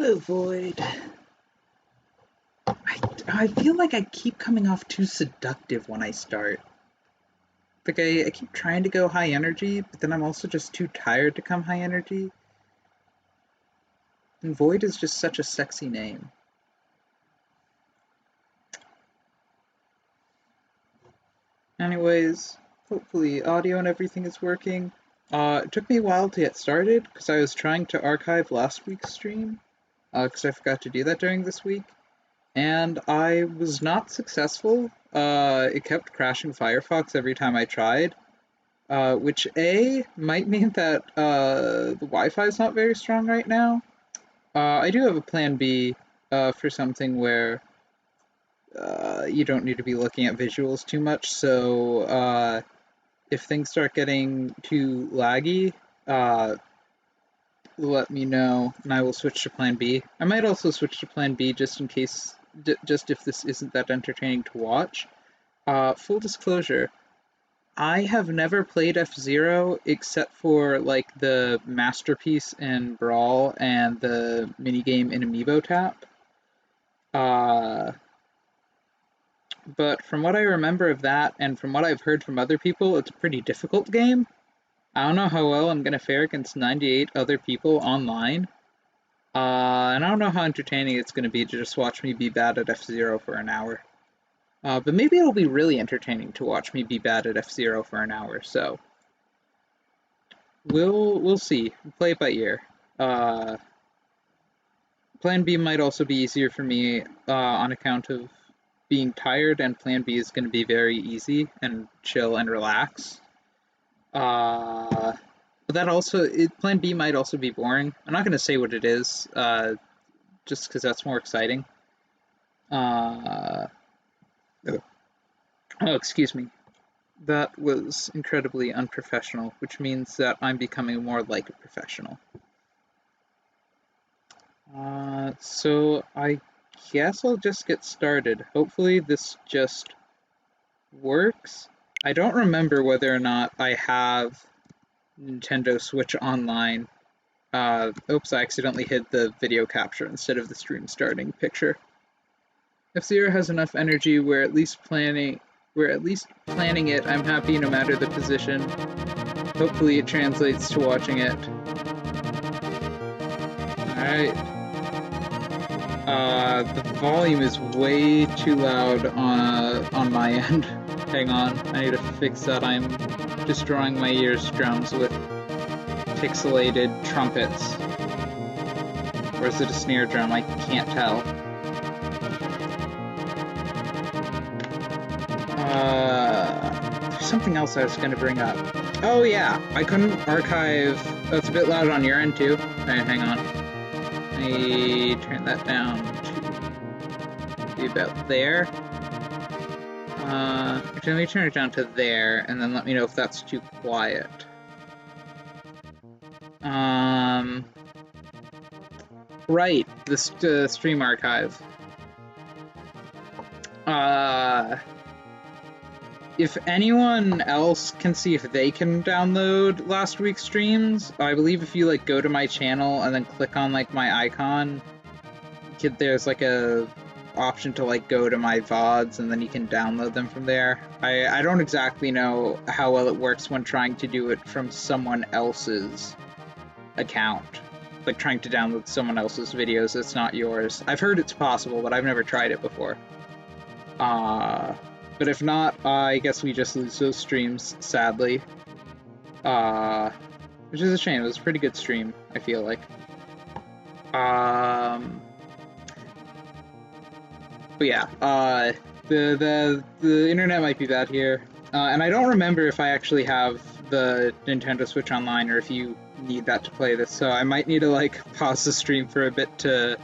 Hello, Void. I feel like I keep coming off too seductive when I start. Like, I keep trying to go high energy, but then I'm also just too tired to come high energy. And Void is just such a sexy name. Anyways, hopefully audio and everything is working. It took me a while to get started, because I was trying to archive last week's stream, because I forgot to do that during this week. And I was not successful. It kept crashing Firefox every time I tried, which A, might mean that the Wi-Fi is not very strong right now. I do have a plan B for something where you don't need to be looking at visuals too much, so if things start getting too laggy, let me know and I will switch to plan B. I might also switch to plan B just in case, just if this isn't that entertaining to watch. Full disclosure, I have never played F-Zero except for like the Masterpiece in Brawl and the minigame in Amiibo Tap. But from what I remember of that and from what I've heard from other people, it's a pretty difficult game. I don't know how well I'm going to fare against 98 other people online. And I don't know how entertaining it's going to be to just watch me be bad at F-Zero for an hour. But maybe it'll be really entertaining to watch me be bad at F-Zero for an hour, so we'll see. Play it by ear. Plan B might also be easier for me on account of being tired, and Plan B is going to be very easy and chill and relax. But that also, Plan B might also be boring. I'm not going to say what it is, just because that's more exciting. Oh, excuse me. That was incredibly unprofessional, which means that I'm becoming more like a professional. So I guess I'll just get started. Hopefully this just works. I don't remember whether or not I have Nintendo Switch Online. Oops, I accidentally hid the video capture instead of the stream starting picture. F-Zero has enough energy, we're at least planning it. I'm happy no matter the position. Hopefully it translates to watching it. Alright. The volume is way too loud on my end. Hang on, I need to fix that. I'm destroying my eardrums with pixelated trumpets. Or is it a snare drum? I can't tell. There's something else I was going to bring up. Oh yeah, I couldn't archive... Oh, it's a bit loud on your end too. Alright, hang on. I turn that down to be about there. Actually, let me turn it down to there, and then let me know if that's too quiet. Right, the stream archive. If anyone else can see if they can download last week's streams, I believe if you like go to my channel and then click on like my icon, there's like a option to like go to my VODs and then you can download them from there. I don't exactly know how well it works when trying to do it from someone else's account. Like trying to download someone else's videos that's not yours. I've heard it's possible, but I've never tried it before. But if not, I guess we just lose those streams, sadly. Which is a shame. It was a pretty good stream, I feel like. But yeah, the internet might be bad here. And I don't remember if I actually have the Nintendo Switch Online or if you need that to play this, so I might need to like pause the stream for a bit to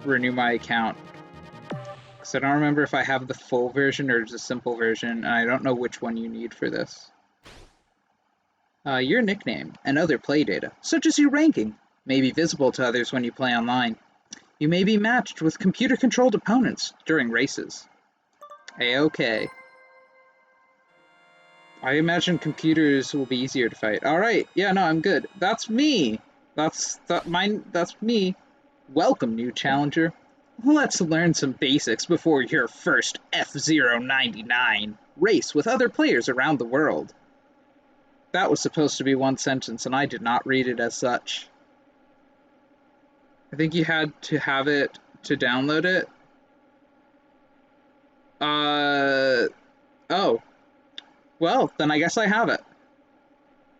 renew my account. Because I don't remember if I have the full version or just a simple version, and I don't know which one you need for this. Your nickname and other play data, such as your ranking, may be visible to others when you play online. You may be matched with computer-controlled opponents during races. A-okay. I imagine computers will be easier to fight. Alright, yeah, no, I'm good. That's me! That's me. Welcome, new challenger. Let's learn some basics before your first F-099 race with other players around the world. That was supposed to be one sentence, and I did not read it as such. I think you had to have it to download it. Oh. Well, then I guess I have it.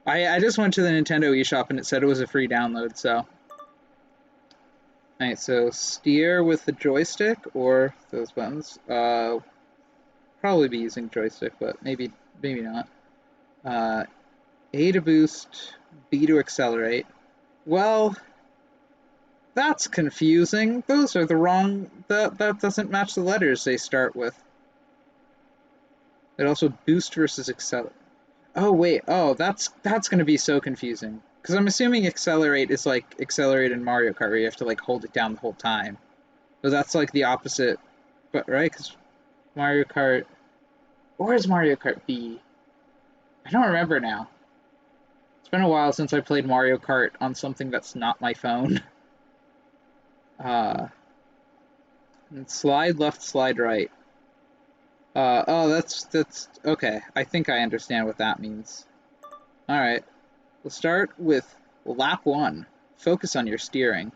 I just went to the Nintendo eShop and it said it was a free download, so. Alright, so steer with the joystick or those buttons. Probably be using joystick, but maybe not. A to boost, B to accelerate. Well, that's confusing. Those are the wrong. That doesn't match the letters they start with. It also boost versus accelerate. Oh wait. Oh, that's gonna be so confusing. Because I'm assuming accelerate is like accelerate in Mario Kart, where you have to like hold it down the whole time. So that's like the opposite, but right? Because Mario Kart, or is Mario Kart B? I don't remember now. It's been a while since I played Mario Kart on something that's not my phone. Slide left, slide right. Oh, that's okay. I think I understand what that means. All right, we'll start with lap 1. Focus on your steering.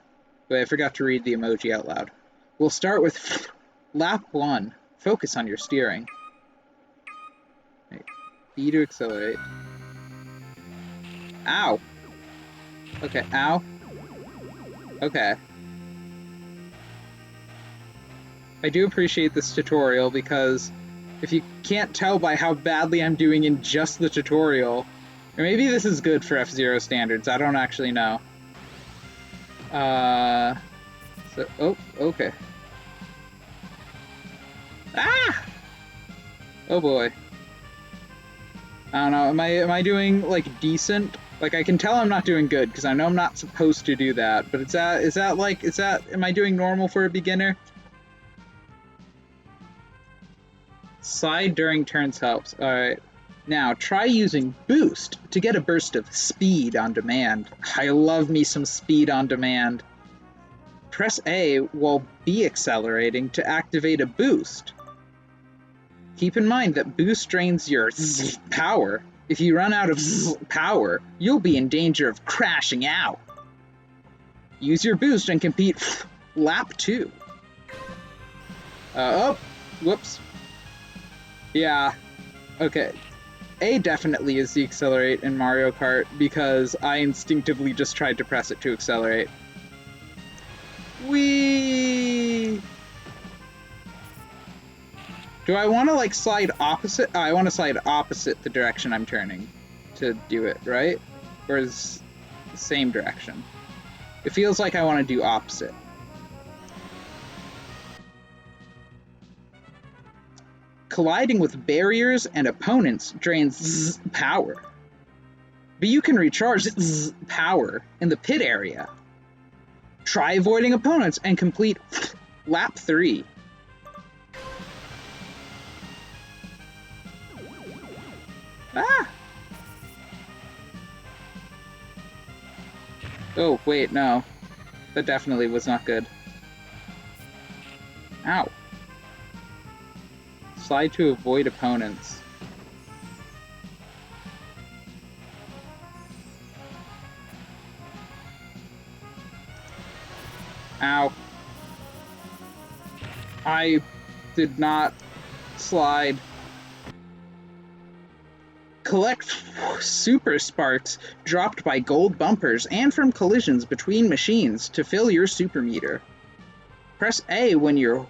Wait, I forgot to read the emoji out loud. We'll start with lap 1. Focus on your steering. Right. B to accelerate. Ow. Okay, ow. Okay. I do appreciate this tutorial because if you can't tell by how badly I'm doing in just the tutorial, or maybe this is good for F-Zero standards, I don't actually know. Oh, okay. Ah! Oh boy. I don't know, am I doing, like, decent? Like, I can tell I'm not doing good, because I know I'm not supposed to do that, but am I doing normal for a beginner? Slide during turns helps. Alright. Now, try using boost to get a burst of speed on demand. I love me some speed on demand. Press A while B accelerating to activate a boost. Keep in mind that boost drains your power. If you run out of power, you'll be in danger of crashing out. Use your boost and compete lap 2. Oh, whoops. Yeah, okay. A definitely is the accelerate in Mario Kart because I instinctively just tried to press it to accelerate. Whee! Do I want to like slide opposite? Oh, I want to slide opposite the direction I'm turning to do it, right? Or is the same direction? It feels like I want to do opposite. Colliding with barriers and opponents drains power. But you can recharge power in the pit area. Try avoiding opponents and complete lap 3. Ah! Oh, wait, no. That definitely was not good. Ow. Slide to avoid opponents. Ow. I did not slide. Collect super sparks dropped by gold bumpers and from collisions between machines to fill your super meter. Press A when your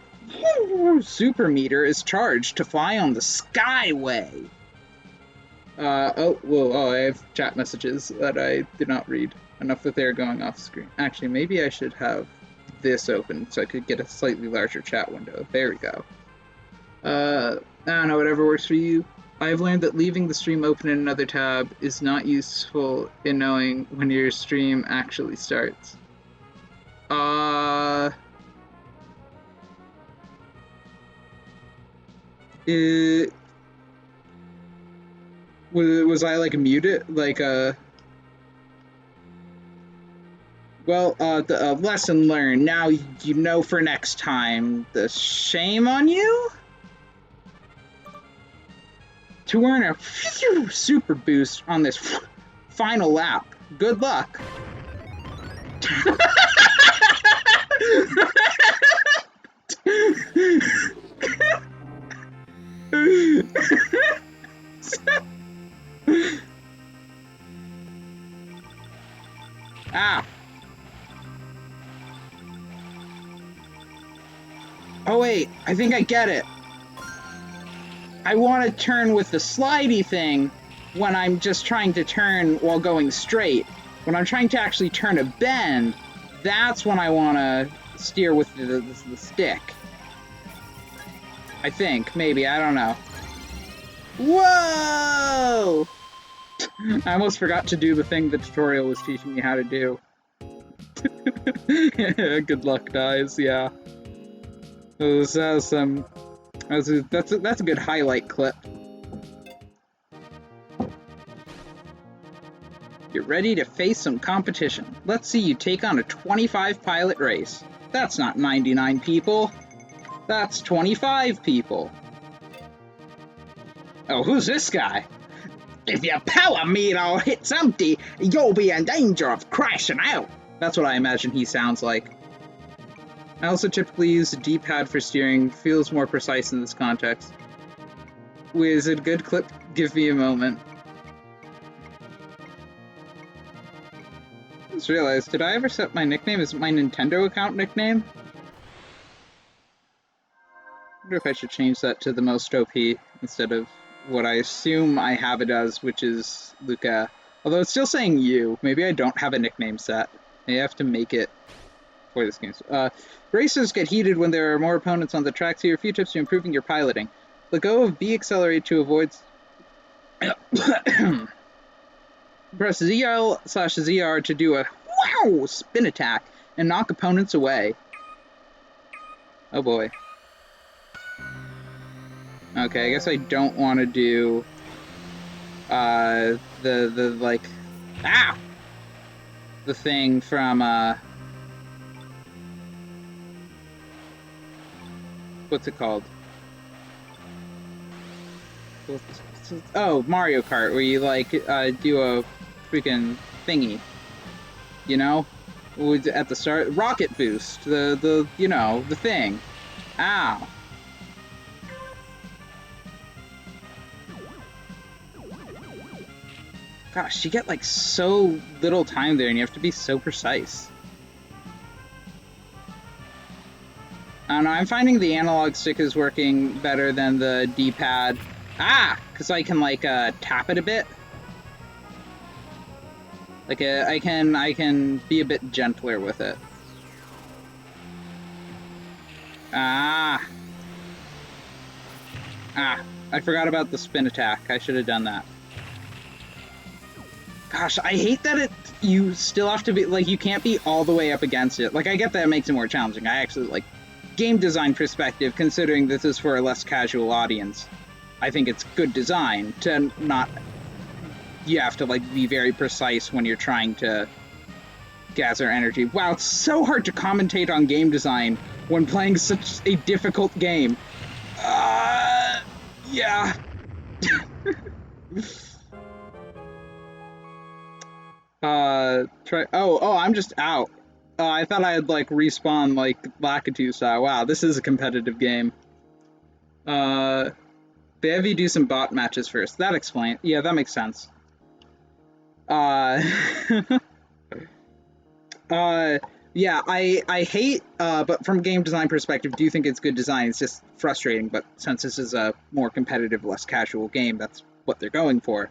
super meter is charged to fly on the Skyway. I have chat messages that I did not read. Enough that they're going off screen. Actually, maybe I should have this open so I could get a slightly larger chat window. There we go. I don't know, whatever works for you. I've learned that leaving the stream open in another tab is not useful in knowing when your stream actually starts. Was I like muted? Like Well, the lesson learned. Now you know for next time. The shame on you? To earn a super boost on this final lap. Good luck. Ah. Oh wait, I think I get it. I want to turn with the slidey thing when I'm just trying to turn while going straight. When I'm trying to actually turn a bend, that's when I want to steer with the stick. I think, maybe, I don't know. Whoa! I almost forgot to do the thing the tutorial was teaching me how to do. Good luck, guys, yeah. That's a good highlight clip. You're ready to face some competition. Let's see you take on a 25 pilot race. That's not 99 people. That's 25 people. Oh, who's this guy? If your power meter hits empty, you'll be in danger of crashing out. That's what I imagine he sounds like. I also typically use the D-pad for steering. Feels more precise in this context. Is it a good clip? Give me a moment. I just realized, did I ever set my nickname as my Nintendo account nickname? I wonder if I should change that to the most OP instead of what I assume I have it as, which is Luca. Although it's still saying you. Maybe I don't have a nickname set. I have to make it for this game. Races get heated when there are more opponents on the track, so here are a few tips to improving your piloting. Let go of B accelerate to avoid... Press ZL/ZR to do a wow spin attack and knock opponents away. Oh boy. Okay, I guess I don't want to do the like the thing from what's it called? Oh, Mario Kart, where you like do a freaking thingy, you know, at the start, rocket boost, the you know, the thing. Ow. Gosh, you get like so little time there, and you have to be so precise. I don't know, I'm finding the analog stick is working better than the D-pad. Because I can like tap it a bit. Like I can be a bit gentler with it. I forgot about the spin attack. I should have done that. Gosh, I hate that you still have to be, like, you can't be all the way up against it. Like, I get that it makes it more challenging. I actually, like, game design perspective, considering this is for a less casual audience, I think it's good design to not... You have to, like, be very precise when you're trying to gather energy. Wow, it's so hard to commentate on game design when playing such a difficult game. Yeah. I'm just out. I thought I'd, like, respawn, like, Lakitu style. Wow, this is a competitive game. They have you do some bot matches first. That explains. Yeah, that makes sense. Yeah, I hate, but from a game design perspective, do you think it's good design? It's just frustrating, but since this is a more competitive, less casual game, that's what they're going for.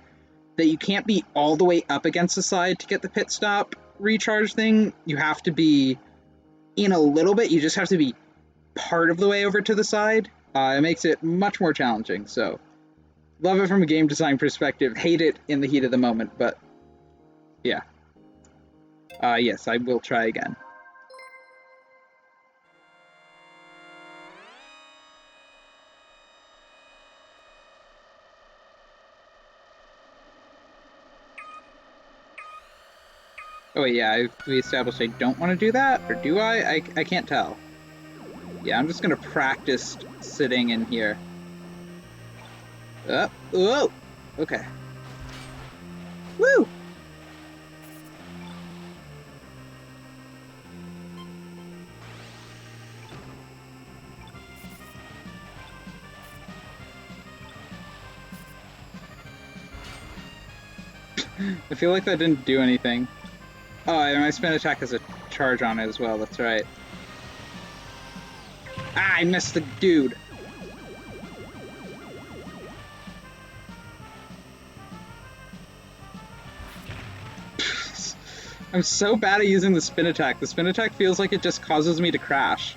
That you can't be all the way up against the side to get the pit stop recharge thing. You have to be in a little bit. You just have to be part of the way over to the side. It makes it much more challenging, so love it from a game design perspective, hate it in the heat of the moment, but yeah. Yes, I will try again. Oh wait, yeah, we established I don't want to do that, or do I? I can't tell. Yeah, I'm just gonna practice sitting in here. Whoa! Okay. Woo! I feel like that didn't do anything. Oh, and my spin attack has a charge on it as well, that's right. Ah, I missed the dude! I'm so bad at using the spin attack. The spin attack feels like it just causes me to crash.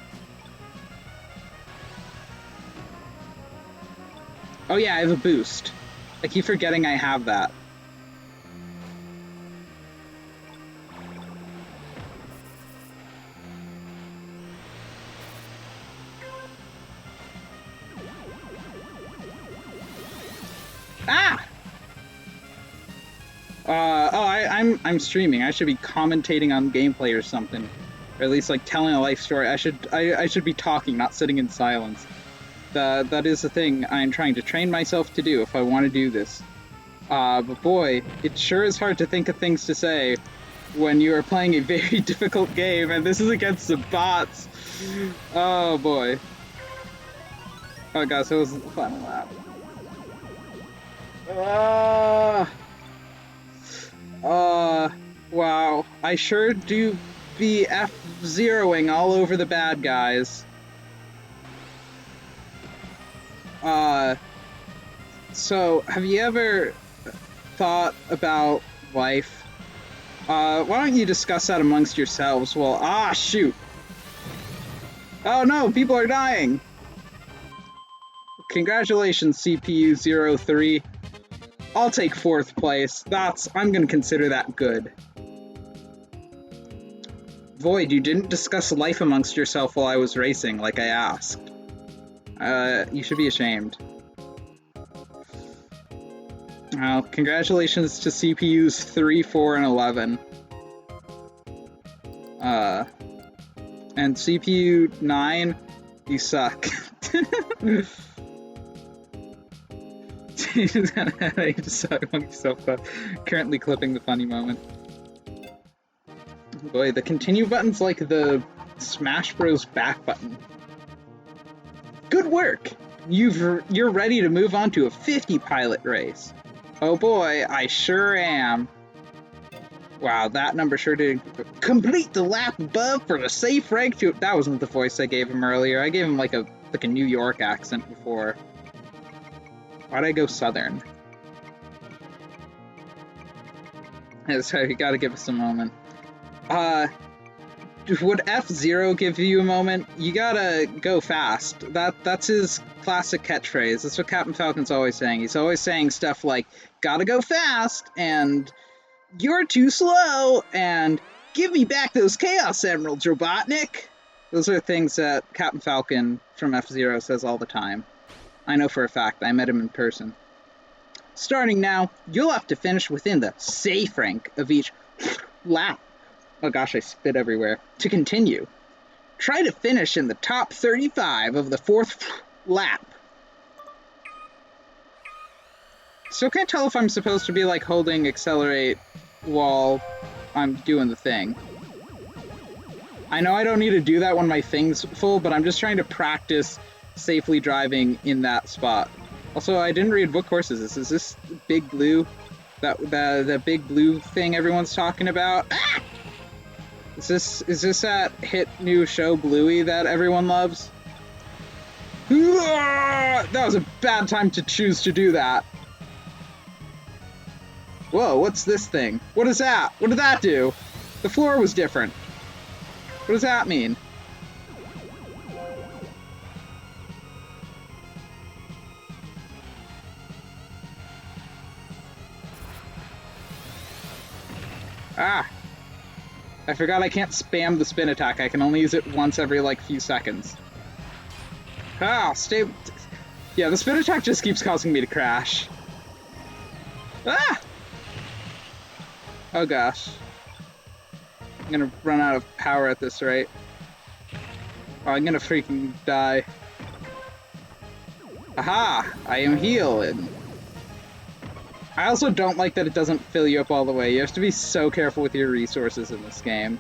Oh yeah, I have a boost. I keep forgetting I have that. Ah! I'm streaming. I should be commentating on gameplay or something, or at least like telling a life story. I should be talking, not sitting in silence. That is the thing I'm trying to train myself to do if I want to do this. But boy, it sure is hard to think of things to say when you are playing a very difficult game, and this is against the bots. Oh boy. Oh gosh, it was a fun lap. Wow. I sure do be F-zeroing all over the bad guys. So, have you ever thought about life? Why don't you discuss that amongst yourselves? Well, shoot! Oh no, people are dying! Congratulations, CPU-03. I'll take 4th place. I'm gonna consider that good. Void, you didn't discuss life amongst yourself while I was racing, like I asked. You should be ashamed. Well, congratulations to CPUs 3, 4, and 11. And CPU 9, you suck. You just suck among yourself, currently clipping the funny moment. Boy, the continue button's like the Smash Bros. Back button. Good work! You're ready to move on to a 50 pilot race. Oh boy, I sure am. Wow, that number sure did. Complete the lap above for the safe rank to. That wasn't the voice I gave him earlier. I gave him like a New York accent before. Why'd I go southern? Sorry, you gotta give us a moment. Would F-Zero give you a moment? You gotta go fast. That's his classic catchphrase. That's what Captain Falcon's always saying. He's always saying stuff like, gotta go fast, and you're too slow, and give me back those Chaos Emeralds, Robotnik! Those are things that Captain Falcon from F-Zero says all the time. I know for a fact, I met him in person. Starting now, you'll have to finish within the safe rank of each lap. Oh gosh, I spit everywhere. To continue, try to finish in the top 35 of the 4th lap. Still can't tell if I'm supposed to be like holding accelerate while I'm doing the thing. I know I don't need to do that when my thing's full, but I'm just trying to practice safely driving in that spot. Also, I didn't read what course is this. Is this Big Blue? The Big Blue thing everyone's talking about? Ah! Is this that hit new show Bluey that everyone loves? That was a bad time to choose to do that. Whoa, what's this thing? What is that? What did that do? The floor was different. What does that mean? Ah! I forgot I can't spam the spin attack. I can only use it once every, like, few seconds. Stay... Yeah, the spin attack just keeps causing me to crash. Ah! Oh gosh. I'm gonna run out of power at this rate. Oh, I'm gonna freaking die. Aha! I am healed. I also don't like that it doesn't fill you up all the way. You have to be so careful with your resources in this game.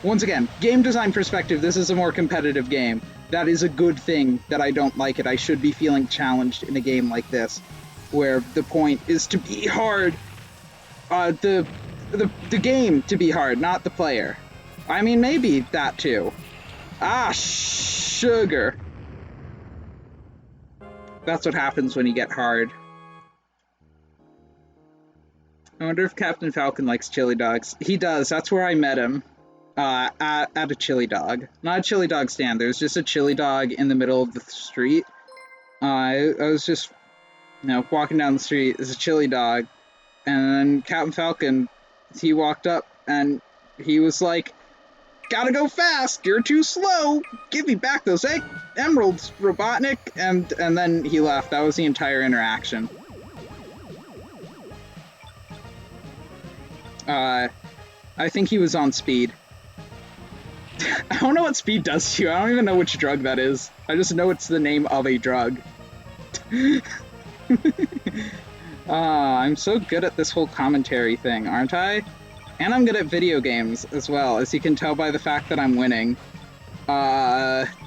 Once again, game design perspective, this is a more competitive game. That is a good thing that I don't like it. I should be feeling challenged in a game like this, where the point is to be hard. The game to be hard, not the player. I mean, maybe that too. Ah, sugar. That's what happens when you get hard. I wonder if Captain Falcon likes chili dogs. He does. That's where I met him. At a chili dog. Not a chili dog stand. There's just a chili dog in the middle of the street. I was just, walking down the street. There's a chili dog. And then Captain Falcon, he walked up and he was like, "Gotta go fast, you're too slow, give me back those emeralds, Robotnik," and then he left. That was the entire interaction. I think he was on speed. I don't know what speed does to you. I don't even know which drug that is. I just know it's the name of a drug. I'm so good at this whole commentary thing, aren't I? And I'm good at video games as well, as you can tell by the fact that I'm winning.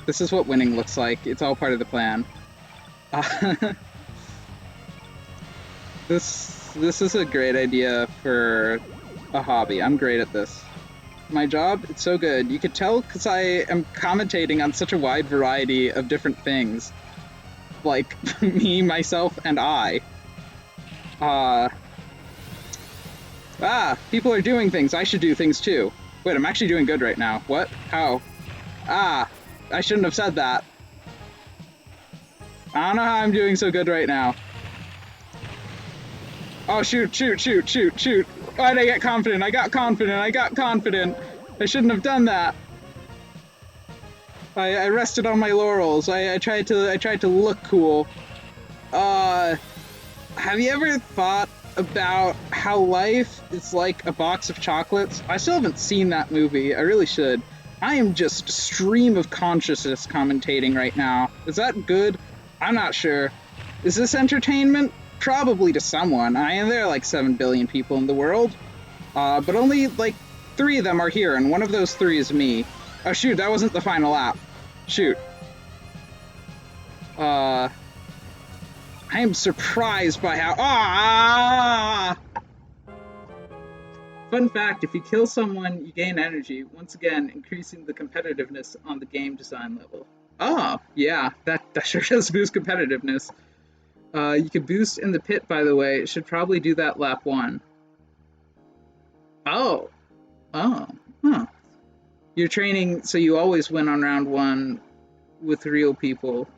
This is what winning looks like. It's all part of the plan. This is a great idea for a hobby. I'm great at this. My job, it's so good. You could tell because I am commentating on such a wide variety of different things. Like, me, myself, and I. People are doing things. I should do things too. Wait, I'm actually doing good right now. What? How? I shouldn't have said that. I don't know how I'm doing so good right now. Oh, shoot. Why'd I get confident? I got confident. I shouldn't have done that. I rested on my laurels. I tried to look cool. Have you ever thought about how life is like a box of chocolates? I still haven't seen that movie. I really should. I am just stream of consciousness commentating right now. Is that good? I'm not sure. Is this entertainment? Probably to someone. There are like 7 billion people in the world. But only like 3 of them are here, and one of those 3 is me. Oh shoot, that wasn't the final lap. Shoot. I am surprised by how— Fun fact, if you kill someone, you gain energy, once again increasing the competitiveness on the game design level. Oh, yeah, that sure does boost competitiveness. You could boost in the pit, by the way. It should probably do that lap 1. Oh. Huh. You're training so you always win on round 1 with real people.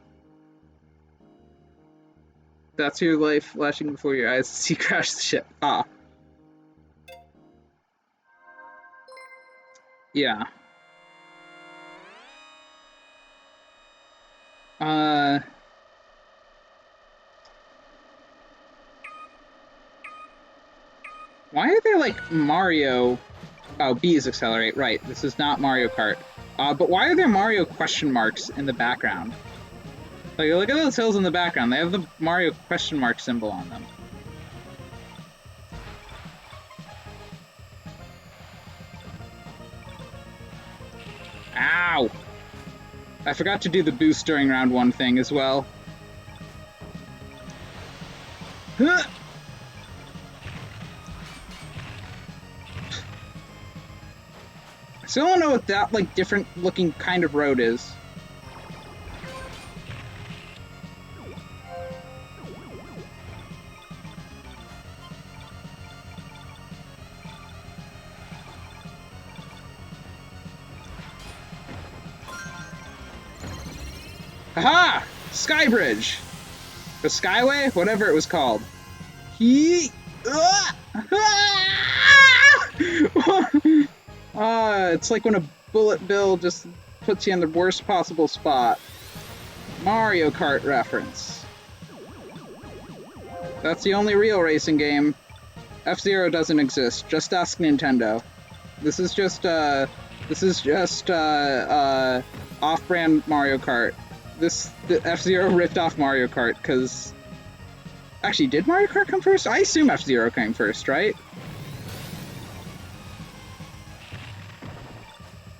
That's your life flashing before your eyes as you crash the ship. Yeah. Why are there like Mario— Oh, B is accelerate, right. This is not Mario Kart. But why are there Mario question marks in the background? Like, look at those hills in the background. They have the Mario question mark symbol on them. Ow! I forgot to do the boost during round 1 thing as well. Huh! I still don't know what that, like, different looking kind of road is. Aha! Skybridge! The Skyway? Whatever it was called. It's like when a bullet bill just puts you in the worst possible spot. Mario Kart reference. That's the only real racing game. F-Zero doesn't exist. Just ask Nintendo. This is just off-brand Mario Kart. The F-Zero ripped off Mario Kart, because... Actually, did Mario Kart come first? I assume F-Zero came first, right?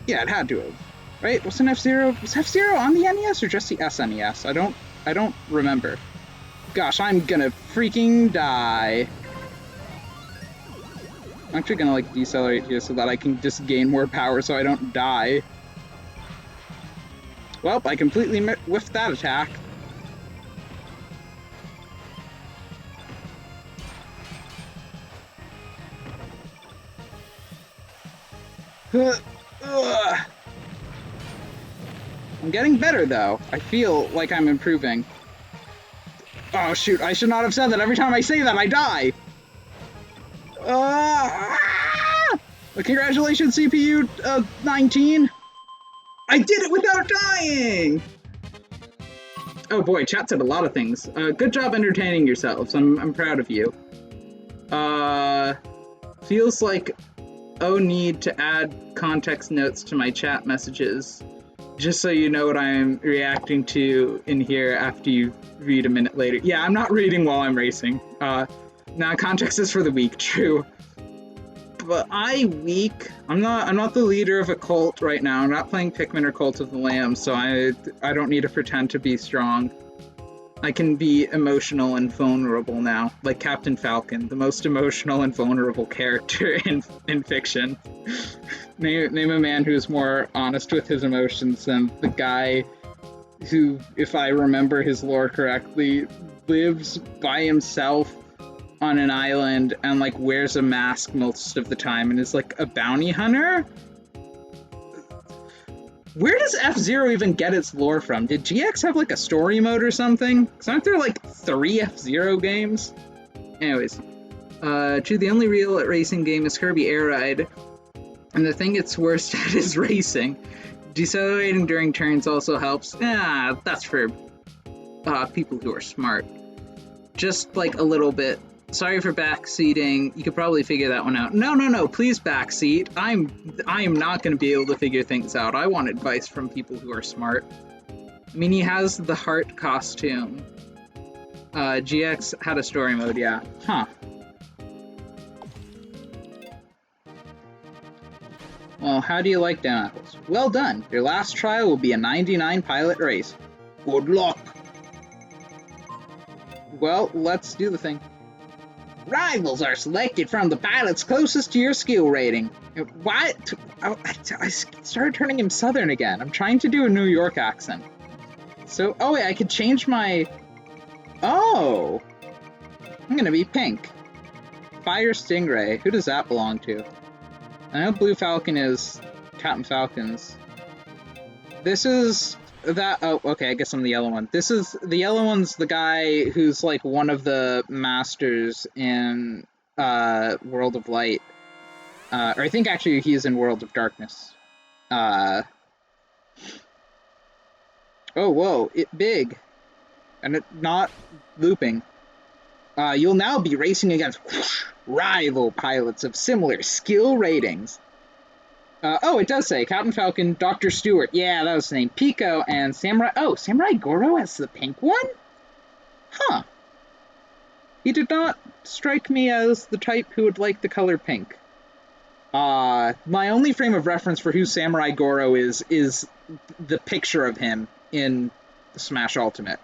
Yeah, it had to have. Right? Was F-Zero on the NES or just the SNES? I don't remember. Gosh, I'm gonna freaking die. I'm actually gonna like decelerate here so that I can just gain more power so I don't die. Well, I completely whiffed that attack. I'm getting better though. I feel like I'm improving. Oh shoot, I should not have said that. Every time I say that, I die! Congratulations, CPU 19! I did it without dying! Oh boy, chat said a lot of things. Good job entertaining yourselves. I'm proud of you. Feels like need to add context notes to my chat messages, just so you know what I'm reacting to in here after you read a minute later. Yeah, I'm not reading while I'm racing. Nah, context is for the weak, true. But I'm not the leader of a cult right now. I'm not playing Pikmin or Cult of the Lamb, so I don't need to pretend to be strong. I can be emotional and vulnerable now, like Captain Falcon, the most emotional and vulnerable character in fiction. Name a man who's more honest with his emotions than the guy who, if I remember his lore correctly, lives by himself on an island and like wears a mask most of the time and is like a bounty hunter? Where does F-Zero even get its lore from? Did GX have like a story mode or something? Because aren't there like 3 F-Zero games? Anyways, the only real racing game is Kirby Air Ride, and the thing it's worst at is racing. Decelerating during turns also helps. That's for people who are smart. Just like a little bit. Sorry for backseating. You could probably figure that one out. No, please backseat. I am not going to be able to figure things out. I want advice from people who are smart. I mean, he has the heart costume. GX had a story mode, yeah. Huh. Well, how do you like Down Apples? Well done. Your last trial will be a 99 pilot race. Good luck. Well, let's do the thing. Rivals are selected from the pilots closest to your skill rating. What? I started turning him southern again. I'm trying to do a New York accent. So, oh wait, I could change my... Oh! I'm gonna be pink. Fire Stingray. Who does that belong to? I know Blue Falcon is Captain Falcon's. This is... that, oh, okay, I guess I'm the yellow one. The yellow one's the guy who's, like, one of the masters in, World of Light. Or I think, actually, he's in World of Darkness. Oh, whoa, big. And it not looping. You'll now be racing against rival pilots of similar skill ratings. Oh, it does say Captain Falcon, Dr. Stewart. Yeah, that was his name. Pico and Samurai. Oh, Samurai Goro as the pink one? Huh. He did not strike me as the type who would like the color pink. My only frame of reference for who Samurai Goro is the picture of him in Smash Ultimate.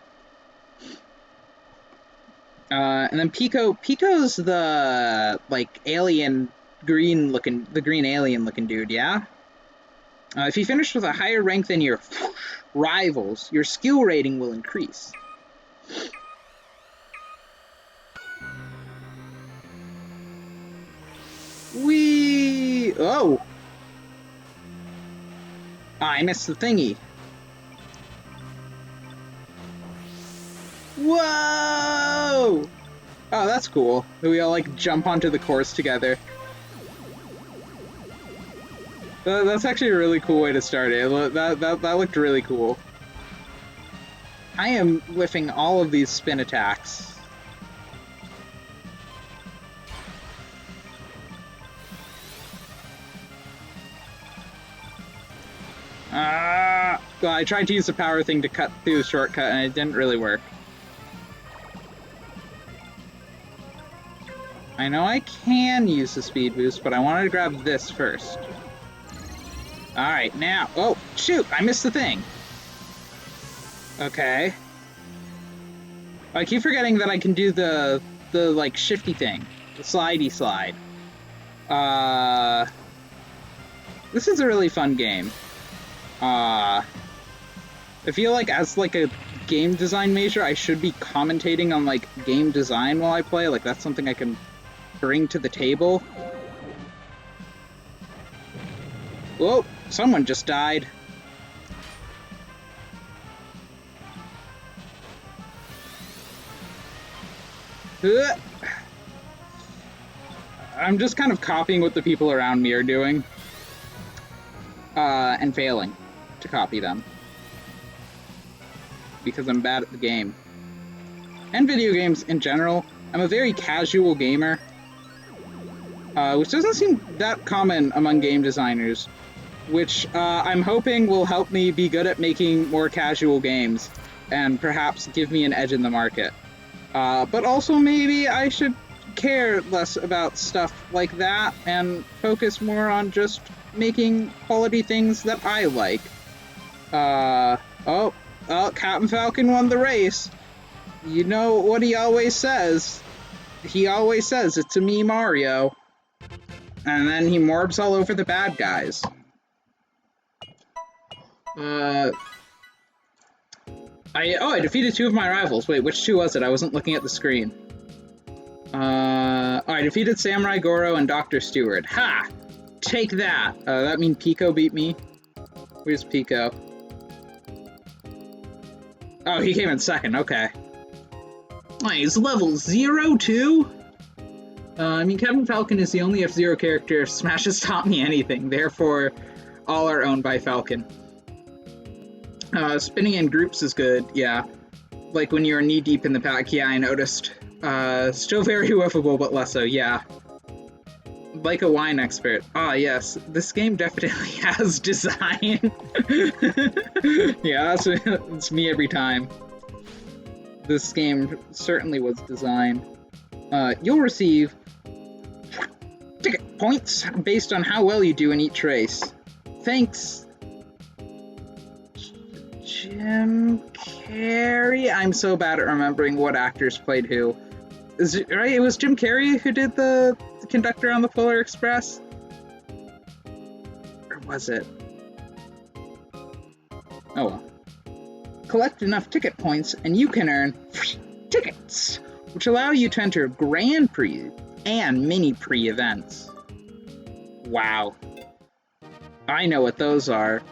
And then Pico's the, like, alien... the green alien looking dude, yeah? If you finish with a higher rank than your rivals, your skill rating will increase. Whee! Oh! I missed the thingy. Whoa! Oh, that's cool. We all, like, jump onto the course together. That's actually a really cool way to start it. That looked really cool. I am whiffing all of these spin attacks. Well, I tried to use the power thing to cut through the shortcut, and it didn't really work. I know I can use the speed boost, but I wanted to grab this first. Alright, now... Oh, shoot! I missed the thing! Okay. I keep forgetting that I can do the like, shifty thing. The slidey slide. This is a really fun game. I feel like as, like, a game design major, I should be commentating on, like, game design while I play. Like, that's something I can bring to the table. Whoa, someone just died. I'm just kind of copying what the people around me are doing. And failing to copy them. Because I'm bad at the game. And video games in general. I'm a very casual gamer. Which doesn't seem that common among game designers. Which I'm hoping will help me be good at making more casual games. And perhaps give me an edge in the market. But also maybe I should care less about stuff like that and focus more on just making quality things that I like. Oh, Captain Falcon won the race. You know what he always says. He always says, "It's a me, Mario." And then he morbs all over the bad guys. I defeated 2 of my rivals. Wait, which 2 was it? I wasn't looking at the screen. I defeated Samurai Goro and Dr. Stewart. Ha! Take that! That means Pico beat me. Where's Pico? Oh, he came in second, okay. Nice, level 0 too? I mean, Captain Falcon is the only F-Zero character if Smash has taught me anything, therefore, all are owned by Falcon. Spinning in groups is good, yeah. Like when you're knee-deep in the pack, yeah, I noticed. Still very whiffable, but less so, yeah. Like a wine expert. Ah, yes, this game definitely has design. Yeah, it's me every time. This game certainly was designed. You'll receive ticket points based on how well you do in each race. Thanks, Jim Carrey. I'm so bad at remembering what actors played who. Is it right? It was Jim Carrey who did the conductor on the Polar Express? Or was it? Oh well. Collect enough ticket points and you can earn tickets, which allow you to enter Grand Prix and Mini Prix events. Wow. I know what those are.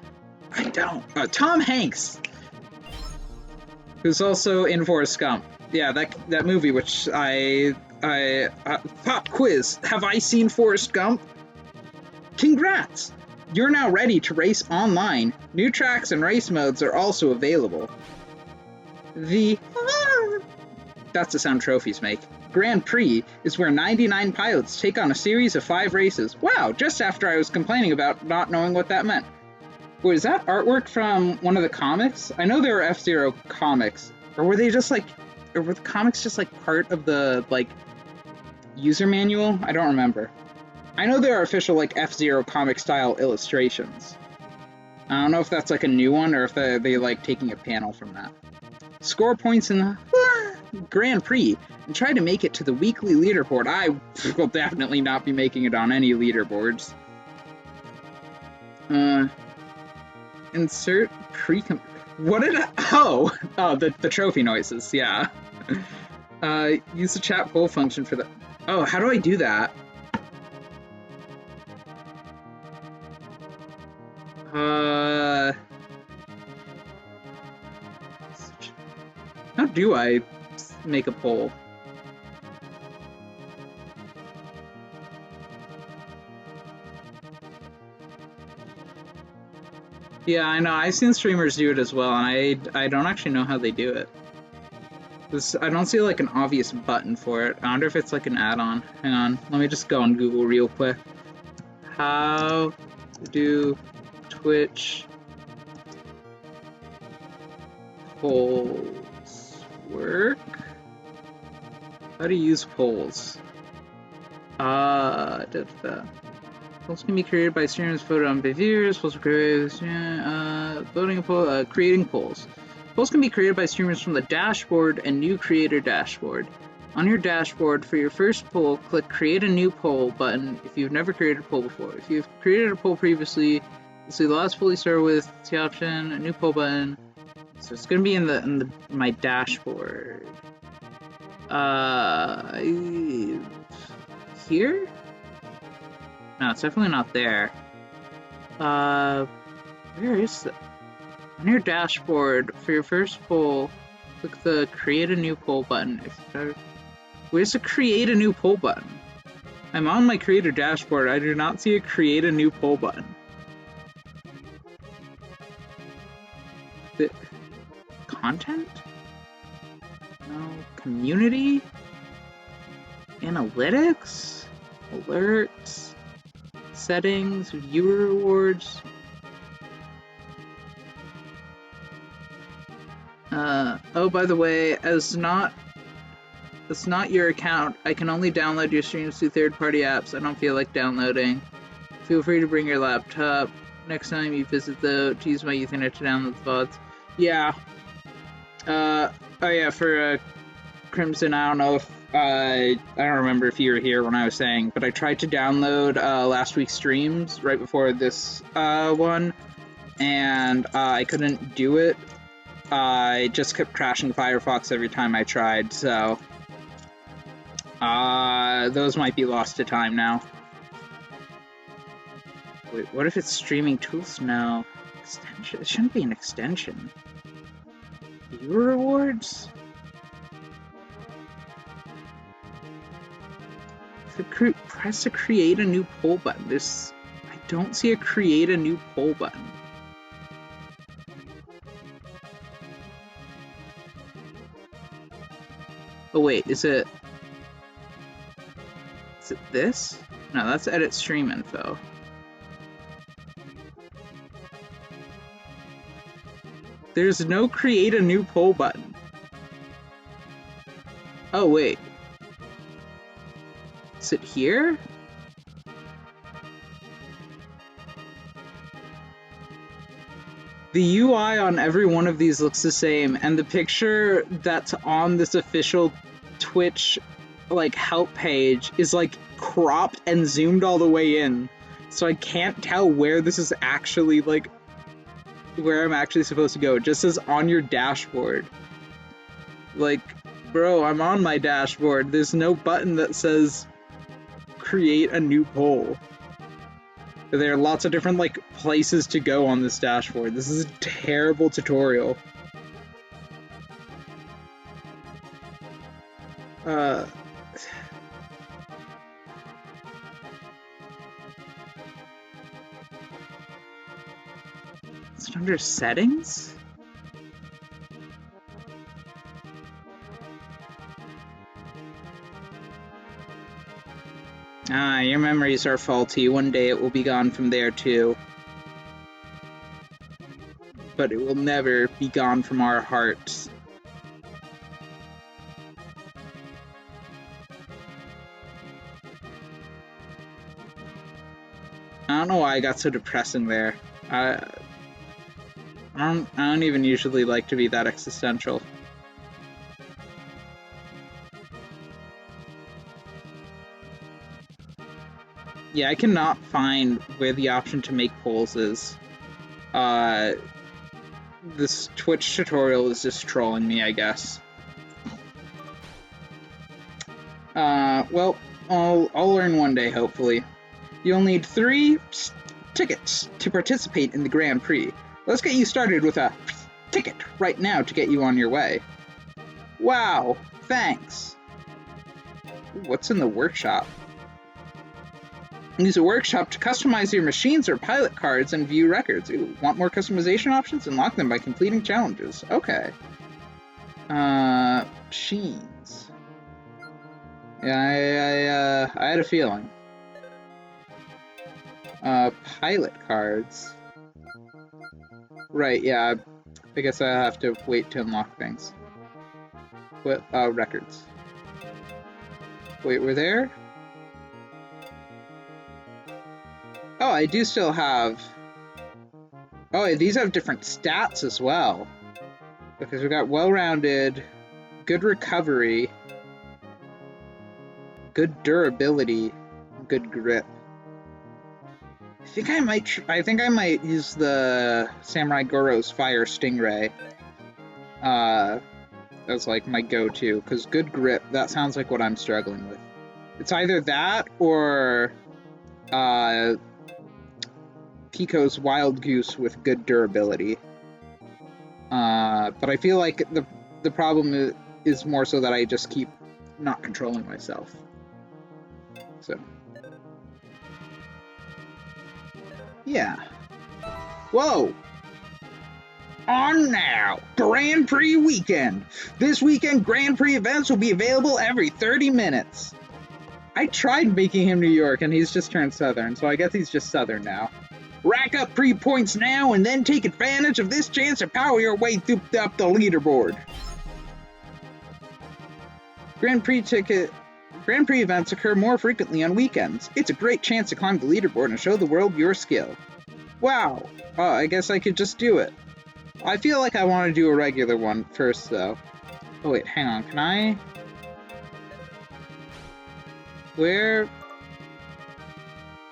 I don't. Tom Hanks, who's also in Forrest Gump. Yeah, that movie, which pop quiz. Have I seen Forrest Gump? Congrats! You're now ready to race online. New tracks and race modes are also available. That's the sound trophies make. Grand Prix is where 99 pilots take on a series of 5 races. Wow, just after I was complaining about not knowing what that meant. Wait, is that artwork from one of the comics? I know there were F-Zero comics. Or were they just like... Or were the comics just like part of the, like, user manual? I don't remember. I know there are official, like, F-Zero comic-style illustrations. I don't know if that's, like, a new one or if they like, taking a panel from that. Score points in the Grand Prix and try to make it to the weekly leaderboard. I will definitely not be making it on any leaderboards. Insert pre-com... What did I... Oh! Oh, the trophy noises, yeah. Use the chat poll function for that. Oh, how do I do that? How do I make a poll? Yeah, I know. I've seen streamers do it as well, and I don't actually know how they do it. I don't see, like, an obvious button for it. I wonder if it's, like, an add-on. Hang on. Let me just go on Google real quick. How do Twitch polls work? How to use polls? Polls can be created by streamers voted on by viewers. Polls are created voting a poll, creating polls. Polls can be created by streamers from the dashboard and new creator dashboard. On your dashboard, for your first poll, click Create a New Poll button if you've never created a poll before. If you've created a poll previously, you'll see the last poll you started with, the option, a new poll button. So it's gonna be in my dashboard. Here? No, it's definitely not there. Where is it? On your dashboard, for your first poll, click the Create a New Poll button. Where's the Create a New Poll button? I'm on my creator dashboard. I do not see a Create a New Poll button. The content? No. Community? Analytics? Alerts? Settings? Viewer rewards? Oh, by the way, as not your account, I can only download your streams through third-party apps I don't feel like downloading. Feel free to bring your laptop next time you visit to use my Ethernet to download the VODs. Yeah. Oh yeah, for Crimson, I don't know if I don't remember if you were here when I was saying, but I tried to download last week's streams right before this one, and I couldn't do it. I just kept crashing Firefox every time I tried, so those might be lost to time now. Wait, what if it's streaming tools? No. Extension? It shouldn't be an extension. Viewer rewards? Press to create a new poll button. I don't see a create a new poll button. Oh wait, is it this? No, that's edit stream info. There's no create a new poll button. Oh wait. Is it here? The UI on every one of these looks the same, and the picture that's on this official Twitch help page is cropped and zoomed all the way in, so I can't tell where this is actually where I'm actually supposed to go. It just says on your dashboard. Bro, I'm on my dashboard. There's no button that says create a new poll. There are lots of different places to go on this dashboard. This is a terrible tutorial. Is it under settings? Your memories are faulty. One day it will be gone from there too. But it will never be gone from our hearts. I don't know why I got so depressing there. I don't even usually like to be that existential. Yeah, I cannot find where the option to make polls is. This Twitch tutorial is just trolling me, I guess. Well, I'll learn one day, hopefully. You'll need 3 tickets to participate in the Grand Prix. Let's get you started with a ticket right now to get you on your way. Wow, thanks. What's in the workshop? Use a workshop to customize your machines or pilot cards and view records. Ooh, want more customization options? Unlock them by completing challenges. Okay. Machines. Yeah, I had a feeling. Pilot cards. Right, yeah. I guess I have to wait to unlock things. What, records. Wait, we're there? Oh, I do still have... Oh, these have different stats as well. Because we got well-rounded, good recovery, good durability, good grip. I think I might use the Samurai Goro's Fire Stingray as like my go-to, because good grip, that sounds like what I'm struggling with. It's either that or Pico's Wild Goose with good durability. But I feel like the problem is more so that I just keep not controlling myself. So... yeah. Whoa! On now! Grand Prix weekend! This weekend, Grand Prix events will be available every 30 minutes. I tried making him New York, and he's just turned Southern, so I guess he's just Southern now. Rack up 3 points now, and then take advantage of this chance to power your way up the leaderboard. Grand Prix events occur more frequently on weekends. It's a great chance to climb the leaderboard and show the world your skill. Wow! I guess I could just do it. I feel like I want to do a regular one first, though. Oh wait, hang on, can I... Where...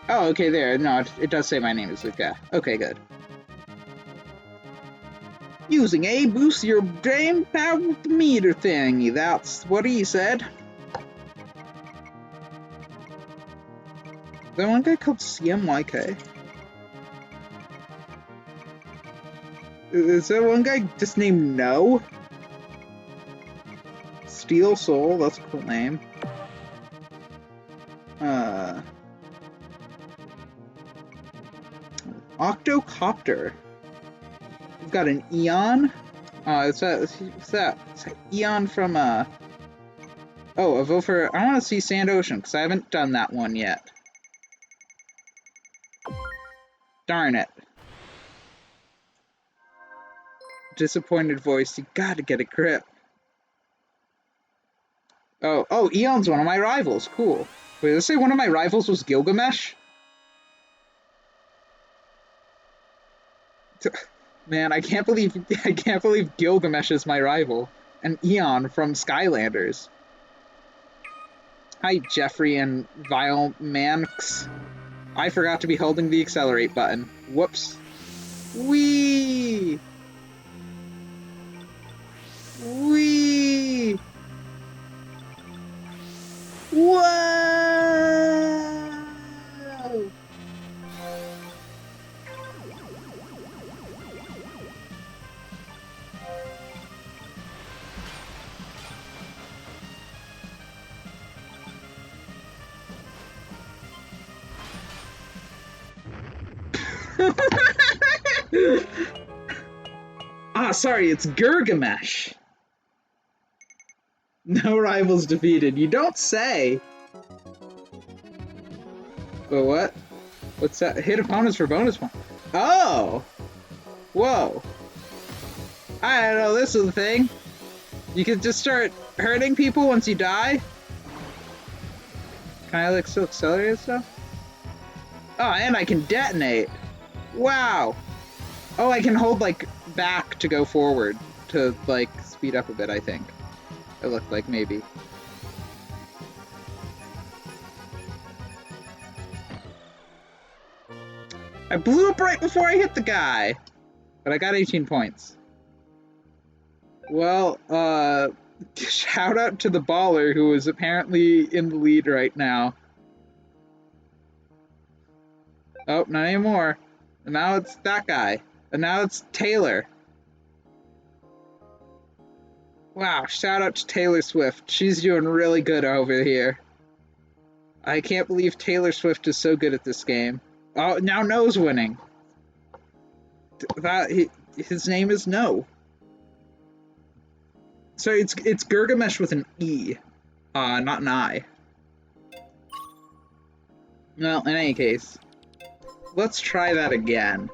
Oh, okay, there. No, it does say my name is Luca. Okay, good. Using A boosts your brain power with the meter thingy. That's what he said. Is there one guy called CMYK? Is there one guy just named No? Steel Soul, that's a cool name. Octocopter. We've got an Eon. It's that Eon from, Oh, a vote for... I want to see Sand Ocean, because I haven't done that one yet. Darn it. Disappointed voice, you gotta get a grip. Oh, Eon's one of my rivals, cool. Wait, let's say one of my rivals was Gilgamesh? Man, I can't believe Gilgamesh is my rival. And Eon from Skylanders. Hi, Jeffrey and Vile Manx. I forgot to be holding the accelerate button. Whoops. Whee! Whee! Whoa! Sorry, it's Gilgamesh. No rivals defeated. You don't say. But what? What's that? Hit opponents for bonus point. Oh! Whoa. I don't know, this is the thing. You can just start hurting people once you die? Can I, like, still accelerate and stuff? Oh, and I can detonate. Wow. Oh, I can hold, like, back to go forward to, like, speed up a bit, I think. It looked like, maybe. I blew up right before I hit the guy! But I got 18 points. Well, shout out to the baller who is apparently in the lead right now. Oh, not anymore. And now it's that guy. And now it's Taylor. Wow, shout out to Taylor Swift. She's doing really good over here. I can't believe Taylor Swift is so good at this game. Oh, now No's winning. His name is No. So it's Gilgamesh with an E, not an I. Well, in any case, let's try that again.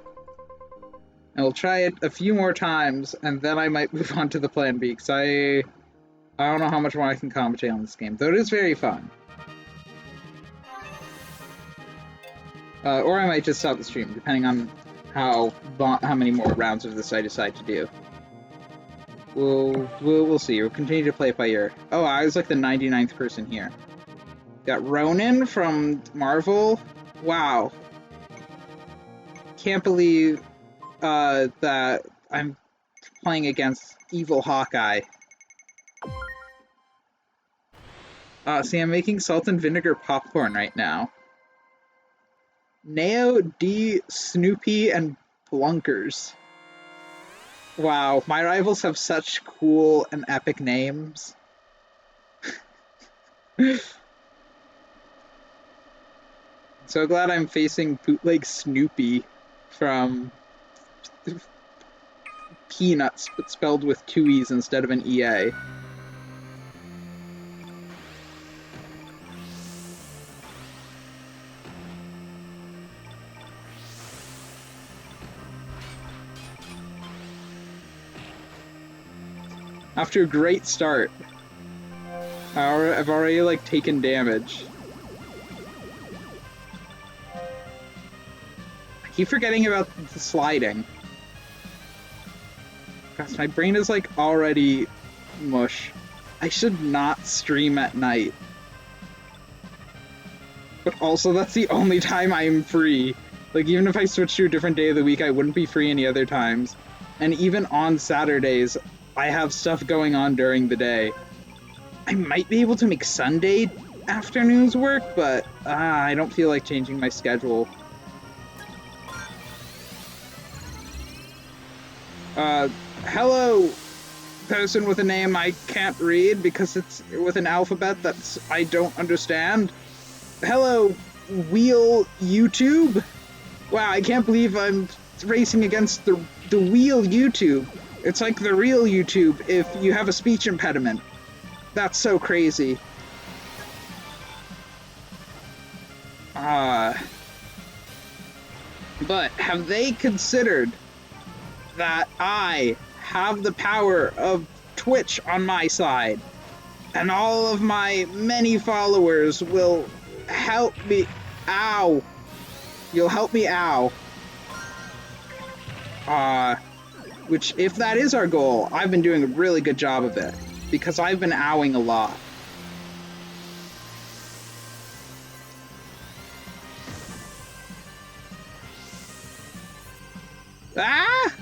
And we'll try it a few more times, and then I might move on to the plan B, because I don't know how much more I can commentate on this game, though it is very fun. Or I might just stop the stream, depending on how many more rounds of this I decide to do. We'll see. We'll continue to play it by ear. Oh, I was like the 99th person here. Got Ronan from Marvel. Wow. Can't believe that I'm playing against evil Hawkeye. See, I'm making salt and vinegar popcorn right now. Neo, D, Snoopy, and Blunkers. Wow, my rivals have such cool and epic names. So glad I'm facing bootleg Snoopy from Peanuts, but spelled with 2 E's instead of an EA. After a great start, I've already, like, taken damage. I keep forgetting about the sliding. Gosh, my brain is, like, already mush. I should not stream at night. But also, that's the only time I'm free. Like, even if I switch to a different day of the week, I wouldn't be free any other times. And even on Saturdays, I have stuff going on during the day. I might be able to make Sunday afternoons work, but I don't feel like changing my schedule. Hello, person with a name I can't read because it's with an alphabet that's I don't understand. Hello, Wheel YouTube? Wow, I can't believe I'm racing against the Wheel YouTube. It's like the real YouTube if you have a speech impediment. That's so crazy. But have they considered that I have the power of Twitch on my side, and all of my many followers will help me? Ow. You'll help me, ow. Which, if that is our goal, I've been doing a really good job of it, because I've been owing a lot. Ah!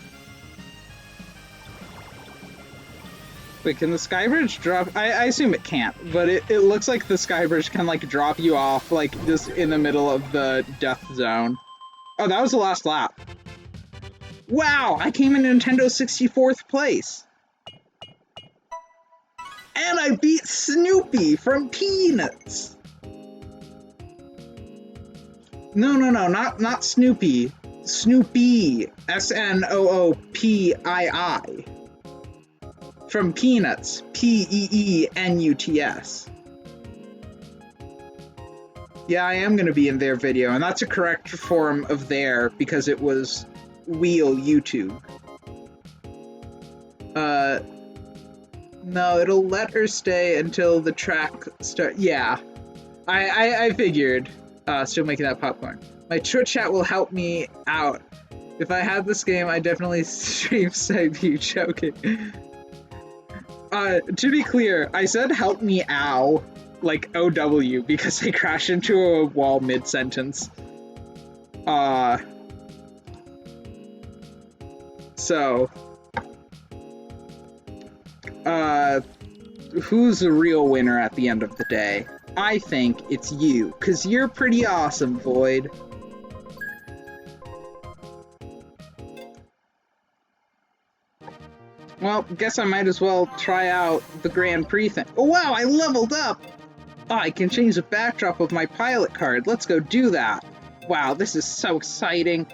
Wait, can the skybridge drop? I assume it can't, but it looks like the skybridge can, like, drop you off, like, just in the middle of the death zone. Oh, that was the last lap. Wow, I came in Nintendo 64th place. And I beat Snoopy from Peanuts. No, not Snoopy. Snoopy. Snoopii. From Peanuts. Peenuts. Yeah, I am gonna be in their video, and that's a correct form of their because it was Wheel YouTube. No, it'll let her stay until the track start. Yeah, I figured. Still making that popcorn. My Twitch chat will help me out. If I had this game, I'd definitely stream Segu joking. To be clear, I said help me ow, like OW, because I crashed into a wall mid-sentence. So, who's the real winner at the end of the day? I think it's you, 'cause you're pretty awesome, Void. Well, guess I might as well try out the Grand Prix thing. Oh wow, I leveled up! Oh, I can change the backdrop of my pilot card. Let's go do that. Wow, this is so exciting.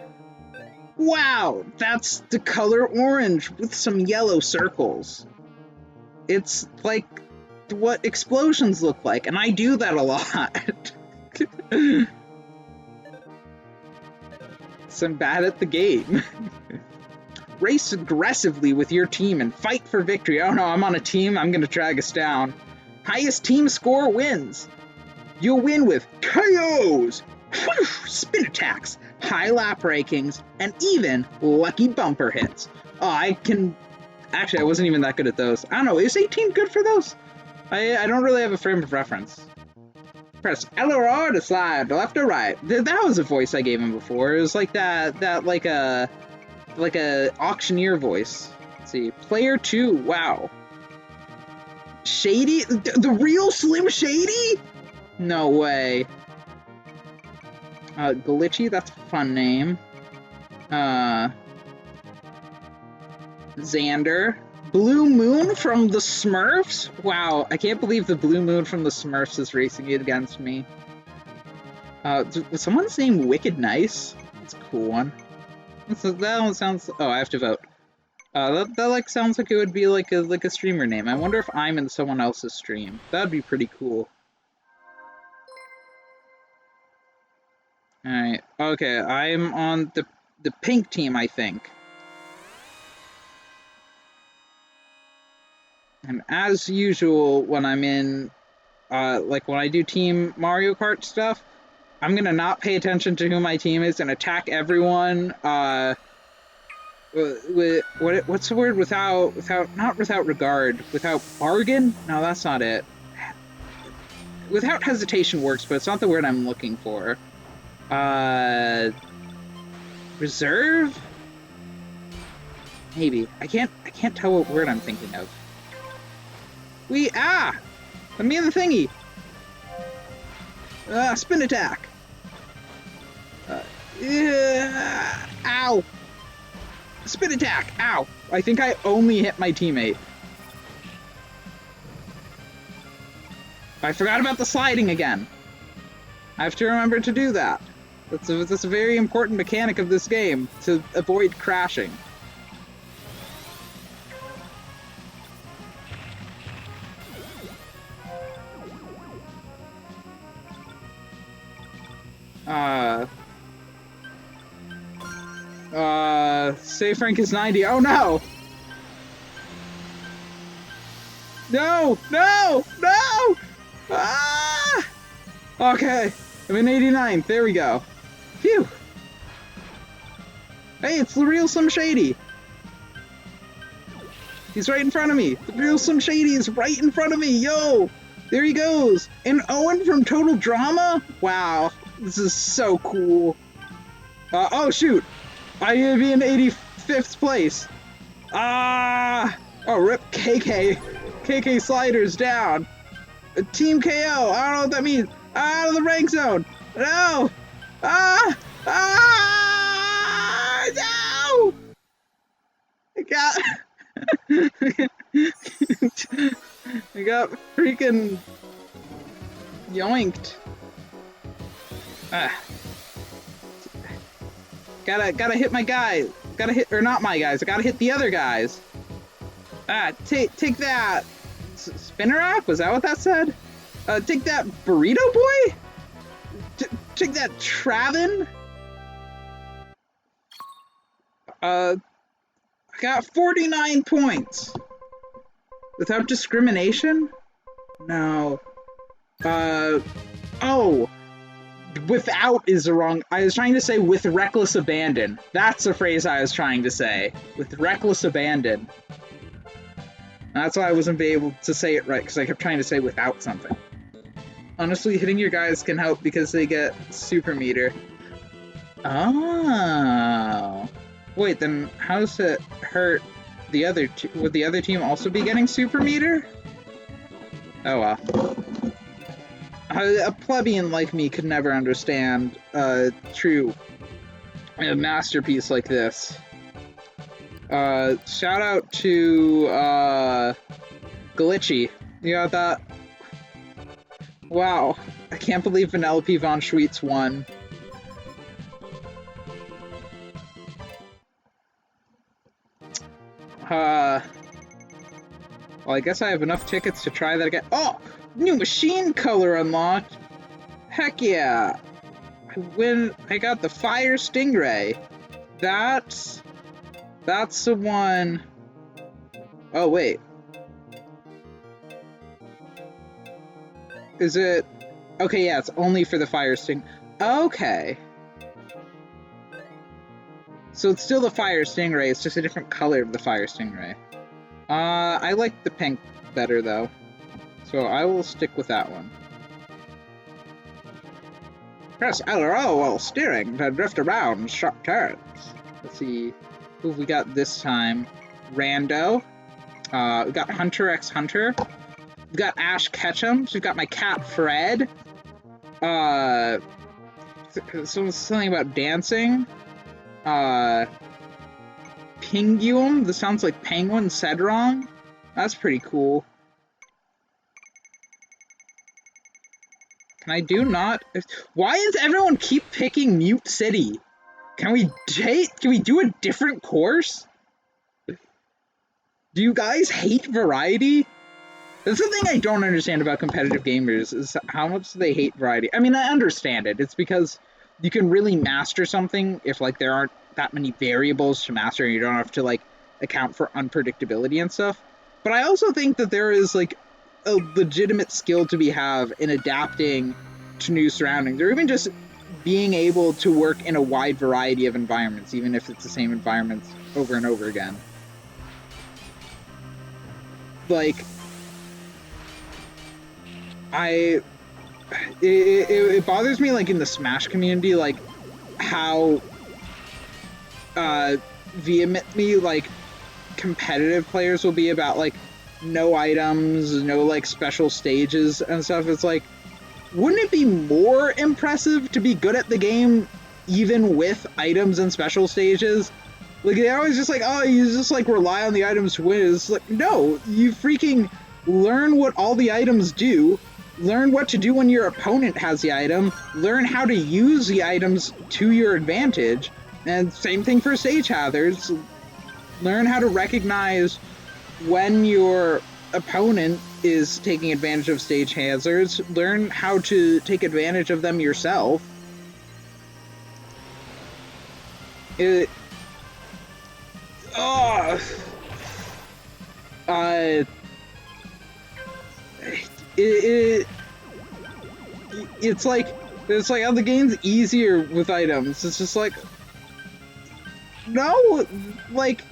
Wow, that's the color orange with some yellow circles. It's like what explosions look like, and I do that a lot. So I'm bad at the game. Race aggressively with your team and fight for victory. Oh no, I'm on a team. I'm gonna drag us down. Highest team score wins. You'll win with KOs, spin attacks, high lap rankings, and even lucky bumper hits. Oh, I can... Actually, I wasn't even that good at those. I don't know, is 18 good for those? I don't really have a frame of reference. Press L or R to slide left or right. That was a voice I gave him before. It was like that like a auctioneer voice. Let's see, player 2. Wow. Shady, the real Slim Shady? No way. Glitchy, that's a fun name. Xander. Blue Moon from the Smurfs? Wow, I can't believe the Blue Moon from the Smurfs is racing it against me. Was someone's name Wicked Nice? That's a cool one. That one sounds... Oh, I have to vote. That like sounds like it would be like a streamer name. I wonder if I'm in someone else's stream. That'd be pretty cool. Alright, okay, I'm on the pink team, I think. And as usual, when I'm in, like when I do Team Mario Kart stuff, I'm gonna not pay attention to who my team is and attack everyone, what's the word? Not without regard, without bargain? No, that's not it. Without hesitation works, but it's not the word I'm looking for. Reserve? Maybe. I can't tell what word I'm thinking of. Let me in the thingy! Spin attack! Ow! Spin attack! Ow! I think I only hit my teammate. I forgot about the sliding again. I have to remember to do that. That's a very important mechanic of this game, to avoid crashing. Save rank is 90. Oh no! No! No! No! Ah! Okay, I'm in 89. There we go. Phew! Hey, it's the real Slim Shady! He's right in front of me! The real Slim Shady is right in front of me! Yo! There he goes! And Owen from Total Drama? Wow, this is so cool. Oh shoot! I'm gonna be in 85th place. Oh, rip KK. KK sliders down. Team KO. I don't know what that means. Out of the rank zone. No. No. I got freaking yoinked. Gotta hit my guy. Gotta hit, or not my guys. I gotta hit the other guys. Take that. Spinnerack? Was that what that said? Take that, Burrito Boy? Take that, Travin? I got 49 points. Without discrimination? No. Oh. Without is the wrong... I was trying to say with reckless abandon. That's the phrase I was trying to say. With reckless abandon. That's why I wasn't able to say it right, because I kept trying to say without something. Honestly, hitting your guys can help because they get super meter. Oh. Wait, then how does it hurt the other... Would the other team also be getting super meter? Oh well. A plebeian like me could never understand a masterpiece like this. Shout out to Glitchy. You got that? Wow, I can't believe Vanellope von Schweetz won. Well, I guess I have enough tickets to try that again. Oh! New machine color unlocked! Heck yeah! I got the Fire Stingray. That's That's the one... Oh, wait. Is it... Okay, yeah, it's only for the fire sting. Okay. So it's still the fire stingray, it's just a different color of the fire stingray. I like the pink better, though. So I will stick with that one. Press LRO while steering to drift around sharp turns. Let's see who we got this time. Rando. We got Hunter x Hunter. We got Ash Ketchum. We've got my cat Fred. Something about dancing. Pinguim. This sounds like penguin said wrong. That's pretty cool. Can I do not? Why does everyone keep picking Mute City? Can we do a different course? Do you guys hate variety? That's the thing I don't understand about competitive gamers, is how much they hate variety. I mean, I understand it. It's because you can really master something if, like, there aren't that many variables to master and you don't have to, like, account for unpredictability and stuff. But I also think that there is, like, a legitimate skill to be have in adapting to new surroundings, or even just being able to work in a wide variety of environments, even if it's the same environments over and over again. Like, it bothers me, like, in the Smash community, like, how vehemently, like, competitive players will be about, like, no items, no, like, special stages and stuff. It's like, wouldn't it be more impressive to be good at the game even with items and special stages? Like, they always just like, oh, you just, like, rely on the items to win. It's like, no, you freaking learn what all the items do, learn what to do when your opponent has the item, learn how to use the items to your advantage, and same thing for stage hazards. Learn how to recognize when your opponent is taking advantage of stage hazards, learn how to take advantage of them yourself. It's like, oh, the game's easier with items. It's just like, no, like,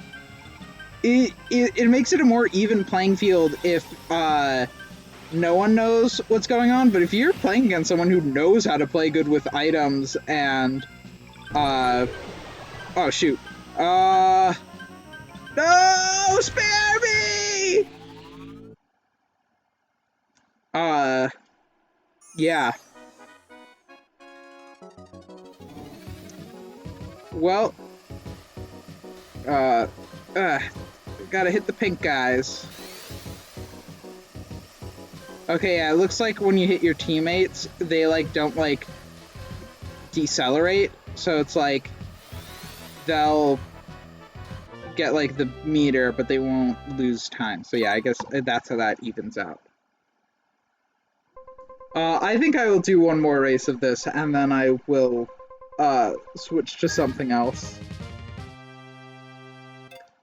it makes it a more even playing field if no one knows what's going on. But if you're playing against someone who knows how to play good with items and oh shoot, no, spare me! Yeah. Well, gotta hit the pink guys. Okay, yeah, it looks like when you hit your teammates, they, like, don't, like, decelerate. So it's like, they'll get, like, the meter, but they won't lose time. So yeah, I guess that's how that evens out. I think I will do one more race of this, and then I will, switch to something else.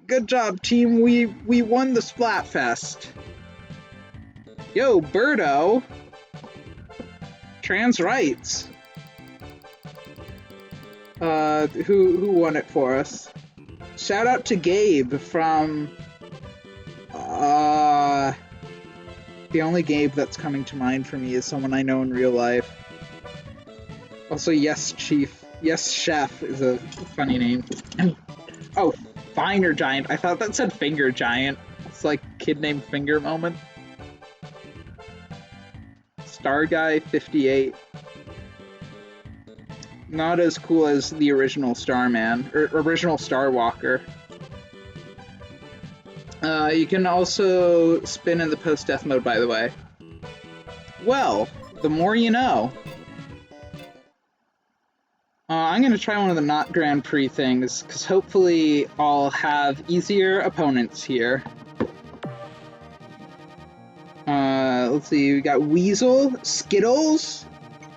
Good job, team. We won the Splatfest. Yo, Birdo. Trans rights. Who won it for us? Shout out to Gabe from, the only Gabe that's coming to mind for me is someone I know in real life. Also, Yes Chief. Yes Chef is a funny name. Oh, Finer Giant. I thought that said Finger Giant. It's like kid named Finger moment. Star Guy 58. Not as cool as the original Starman, or original Starwalker. You can also spin in the post-death mode, by the way. Well, the more you know. I'm gonna try one of the not Grand Prix things, because hopefully I'll have easier opponents here. Let's see, we got Weasel, Skittles,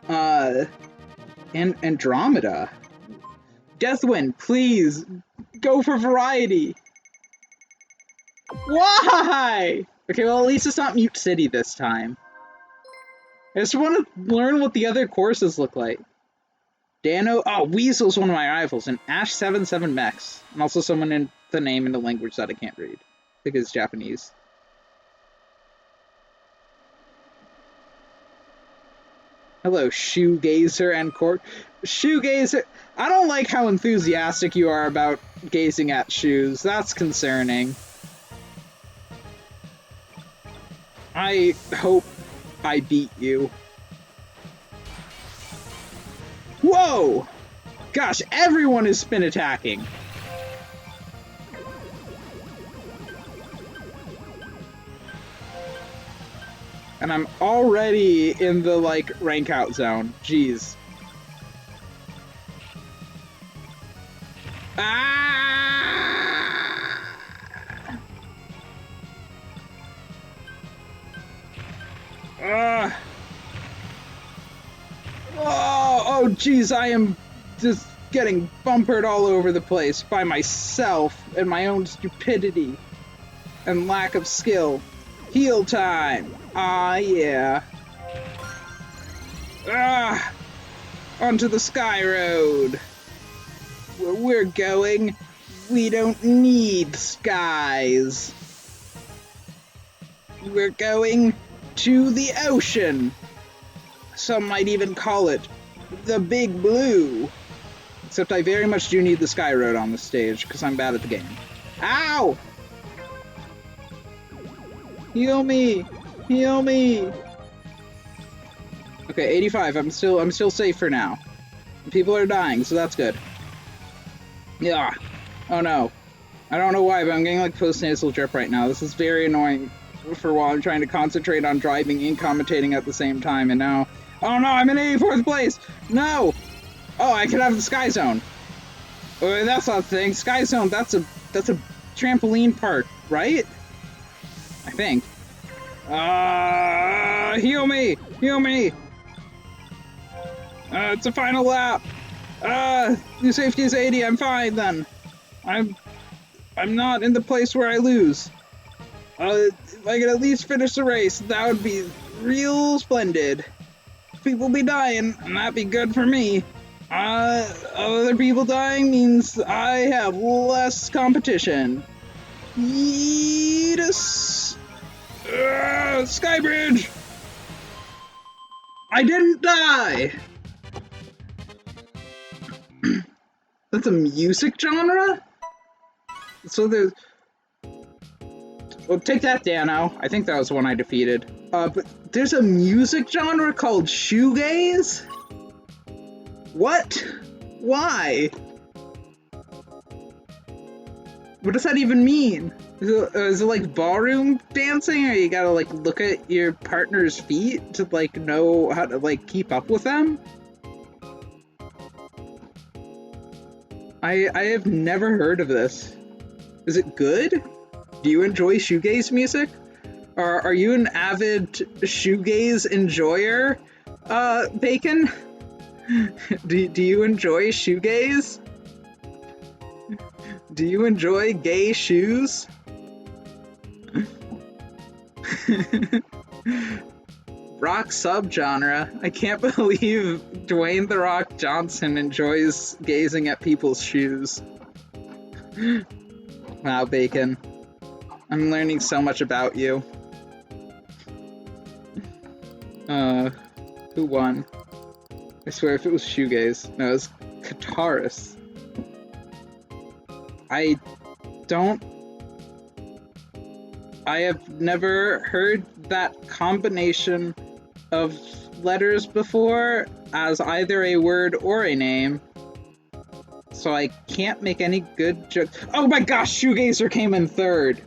and Andromeda. Deathwind, please, go for variety. Why? Okay, well, at least it's not Mute City this time. I just want to learn what the other courses look like. Dano, oh, Weasel's one of my rivals, and Ash77 Mex. And also someone in the name in a language that I can't read. I think it's Japanese. Hello, Shoegazer and Court. Shoegazer, I don't like how enthusiastic you are about gazing at shoes. That's concerning. I hope I beat you. Whoa! Gosh, everyone is spin attacking. And I'm already in the, like, rank out zone. Jeez. Ah! Oh, jeez, I am just getting bumpered all over the place by myself and my own stupidity and lack of skill. Heal time! Ah, yeah. Onto the Sky Road. Where we're going, we don't need skies. We're going to the ocean. Some might even call it the Big Blue. Except I very much do need the Sky Road on the stage, because I'm bad at the game. Ow! Heal me! Heal me! Okay, 85. I'm still safe for now. People are dying, so that's good. Yeah. Oh no. I don't know why, but I'm getting like post-nasal drip right now. This is very annoying for while I'm trying to concentrate on driving and commentating at the same time, and now... Oh no, I'm in 84th place! No! Oh, I could have the Sky Zone. Oh, that's not a thing. Sky Zone, that's a trampoline park, right? I think. Heal me! Heal me! It's a final lap! New safety is 80, I'm fine then. I'm not in the place where I lose. If I could at least finish the race, that would be real splendid. People be dying, and that'd be good for me. Other people dying means I have less competition. Yeetus! Skybridge! I didn't die! That's a music genre? So there's... Well, take that, Dano. I think that was the one I defeated. But there's a music genre called shoegaze? What? Why? What does that even mean? Is it like ballroom dancing, or you gotta like look at your partner's feet to like know how to like keep up with them? I have never heard of this. Is it good? Do you enjoy shoegaze music? Or are you an avid shoegaze enjoyer, Bacon? Do you enjoy shoegaze? Do you enjoy gay shoes? Rock subgenre. I can't believe Dwayne "The Rock" Johnson enjoys gazing at people's shoes. Wow, Bacon. I'm learning so much about you. Who won? I swear if it was shoegaze. No, it was Kataris. I have never heard that combination of letters before as either a word or a name, so I can't make any good jokes. Oh my gosh, Shoegazer came in third!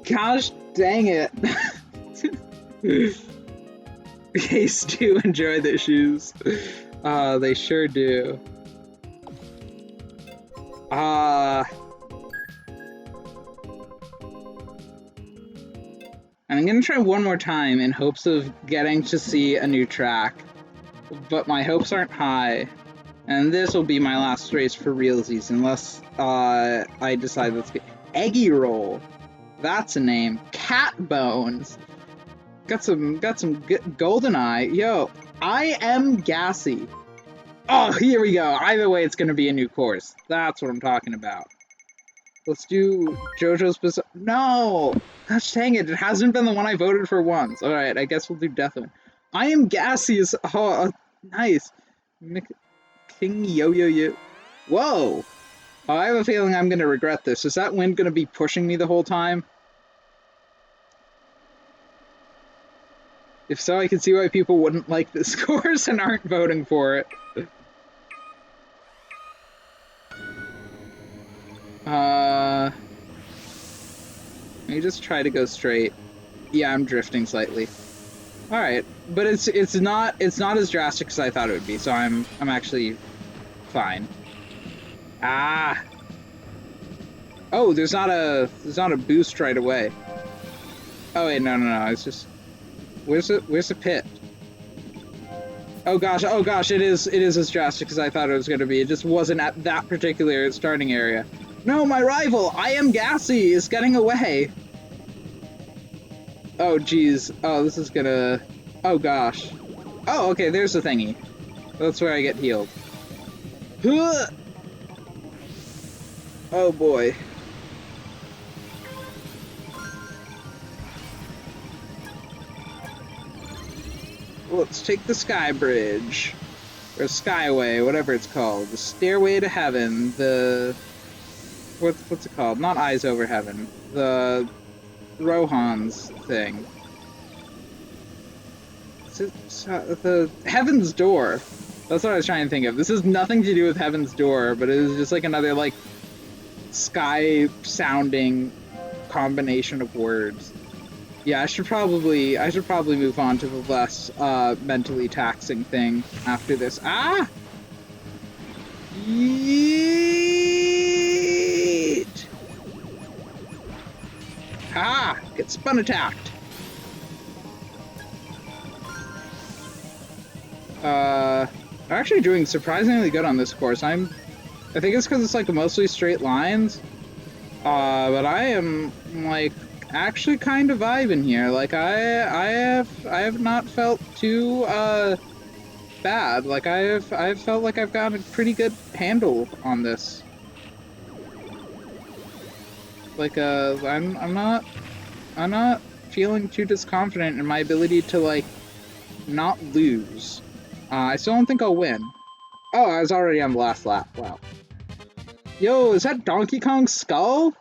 Gosh dang it. Gays do enjoy their shoes. They sure do. I'm gonna try one more time in hopes of getting to see a new track, but my hopes aren't high. And this will be my last race for realsies, unless I decide let's get Eggy Roll. That's a name. Cat Bones. Got some good golden eye. Yo, I am gassy. Oh, here we go. Either way, it's gonna be a new course. That's what I'm talking about. Let's do JoJo's Bizarre. No! Gosh dang it, it hasn't been the one I voted for once. Alright, I guess we'll do Deathwind. I am gassy as. Oh, nice. King Yo-Yo-Yo. Whoa! Oh, I have a feeling I'm gonna regret this. Is that wind gonna be pushing me the whole time? If so, I can see why people wouldn't like this course and aren't voting for it. Let me just try to go straight. Yeah, I'm drifting slightly. All right, but it's not as drastic as I thought it would be, so I'm actually fine. Ah. Oh, there's not a boost right away. Oh wait, no. It's just where's the pit? Oh gosh, it is as drastic as I thought it was going to be. It just wasn't at that particular starting area. No, my rival, I am gassy, is getting away. Oh geez. Oh, this is gonna. Oh gosh. Oh, okay. There's the thingy. That's where I get healed. Oh boy. Let's take the Sky Bridge. Or Skyway, whatever it's called. The Stairway to Heaven. The... What's it called? Not Eyes Over Heaven. The... Rohan's thing. The Heaven's Door. That's what I was trying to think of. This has nothing to do with Heaven's Door, but it is just like another, like, sky-sounding combination of words. Yeah, I should probably move on to the less mentally taxing thing after this. Ah! Yeet! Ah! Get spun attacked. I'm actually doing surprisingly good on this course. I think it's because it's like mostly straight lines. But I am like actually kind of vibing here. Like I have not felt too bad. Like I've felt like I've got a pretty good handle on this. Like I'm not feeling too disconfident in my ability to like not lose. I still don't think I'll win. Oh, I was already on the last lap. Wow. Yo, is that Donkey Kong's skull?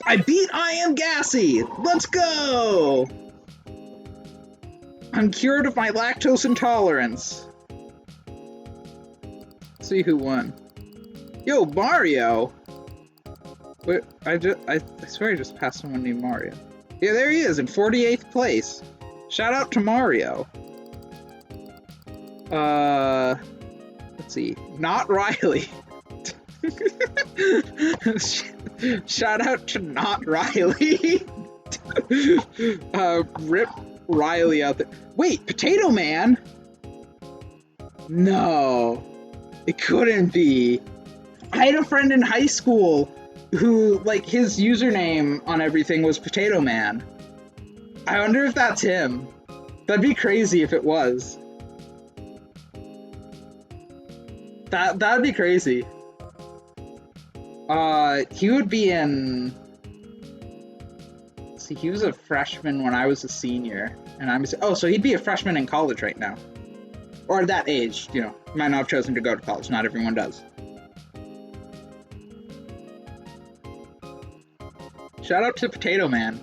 I beat I Am Gassy! Let's go! I'm cured of my lactose intolerance. Let's see who won. Yo, Mario! Wait, I swear I just passed someone named Mario. Yeah, there he is, in 48th place. Shout out to Mario. Let's see. Not Riley. Shout out to Not Riley. Rip Riley out there. Wait, Potato Man? No. It couldn't be. I had a friend in high school who, like, his username on everything was Potato Man. I wonder if that's him. That'd be crazy if it was. That'd be crazy. He would be in... See, he was a freshman when I was a senior, and oh, so he'd be a freshman in college right now. Or at that age, you know, might not have chosen to go to college, not everyone does. Shout out to Potato Man.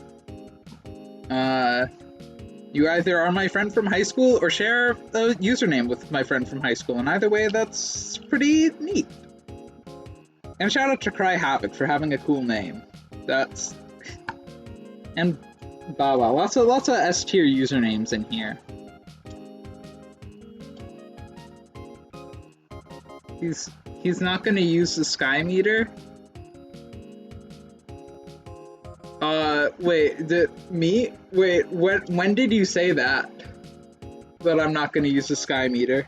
You either are my friend from high school or share a username with my friend from high school, and either way, that's pretty neat. And shout out to Cry Havoc for having a cool name. That's... And Bawa. Lots of S-tier usernames in here. He's not gonna use the Sky Meter? Wait, me? Wait, when did you say that? That I'm not gonna use the Sky Meter?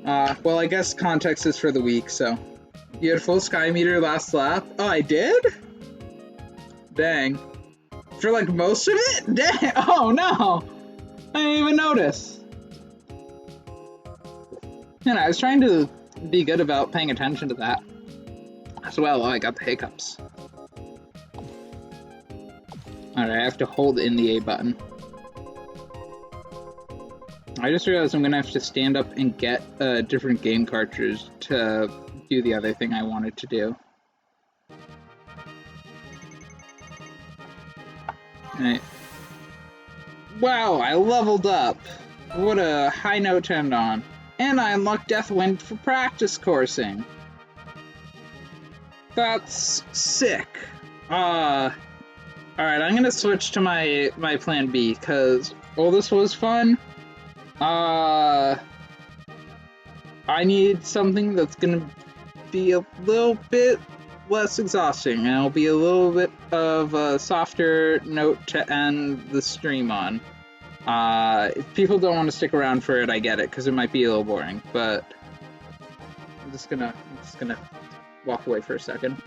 Well, I guess context is for the week, so. You had full sky meter last lap? Oh, I did? Dang. For like most of it? Dang! Oh no! I didn't even notice. And I was trying to be good about paying attention to that as well. Oh, I got the hiccups. Alright, I have to hold in the A button. I just realized I'm gonna have to stand up and get a different game cartridge to do the other thing I wanted to do. Alright. Wow, I leveled up! What a high note to end on. And I unlocked Deathwind for practice coursing. That's sick. Alright, I'm gonna switch to my plan B, because while this was fun, I need something that's gonna be a little bit less exhausting, and it'll be a little bit of a softer note to end the stream on. If people don't want to stick around for it, I get it, because it might be a little boring, but I'm just gonna walk away for a second.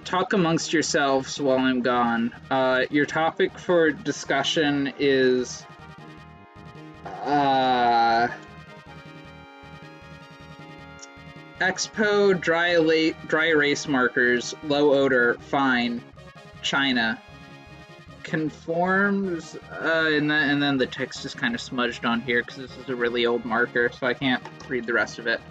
Talk amongst yourselves while I'm gone. Your topic for discussion is Expo dry erase markers, low odor, fine, China. Conforms, and then the text is kind of smudged on here because this is a really old marker, so I can't read the rest of it.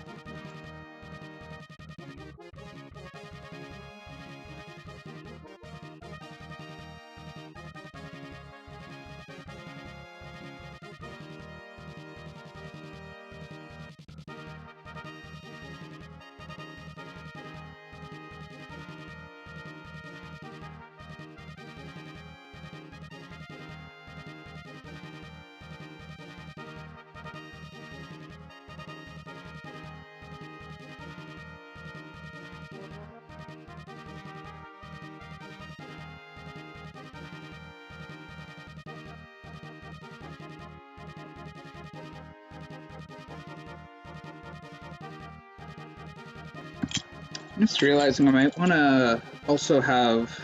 I'm just realizing I might want to also have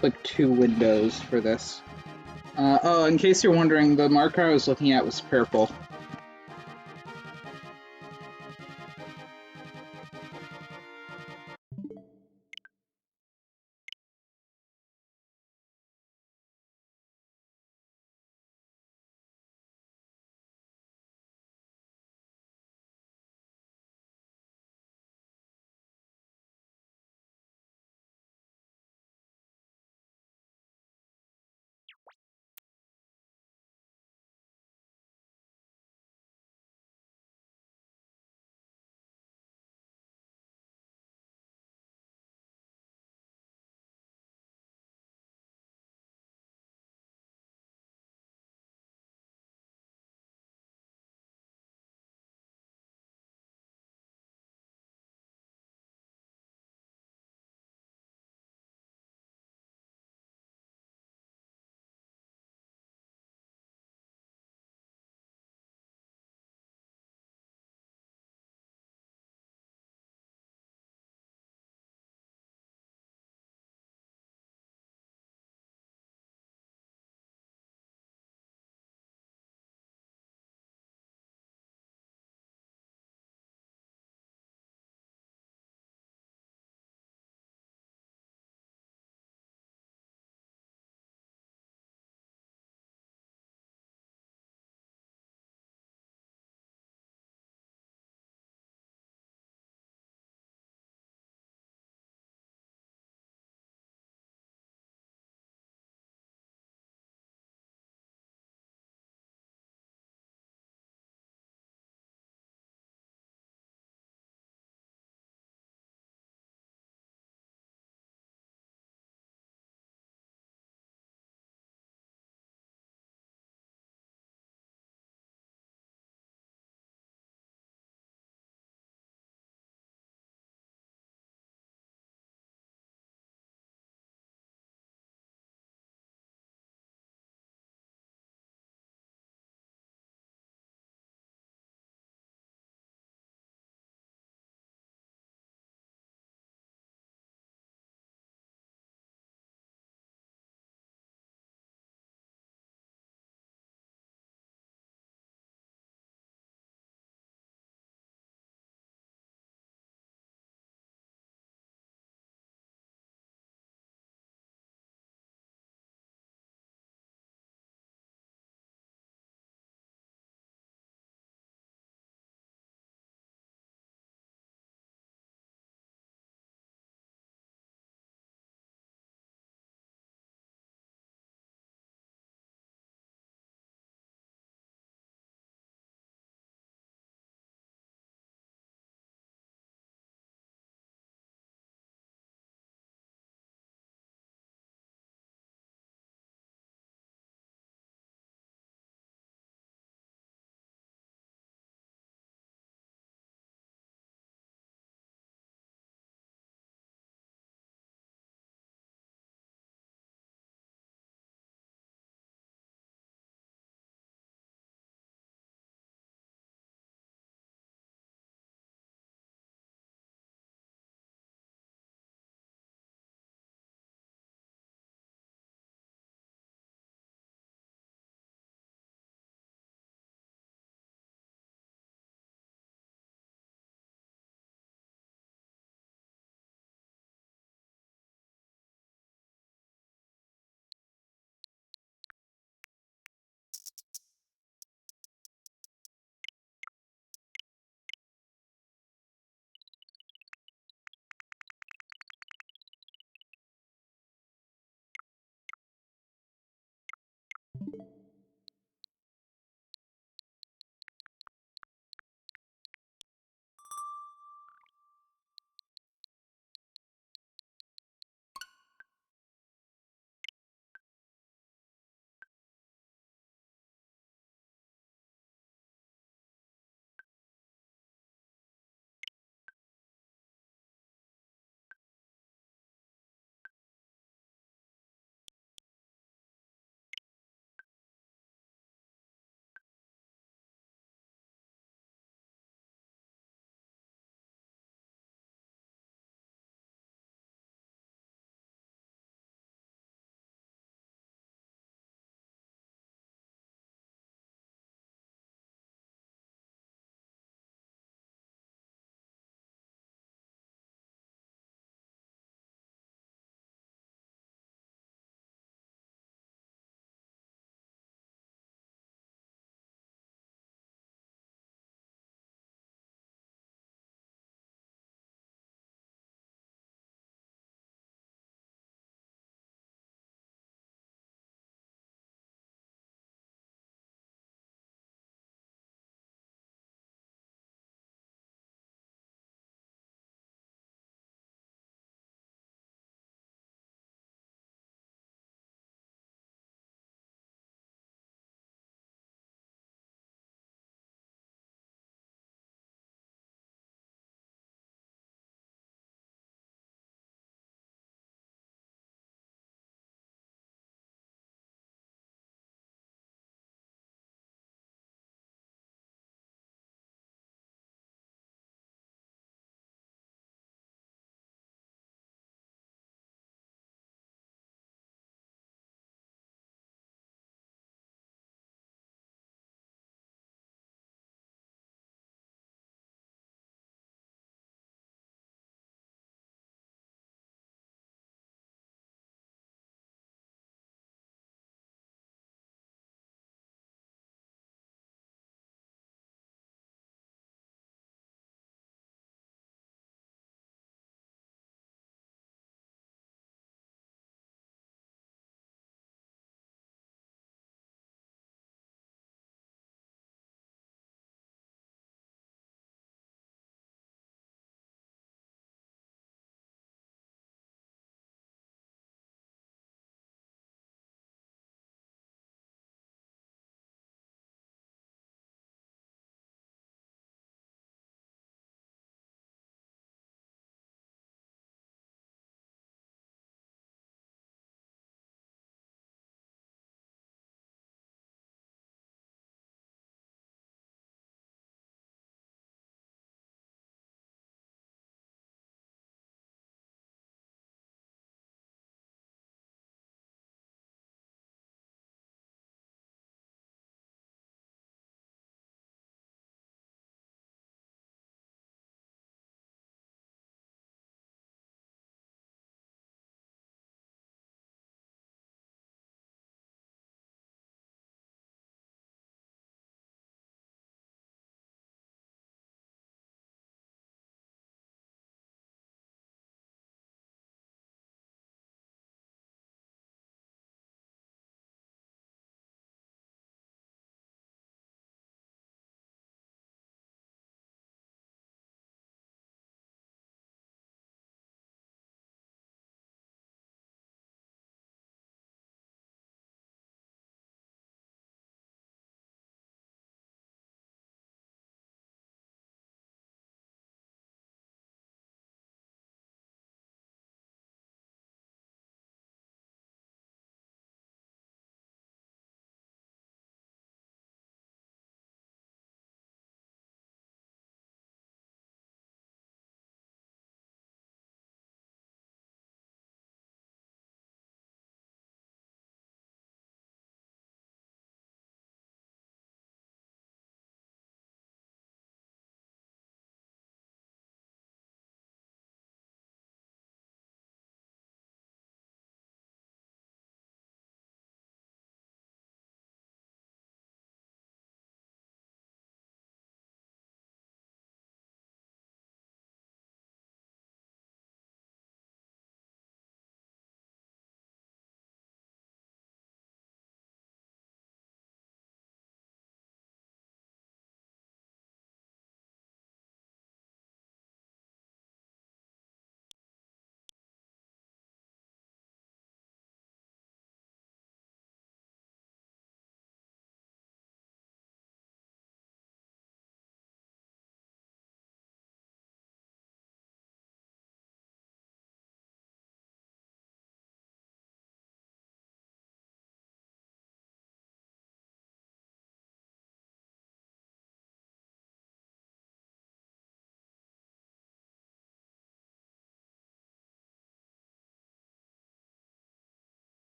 like 2 windows for this. Oh, in case you're wondering, the marker I was looking at was purple.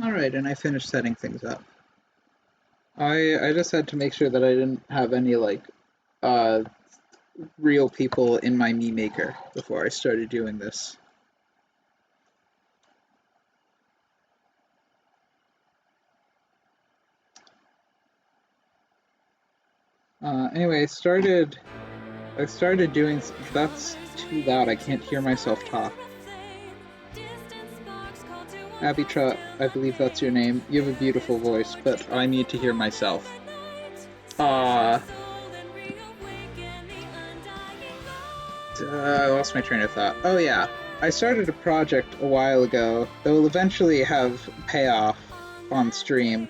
Alright, and I finished setting things up. I just had to make sure that I didn't have any, like, uh, real people in my Mii Maker before I started doing this. Anyway, I started doing, that's too loud, I can't hear myself talk. Abby Trot, I believe that's your name. You have a beautiful voice, but I need to hear myself. I lost my train of thought. Oh yeah, I started a project a while ago that will eventually have payoff on stream.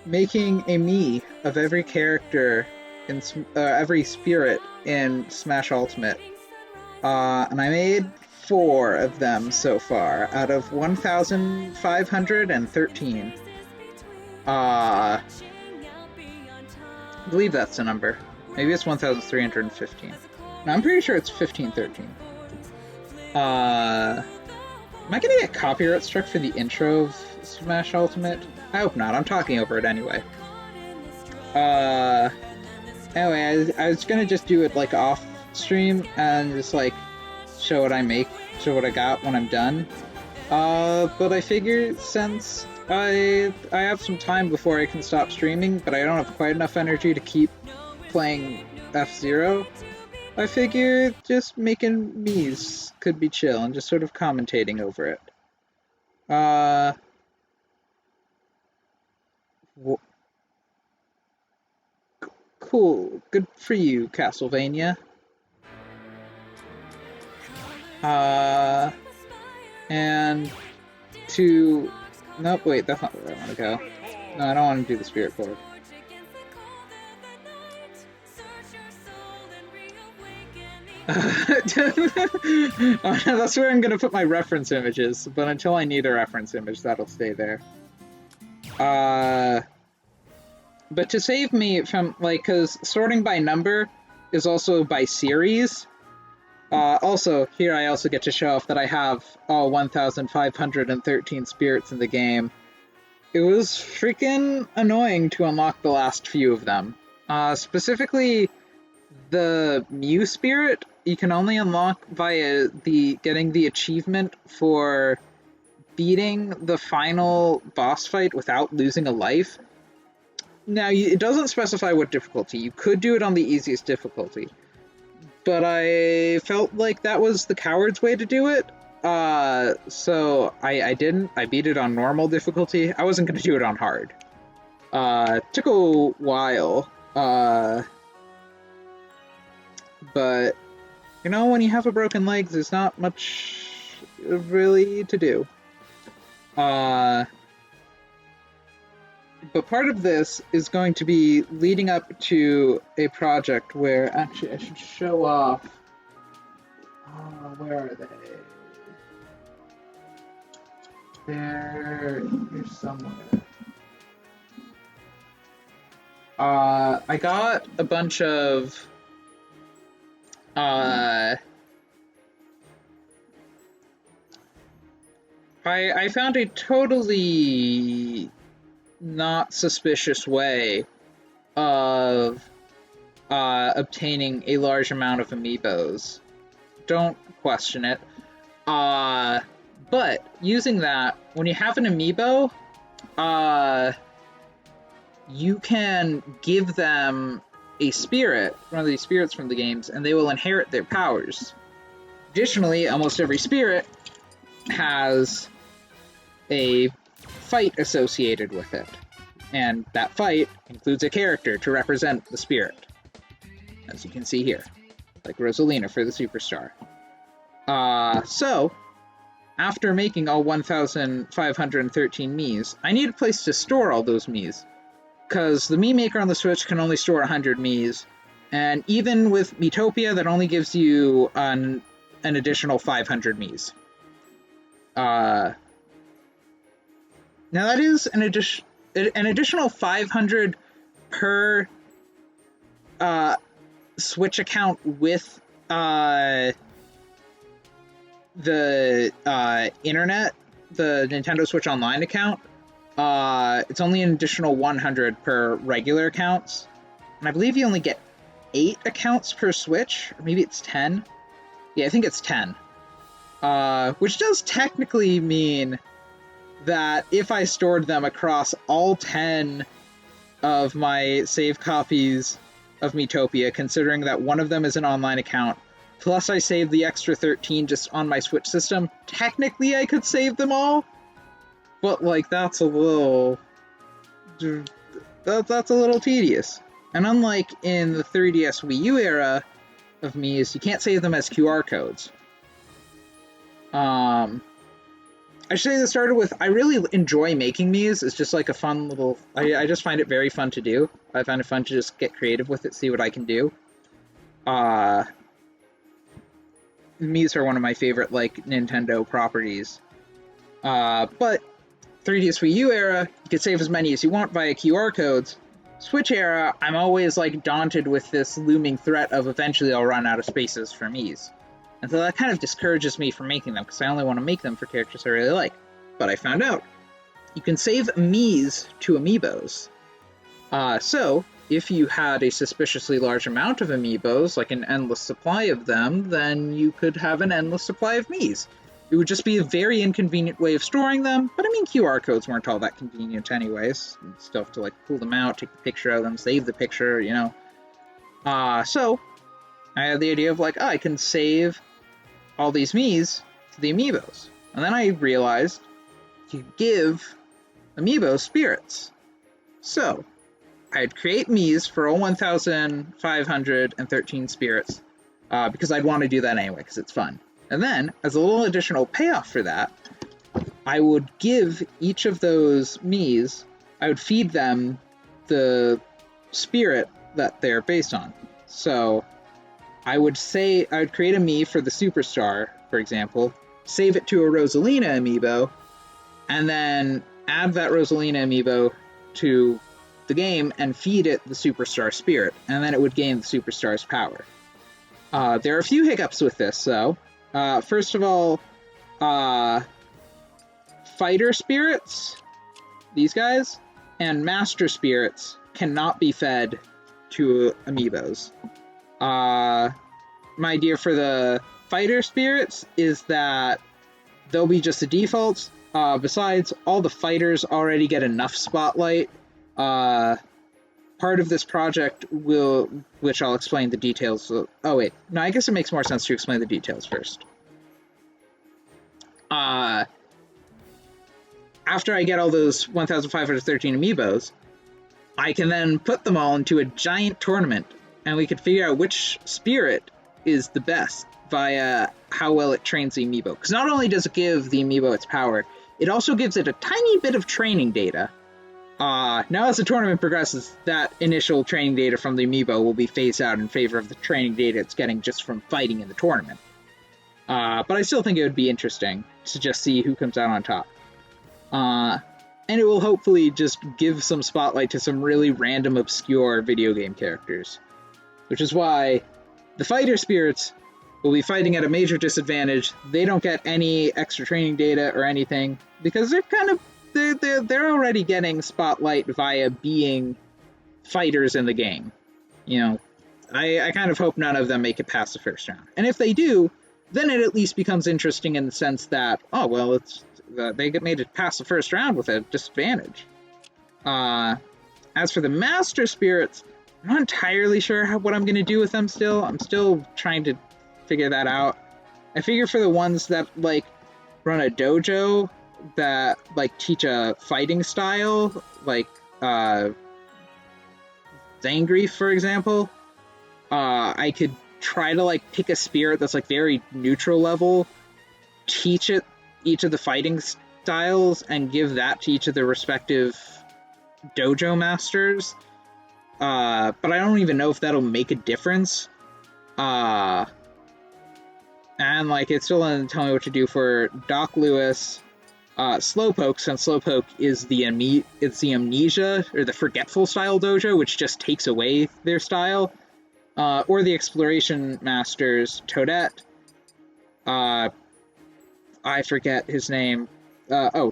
Making a Mii of every character in every spirit in Smash Ultimate. And I made 4 of them so far out of 1,513. I believe that's the number. Maybe it's 1,315. No, I'm pretty sure it's 1513. Am I gonna get copyright struck for the intro of Smash Ultimate? I hope not. I'm talking over it anyway. Anyway, I was gonna just do it like off stream and just like show what I make, show what I got when I'm done. But I figured since I have some time before I can stop streaming, but I don't have quite enough energy to keep playing F-Zero, I figured just making Mii's could be chill and just sort of commentating over it. Uh, cool. Good for you, Castlevania. Uh, and to... Nope, wait, that's not where I want to go. No, I don't want to do the Spirit Chord. Oh, no, that's where I'm going to put my reference images, but until I need a reference image, that'll stay there. But to save me from, like, because sorting by number is also by series. Also, here I also get to show off that I have all 1,513 spirits in the game. It was freaking annoying to unlock the last few of them. Specifically, the Mew spirit, you can only unlock via getting the achievement for beating the final boss fight without losing a life. Now, it doesn't specify what difficulty. You could do it on the easiest difficulty. But I felt like that was the coward's way to do it. So I didn't. I beat it on normal difficulty. I wasn't going to do it on hard. Took a while. But, you know, when you have a broken leg, there's not much really to do. But part of this is going to be leading up to a project where, actually, I should show off. Where are they? They're here somewhere. I got a bunch of I found a totally not suspicious way of obtaining a large amount of amiibos. Don't question it. But using that, when you have an amiibo, you can give them a spirit, one of these spirits from the games, and they will inherit their powers. Additionally, almost every spirit has a fight associated with it, and that fight includes a character to represent the spirit, as you can see here, like Rosalina for the Superstar. So, after making all 1,513 Miis, I need a place to store all those Miis, because the Mii Maker on the Switch can only store 100 Miis, and even with Miitopia, that only gives you an additional 500 Miis. Now that is an additional 500 per Switch account with the internet, the Nintendo Switch Online account. It's only an additional 100 per regular accounts, and I believe you only get 8 accounts per Switch, or maybe it's 10. Yeah, I think it's 10. Which does technically mean that if I stored them across all 10 of my save copies of Miitopia, considering that one of them is an online account, plus I saved the extra 13 just on my Switch system, technically I could save them all, but, like, that's a little tedious. And unlike in the 3DS Wii U era of Mii's, you can't save them as QR codes. I should say this started with, I really enjoy making Mii's. It's just like a fun little, I just find it very fun to do. I find it fun to just get creative with it, see what I can do. Mii's are one of my favorite, like, Nintendo properties. But 3DS Wii U era, you can save as many as you want via QR codes. Switch era, I'm always, like, daunted with this looming threat of eventually I'll run out of spaces for Mii's. And so that kind of discourages me from making them, because I only want to make them for characters I really like. But I found out you can save Mii's to amiibos. So, if you had a suspiciously large amount of amiibos, like an endless supply of them, then you could have an endless supply of Mii's. It would just be a very inconvenient way of storing them, but I mean, QR codes weren't all that convenient anyways. You'd still have to like pull them out, take a picture of them, save the picture, you know. So I had the idea of like, oh, I can save all these Miis to the amiibos. And then I realized you give amiibo spirits. So I'd create Miis for all 1,513 spirits, because I'd want to do that anyway, because it's fun. And then, as a little additional payoff for that, I would give each of those Miis, I would feed them the spirit that they're based on. So I would create a Mii for the Superstar, for example, save it to a Rosalina amiibo, and then add that Rosalina amiibo to the game and feed it the Superstar spirit, and then it would gain the Superstar's power. There are a few hiccups with this, though. First of all, Fighter Spirits, these guys, and Master Spirits cannot be fed to amiibos. My idea for the Fighter Spirits is that they'll be just the defaults. Besides, all the fighters already get enough spotlight. Part of this project which I'll explain the details. Oh wait, no, I guess it makes more sense to explain the details first. After I get all those 1,513 amiibos, I can then put them all into a giant tournament, and we could figure out which spirit is the best via how well it trains the amiibo. Because not only does it give the amiibo its power, it also gives it a tiny bit of training data. Now as the tournament progresses, that initial training data from the amiibo will be phased out in favor of the training data it's getting just from fighting in the tournament. But I still think it would be interesting to just see who comes out on top. And it will hopefully just give some spotlight to some really random, obscure video game characters. Which is why the Fighter Spirits will be fighting at a major disadvantage. They don't get any extra training data or anything, because they're already getting spotlight via being fighters in the game. You know, I kind of hope none of them make it past the first round. And if they do, then it at least becomes interesting in the sense that, oh, well, they get made it past the first round with a disadvantage. As for the Master Spirits, I'm not entirely sure what I'm going to do with them still. I'm still trying to figure that out. I figure for the ones that, like, run a dojo that, like, teach a fighting style, like, Zangief, for example, I could try to, like, pick a spirit that's, like, very neutral level, teach it each of the fighting styles, and give that to each of the respective dojo masters. But I don't even know if that'll make a difference. And, like, it still doesn't tell me what to do for Doc Lewis, Slowpoke, since Slowpoke is the Amnesia, or the Forgetful style dojo, which just takes away their style. Or the Exploration Masters, Toadette. I forget his name.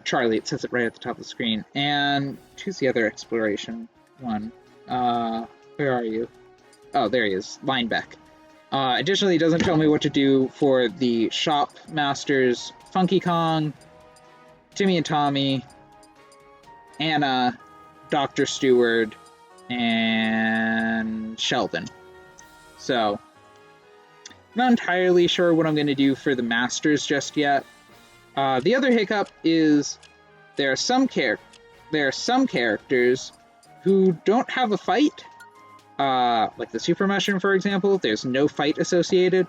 Charlie, it says it right at the top of the screen. And who's the other Exploration one? Where are you? Oh, there he is, Linebeck. Additionally, it doesn't tell me what to do for the Shop Masters, Funky Kong, Timmy and Tommy, Anna, Dr. Stewart, and Sheldon. So, not entirely sure what I'm going to do for the Masters just yet. The other hiccup is there are some characters who don't have a fight. Like the Super Mushroom, for example, there's no fight associated.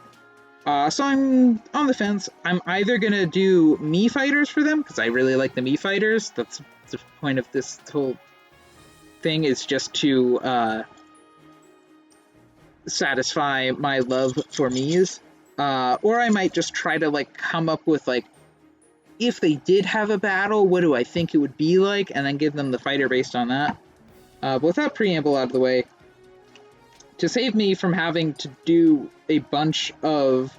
So I'm on the fence. I'm either going to do Mii Fighters for them, because I really like the Mii Fighters. That's the point of this whole thing, is just to satisfy my love for Miis. Or I might just try to, like, come up with, like, if they did have a battle, what do I think it would be like, and then give them the fighter based on that. But with that preamble out of the way, to save me from having to do a bunch of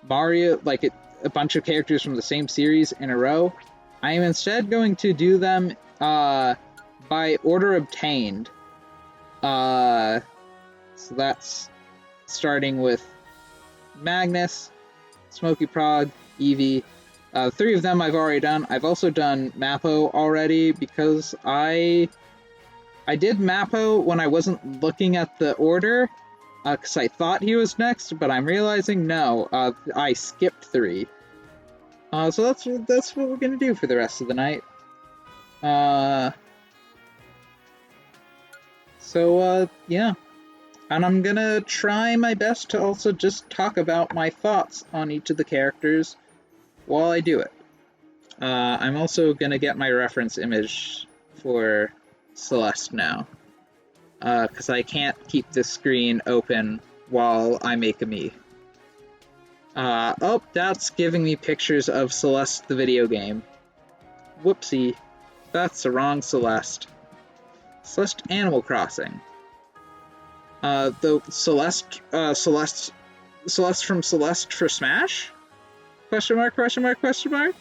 Mario, like a bunch of characters from the same series in a row, I am instead going to do them by order obtained. So that's starting with Magnus, Smokey Prog, Eevee, 3 of them I've already done. I've also done Mappo already because I did Mappo when I wasn't looking at the order, because I thought he was next, but I'm realizing no, I skipped 3. So that's what we're gonna do for the rest of the night. Yeah. And I'm gonna try my best to also just talk about my thoughts on each of the characters while I do it. I'm also gonna get my reference image for Celeste now, because I can't keep the screen open while I make a Mii. Oh, that's giving me pictures of Celeste the video game. Whoopsie, that's the wrong Celeste. Celeste Animal Crossing. The Celeste from Celeste for Smash? Question mark, question mark, question mark?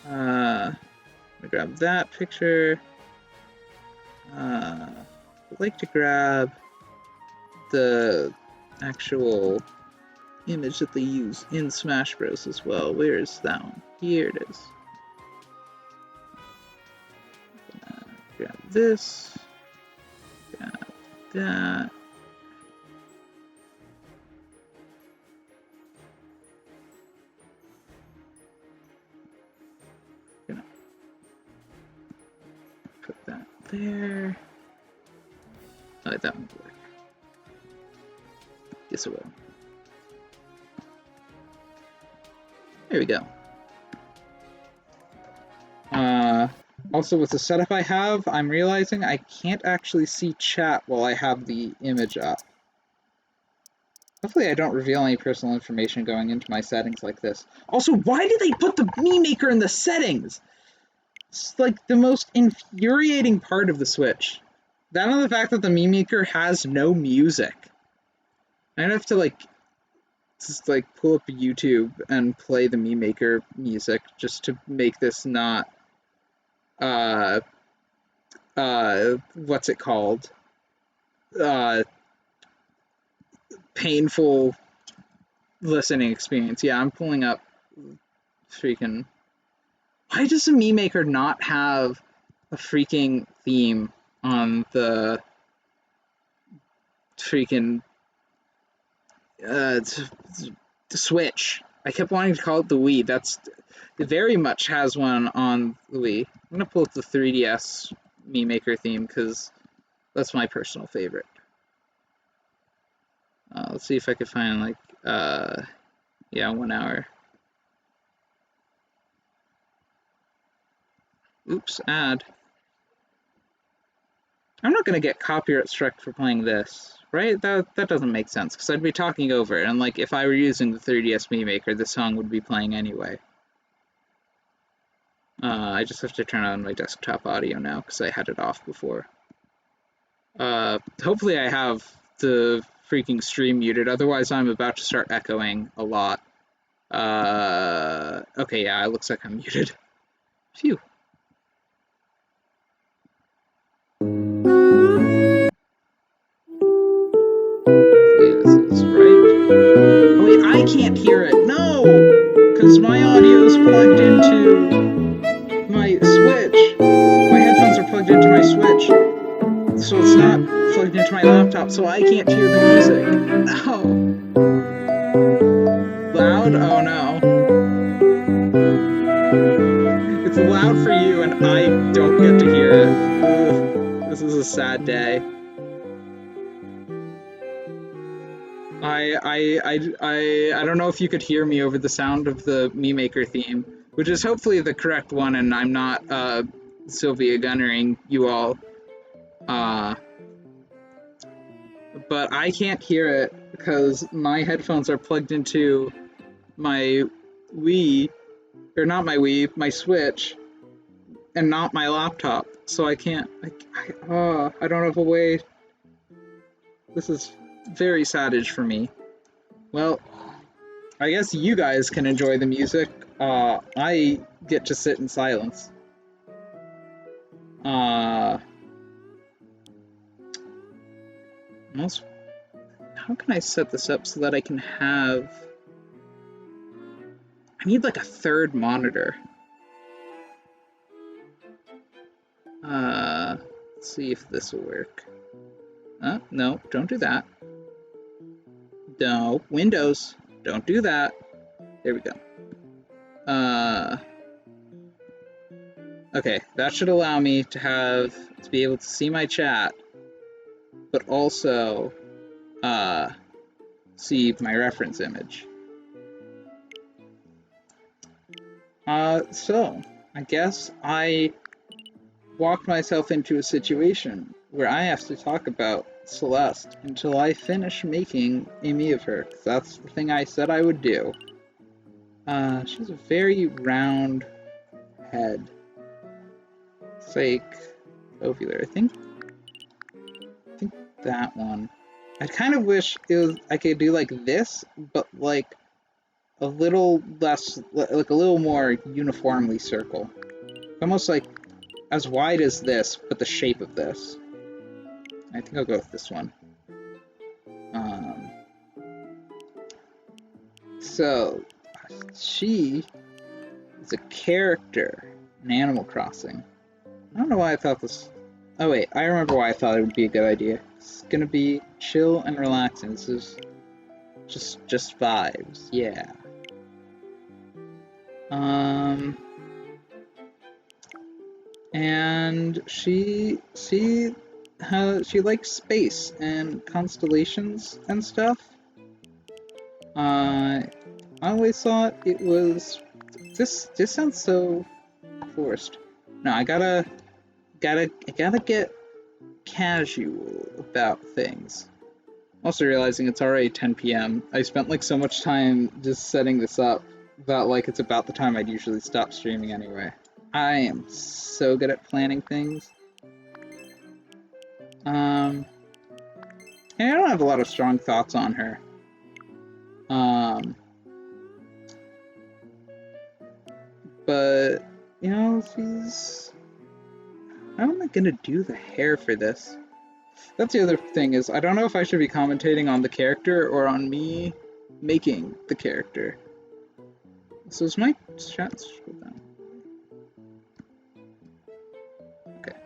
Let me grab that picture. I'd like to grab the actual image that they use in Smash Bros. As well. Where is that one? Here it is. Grab this. Grab that. Gonna put that there. Oh, that one will work. Guess it will. There we go. Also, with the setup I have, I'm realizing I can't actually see chat while I have the image up. Hopefully I don't reveal any personal information going into my settings like this. Also, why did they put the Mii Maker in the settings? It's like the most infuriating part of the Switch. That and the fact that the Mii Maker has no music. I'd have to just pull up YouTube and play the Mii Maker music just to make this not what's it called? Painful listening experience. Yeah, I'm pulling up freaking. Why does the Mii Maker not have a freaking theme on the freaking the Switch? I kept wanting to call it the Wii. It very much has one on the Wii. I'm gonna pull up the 3DS Mii Maker theme because that's my personal favorite. Let's see if I could find yeah, 1 hour. Oops, ad. I'm not gonna get copyright struck for playing this, right? That doesn't make sense because I'd be talking over it, and if I were using the 3DS Mii Maker, this song would be playing anyway. I just have to turn on my desktop audio now because I had it off before. Hopefully I have the freaking stream muted, otherwise I'm about to start echoing a lot. Okay, yeah, it looks like I'm muted. Phew. Hopefully this is right. Oh wait, I can't hear it! No! Because my audio is plugged into my Switch. My headphones are plugged into my Switch. So it's not plugged into my laptop, so I can't hear the music. No! Loud? Oh no. It's loud for you and I don't get to hear it. Ugh, this is a sad day. I don't know if you could hear me over the sound of the Mii Maker theme, which is hopefully the correct one, and I'm not Sylvia Gunnering you all. But I can't hear it because my headphones are plugged into my Wii, or not my Wii, my Switch, and not my laptop. So I can't. I don't have a way. This is very savage for me. Well, I guess you guys can enjoy the music. I get to sit in silence. How can I set this up so that I can have I need like a third monitor. Let's see if this will work. No, don't do that. No, Windows, don't do that. There we go. Okay, that should allow me to be able to see my chat, but also, see my reference image. So, I guess I walked myself into a situation where I have to talk about Celeste until I finish making a me of her, 'cause that's the thing I said I would do. She has a very round head. It's like ovular, I think that one. I kind of wish I could do like this, but like a little less, like a little more uniformly circle. Almost like as wide as this, but the shape of this. I think I'll go with this one. So, she is a character in Animal Crossing. I don't know why I thought this... Oh wait, I remember why I thought it would be a good idea. It's gonna be chill and relaxing. This is just vibes, yeah. And she likes space and constellations and stuff. I always thought it was... This sounds so forced. No, I gotta get casual about things. Also realizing it's already 10 p.m. I spent like so much time just setting this up that like it's about the time I'd usually stop streaming anyway. I am so good at planning things. And I don't have a lot of strong thoughts on her. But, you know, how am I gonna do the hair for this? That's the other thing, is I don't know if I should be commentating on the character or on me making the character. So is my chat scroll down? Okay.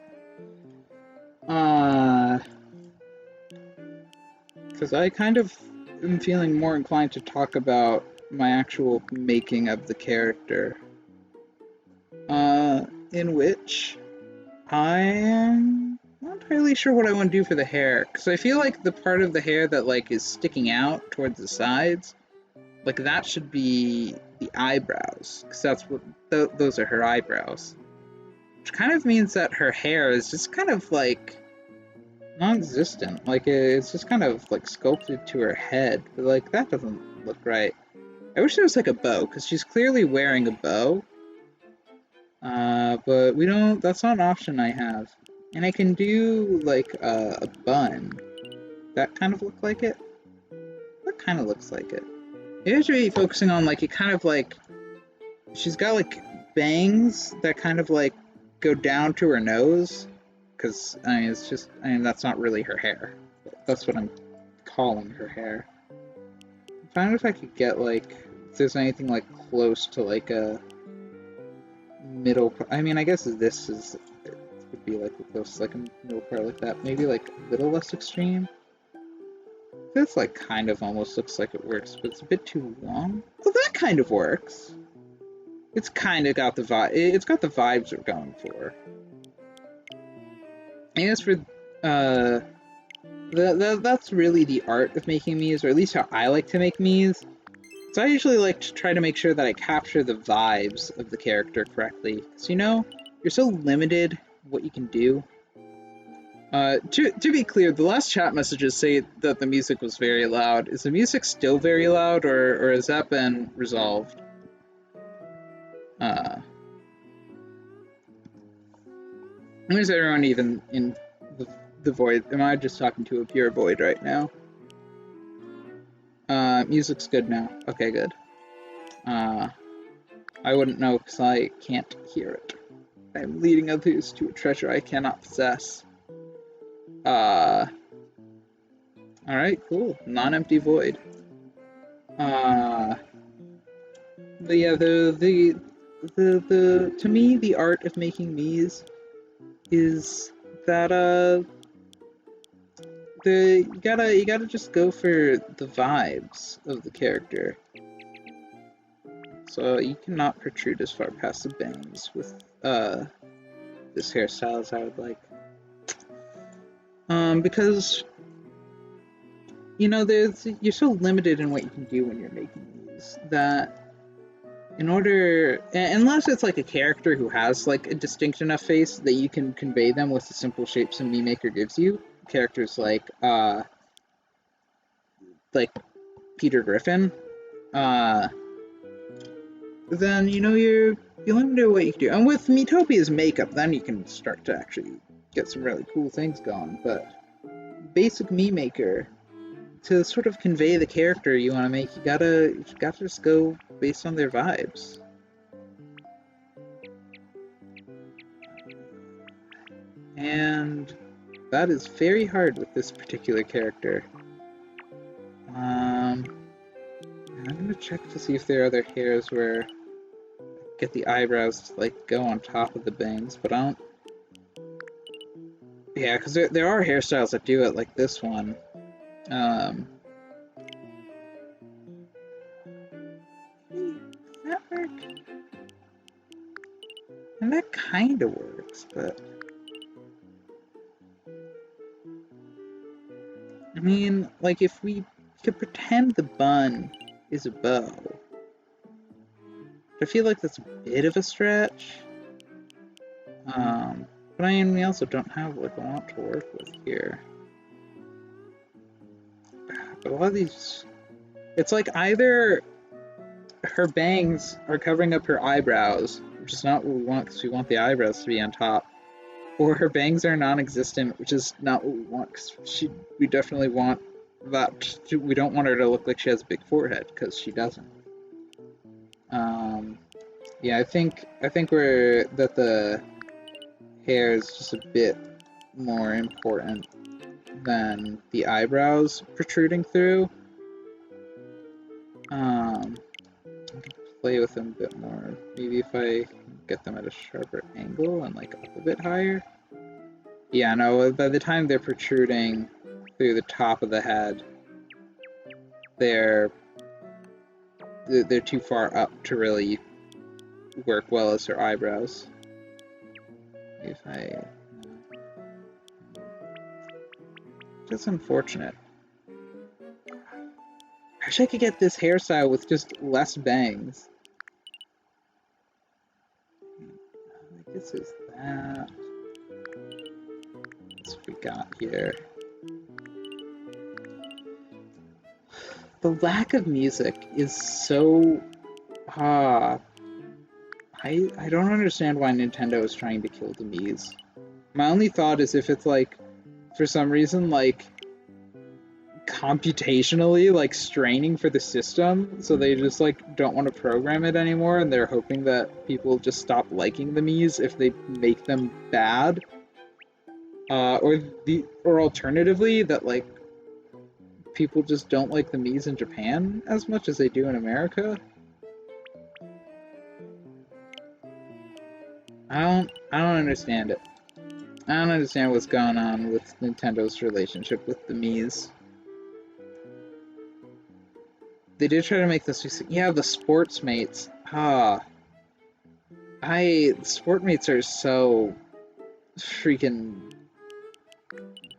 Because I kind of am feeling more inclined to talk about my actual making of the character. In which I am not entirely sure what I want to do for the hair, because I feel like the part of the hair that like is sticking out towards the sides, like that should be the eyebrows, because that's what those are her eyebrows, which kind of means that her hair is just kind of like non-existent. Like it's just kind of like sculpted to her head, but like that doesn't look right. I wish there was like a bow, because she's clearly wearing a bow. But we don't, that's not an option I have. And I can do, like, a bun. That kind of look like it? That kind of looks like it. Maybe I should be focusing on, like, it kind of, like, she's got, like, bangs that kind of, like, go down to her nose. Because, I mean, it's just, I mean, that's not really her hair. That's what I'm calling her hair. I find if I could get, like, if there's anything, like, close to, like, a middle, I mean, I guess this would be like the closest, like a middle part like that. Maybe like a little less extreme. This like kind of almost looks like it works, but it's a bit too long. Well, that kind of works. It's kind of got the vibe. It's got the vibes we're going for. And as for that's really the art of making memes, or at least how I like to make memes. So I usually like to try to make sure that I capture the vibes of the character correctly. Because, you know, you're so limited what you can do. To be clear, the last chat messages say that the music was very loud. Is the music still very loud, or has that been resolved? Where's everyone even in the void? Am I just talking to a pure void right now? Music's good now. Okay, good. I wouldn't know because I can't hear it. I'm leading others to a treasure I cannot possess. Alright, cool. Non-empty void. But yeah, the to me the art of making Miis is that you gotta just go for the vibes of the character. So you cannot protrude as far past the bangs with this hairstyle as I would like. Because you know you're so limited in what you can do when you're making these that in order unless it's like a character who has like a distinct enough face that you can convey them with the simple shapes a Mii Maker gives you. Characters like Peter Griffin, uh then you know you're limited to what you can do. And with Miitopia's makeup, then you can start to actually get some really cool things going. But basic Mii Maker, to sort of convey the character you want to make, you gotta just go based on their vibes. And that is very hard with this particular character. I'm gonna check to see if there are other hairs where I get the eyebrows to like go on top of the bangs, but I don't. Yeah, because there are hairstyles that do it, like this one. That work? And that kind of works, but I mean, like if we could pretend the bun is a bow, I feel like that's a bit of a stretch. But I mean, we also don't have like a lot to work with here. But a lot of these, it's like either her bangs are covering up her eyebrows, which is not what we want because we want the eyebrows to be on top, or her bangs are non-existent, which is not what we want because we definitely want that. We don't want her to look like she has a big forehead because she doesn't. Yeah, I think the hair is just a bit more important than the eyebrows protruding through. I can play with them a bit more. Maybe if I get them at a sharper angle and like up a bit higher. Yeah, no, by the time they're protruding through the top of the head, they're too far up to really work well as her eyebrows. If I... Just unfortunate. I wish I could get this hairstyle with just less bangs. Like this is that. What's we got here? The lack of music is so... I don't understand why Nintendo is trying to kill the Miis. My only thought is if it's like, for some reason, like, computationally, like, straining for the system, so they just, like, don't want to program it anymore, and they're hoping that people just stop liking the Miis if they make them bad. Or alternatively, that, like, people just don't like the Miis in Japan as much as they do in America. I don't understand it. I don't understand what's going on with Nintendo's relationship with the Miis. They did try to make this. Yeah, the sports mates. Sport mates are so freaking.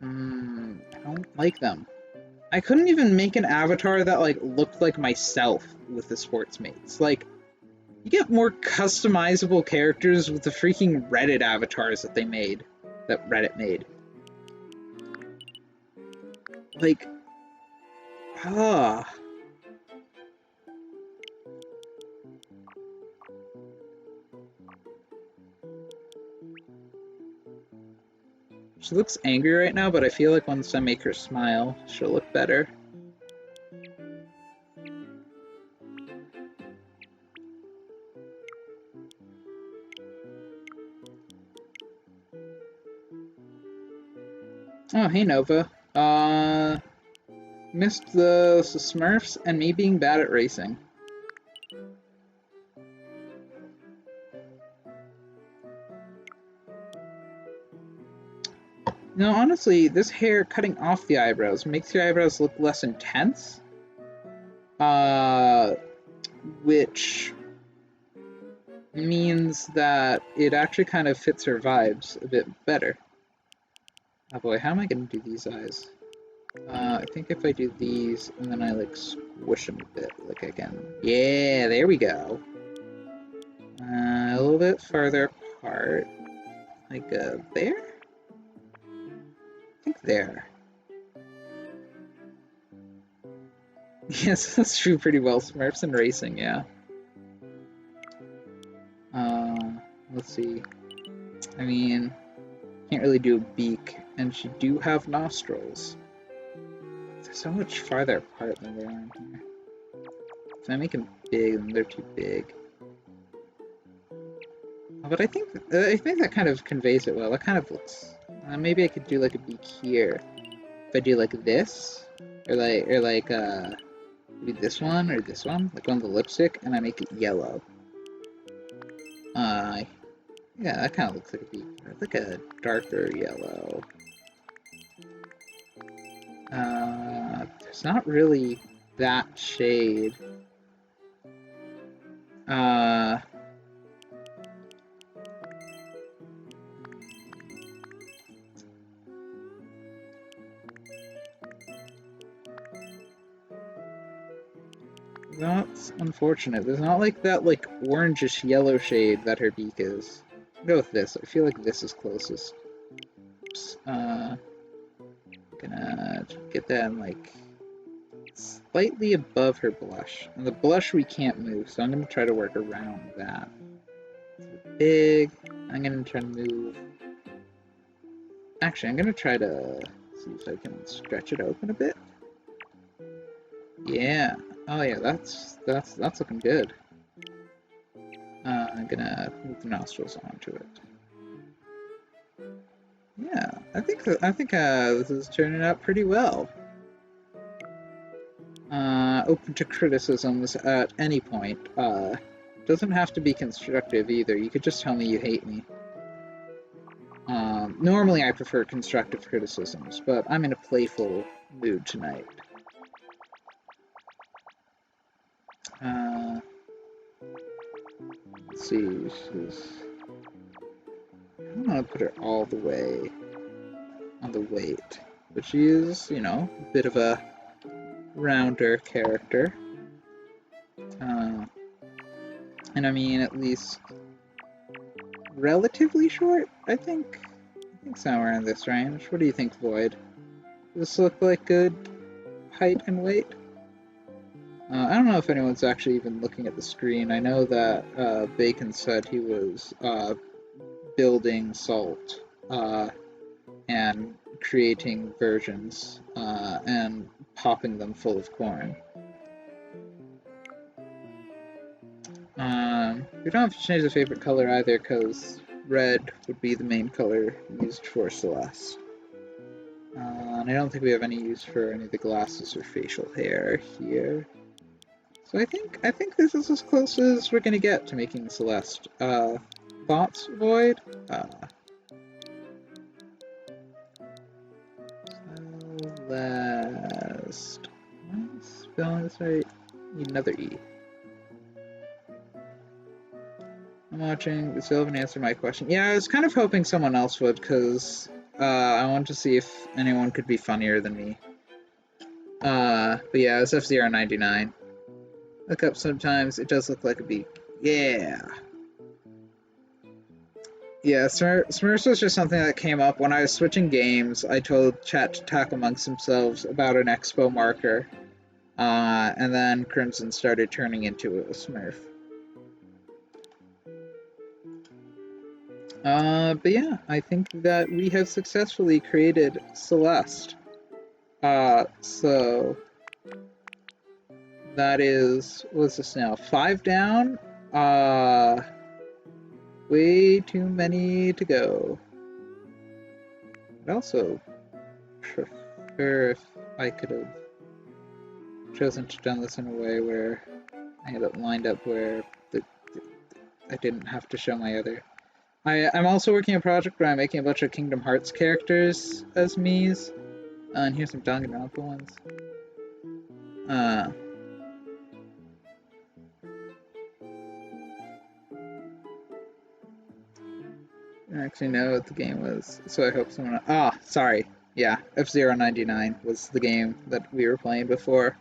I don't like them. I couldn't even make an avatar that like looked like myself with the sports mates. Like, you get more customizable characters with the freaking Reddit avatars that Reddit made. Like, She looks angry right now, but I feel like once I make her smile, she'll look better. Oh, hey Nova. Missed the Smurfs and me being bad at racing. No, honestly, this hair cutting off the eyebrows makes your eyebrows look less intense, uh, which means that it actually kind of fits her vibes a bit better. Oh boy, how am I gonna do these eyes? I think if I do these and then I like squish them a bit, like again. Yeah, there we go. A little bit farther apart, like there? I think there. Yes, that's true pretty well. Smurfs and racing, yeah. Let's see. I mean, can't really do a beak, and she do have nostrils. They're so much farther apart than they are in here. If I make them big, then they're too big. But I think that kind of conveys it well. That kind of looks. Maybe I could do like a beak here. If I do like this, or like maybe this one or this one, like on the lipstick, and I make it yellow. Yeah, that kind of looks like a beak. Like a darker yellow. There's not really that shade. Uh, that's unfortunate. There's not like that like orangish yellow shade that her beak is. I'll go with this. I feel like this is closest. Oops. Gonna get that in like slightly above her blush. And the blush we can't move, so I'm gonna try to work around that. Big. I'm gonna try to move. Actually, I'm gonna try to see if I can stretch it open a bit. Yeah. Oh yeah, that's looking good. I'm gonna move the nostrils onto it. Yeah, I think this is turning out pretty well. Open to criticisms at any point. Doesn't have to be constructive either. You could just tell me you hate me. Normally I prefer constructive criticisms, but I'm in a playful mood tonight. Let's see, I don't want to put her all the way on the weight, but she is, you know, a bit of a rounder character. And I mean, at least relatively short, I think. I think somewhere in this range. What do you think, Void? Does this look like good height and weight? I don't know if anyone's actually even looking at the screen. I know that Bacon said he was building Salt and creating versions and popping them full of corn. We don't have to change the favorite color either, because red would be the main color used for Celeste. And I don't think we have any use for any of the glasses or facial hair here. So I think this is as close as we're gonna get to making Celeste. Thoughts, Void? Celeste. Am I spelling this right? Need another E. I'm watching. Does Sylvan answer my question? Yeah, I was kind of hoping someone else would, because I wanted to see if anyone could be funnier than me. But yeah, it's F099. Look up sometimes. It does look like a beak. Yeah. Yeah, Smurfs was just something that came up when I was switching games. I told chat to talk amongst themselves about an expo marker. And then Crimson started turning into a Smurf. But yeah, I think that we have successfully created Celeste. So that is, what's this now? 5 down? Way too many to go. I'd also prefer if I could have chosen to done this in a way where I had it lined up where I didn't have to show my other I'm also working on a project where I'm making a bunch of Kingdom Hearts characters as me's. And here's some Danganronpa ones. I actually know what the game was, so I hope someone... Ah, sorry. Yeah, F-Zero 99 was the game that we were playing before.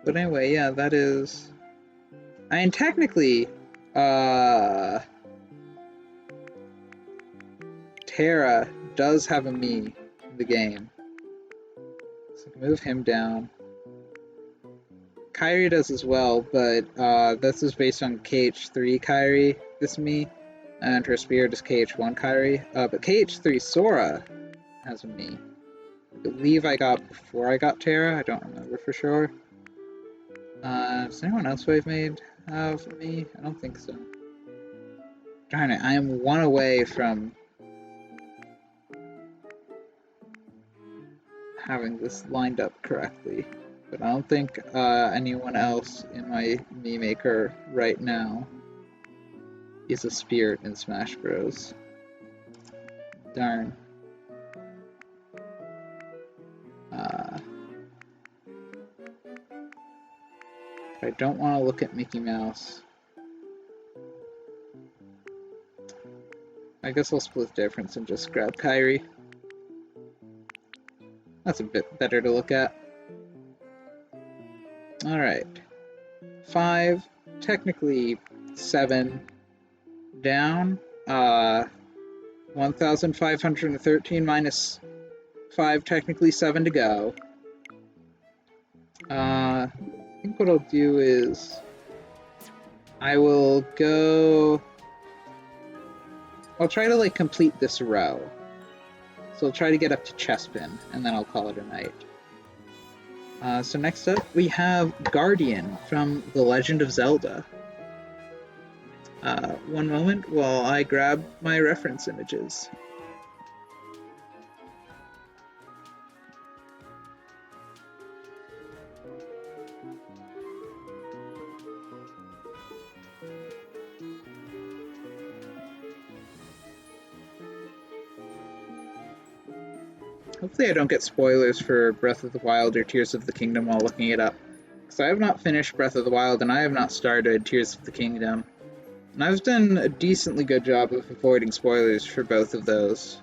But anyway, yeah, that is... I mean, technically, Terra does have a Mii in the game. So I can move him down. Kairi does as well, but this is based on KH3 Kairi, this Mii, and her spirit is KH1 Kairi. But KH3 Sora has a Mii. I believe I got before I got Terra, I don't remember for sure. Does anyone else who I've made have a Mii? I don't think so. Darn it, I am one away from having this lined up correctly. But I don't think anyone else in my Mii Maker right now is a spirit in Smash Bros. Darn. I don't want to look at Mickey Mouse. I guess I'll split the difference and just grab Kairi. That's a bit better to look at. Alright. 5, technically 7 down. 1,513 minus 5, technically 7 to go. I think what I'll do is I will go... I'll try to, like, complete this row. So I'll try to get up to Chespin, and then I'll call it a night. So next up, we have Guardian from The Legend of Zelda. One moment while I grab my reference images. Hopefully I don't get spoilers for Breath of the Wild or Tears of the Kingdom while looking it up. Because I have not finished Breath of the Wild and I have not started Tears of the Kingdom. And I've done a decently good job of avoiding spoilers for both of those.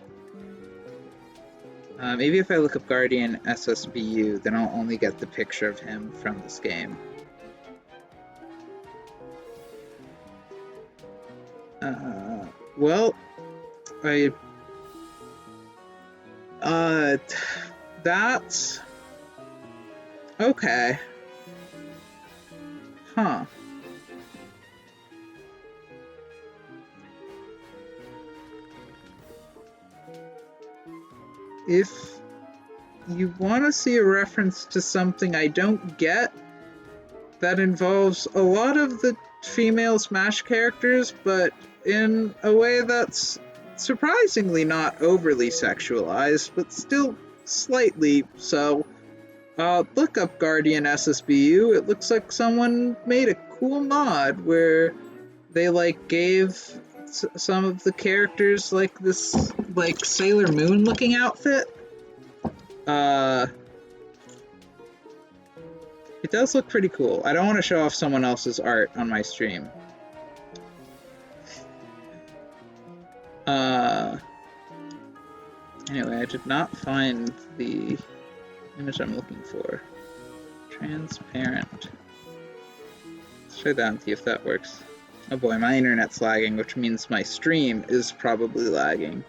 Maybe if I look up Guardian SSBU, then I'll only get the picture of him from this game. Well, that's... okay. Huh. If you want to see a reference to something I don't get, that involves a lot of the female Smash characters, but in a way that's surprisingly not overly sexualized, but still slightly so. Look up Guardian SSBU. It looks like someone made a cool mod where they, like, gave some of the characters, like, this, like, Sailor Moon looking outfit. It does look pretty cool. I don't want to show off someone else's art on my stream. Anyway, I did not find the image I'm looking for. Transparent. Let's try that and see if that works. Oh boy, my internet's lagging, which means my stream is probably lagging.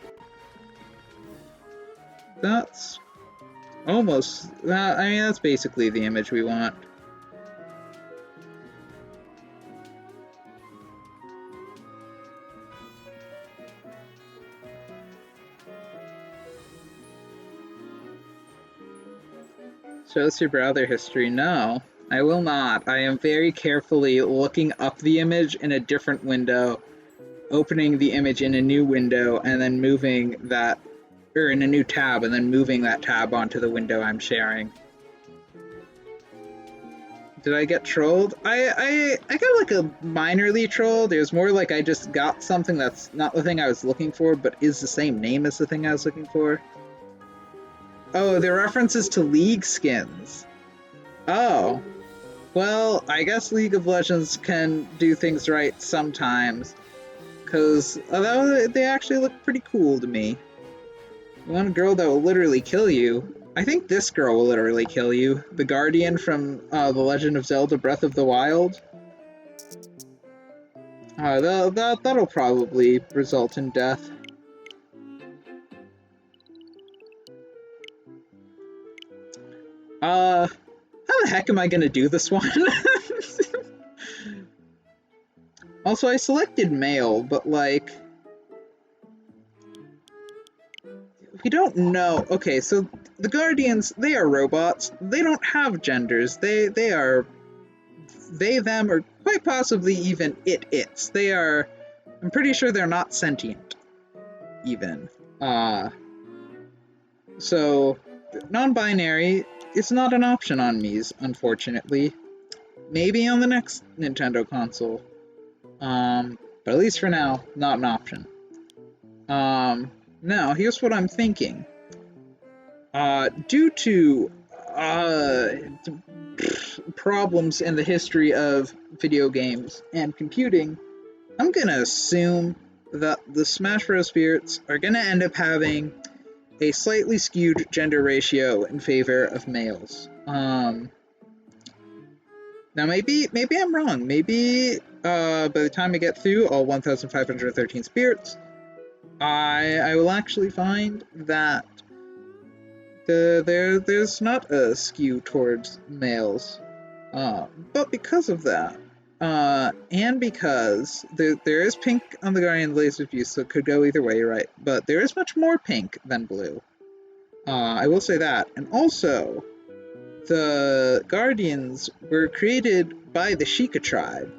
That's almost... I mean, that's basically the image we want. Show us your browser history. No, I will not. I am very carefully looking up the image in a different window, opening the image in a new window, and then moving that, or in a new tab, and then moving that tab onto the window I'm sharing. Did I get trolled? I got like a minorly trolled. It was more like I just got something that's not the thing I was looking for, but is the same name as the thing I was looking for. Oh, they're references to League skins. Oh. Well, I guess League of Legends can do things right sometimes. Because they actually look pretty cool to me. One girl that will literally kill you. I think this girl will literally kill you. The Guardian from The Legend of Zelda Breath of the Wild. That'll probably result in death. How the heck am I gonna do this one? Also, I selected male, but like... we don't know. Okay, so the Guardians, they are robots. They don't have genders. They are... they, them, or quite possibly even its. They are... I'm pretty sure they're not sentient, even. So, non-binary is not an option on Mii's, unfortunately. Maybe on the next Nintendo console. But at least for now, not an option. Now, here's what I'm thinking. Due to, problems in the history of video games and computing, I'm gonna assume that the Smash Bros. Spirits are gonna end up having a slightly skewed gender ratio in favor of males. Now maybe I'm wrong. Maybe by the time I get through all 1,513 spirits, I will actually find that there's not a skew towards males. But because of that, and because there is pink on the Guardian Laser View, so it could go either way, right? But there is much more pink than blue. I will say that. And also, the Guardians were created by the Sheikah tribe.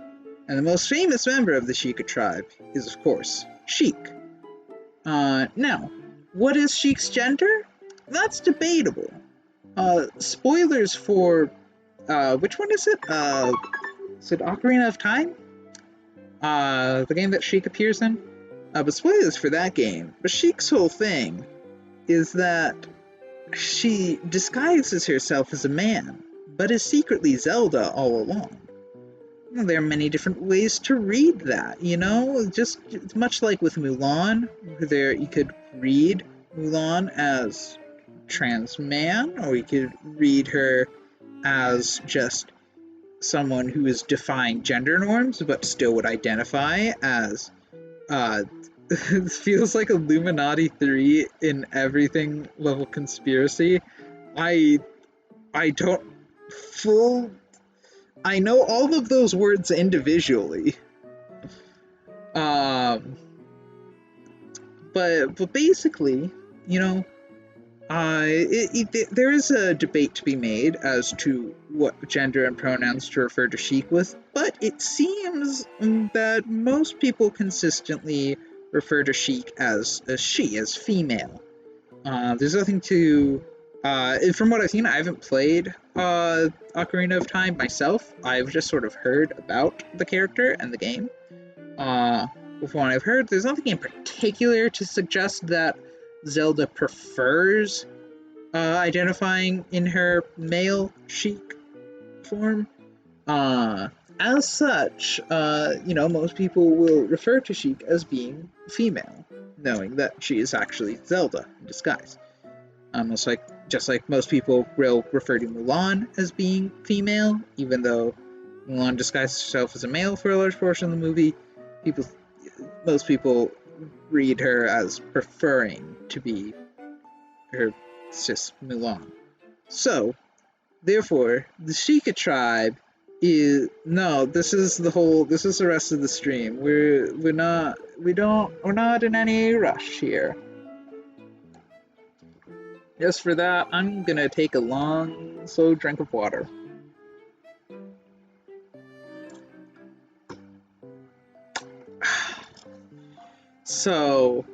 And the most famous member of the Sheikah tribe is, of course, Sheik. Now, what is Sheik's gender? That's debatable. Spoilers for, which one is it? Is it Ocarina of Time? The game that Sheik appears in? But spoilers for that game. But Sheik's whole thing is that she disguises herself as a man, but is secretly Zelda all along. Well, there are many different ways to read that, you know? Just much like with Mulan, there you could read Mulan as trans man, or you could read her as just someone who is defying gender norms, but still would identify as, it feels like Illuminati 3 in everything level conspiracy. I don't full... I know all of those words individually. But basically, you know, there is a debate to be made as to what gender and pronouns to refer to Sheik with, but it seems that most people consistently refer to Sheik as she, as female. There's nothing to... from what I've seen, I haven't played Ocarina of Time myself. I've just sort of heard about the character and the game. From what I've heard, there's nothing in particular to suggest that Zelda prefers identifying in her male Sheik form. As such, you know, most people will refer to Sheik as being female, knowing that she is actually Zelda in disguise. Just like most people will refer to Mulan as being female, even though Mulan disguises herself as a male for a large portion of the movie, most people read her as preferring to be her cis Mulan. So, therefore, the Sheikah tribe is... no, this is the rest of the stream. We're not in any rush here. Just for that, I'm gonna take a long, slow drink of water. So,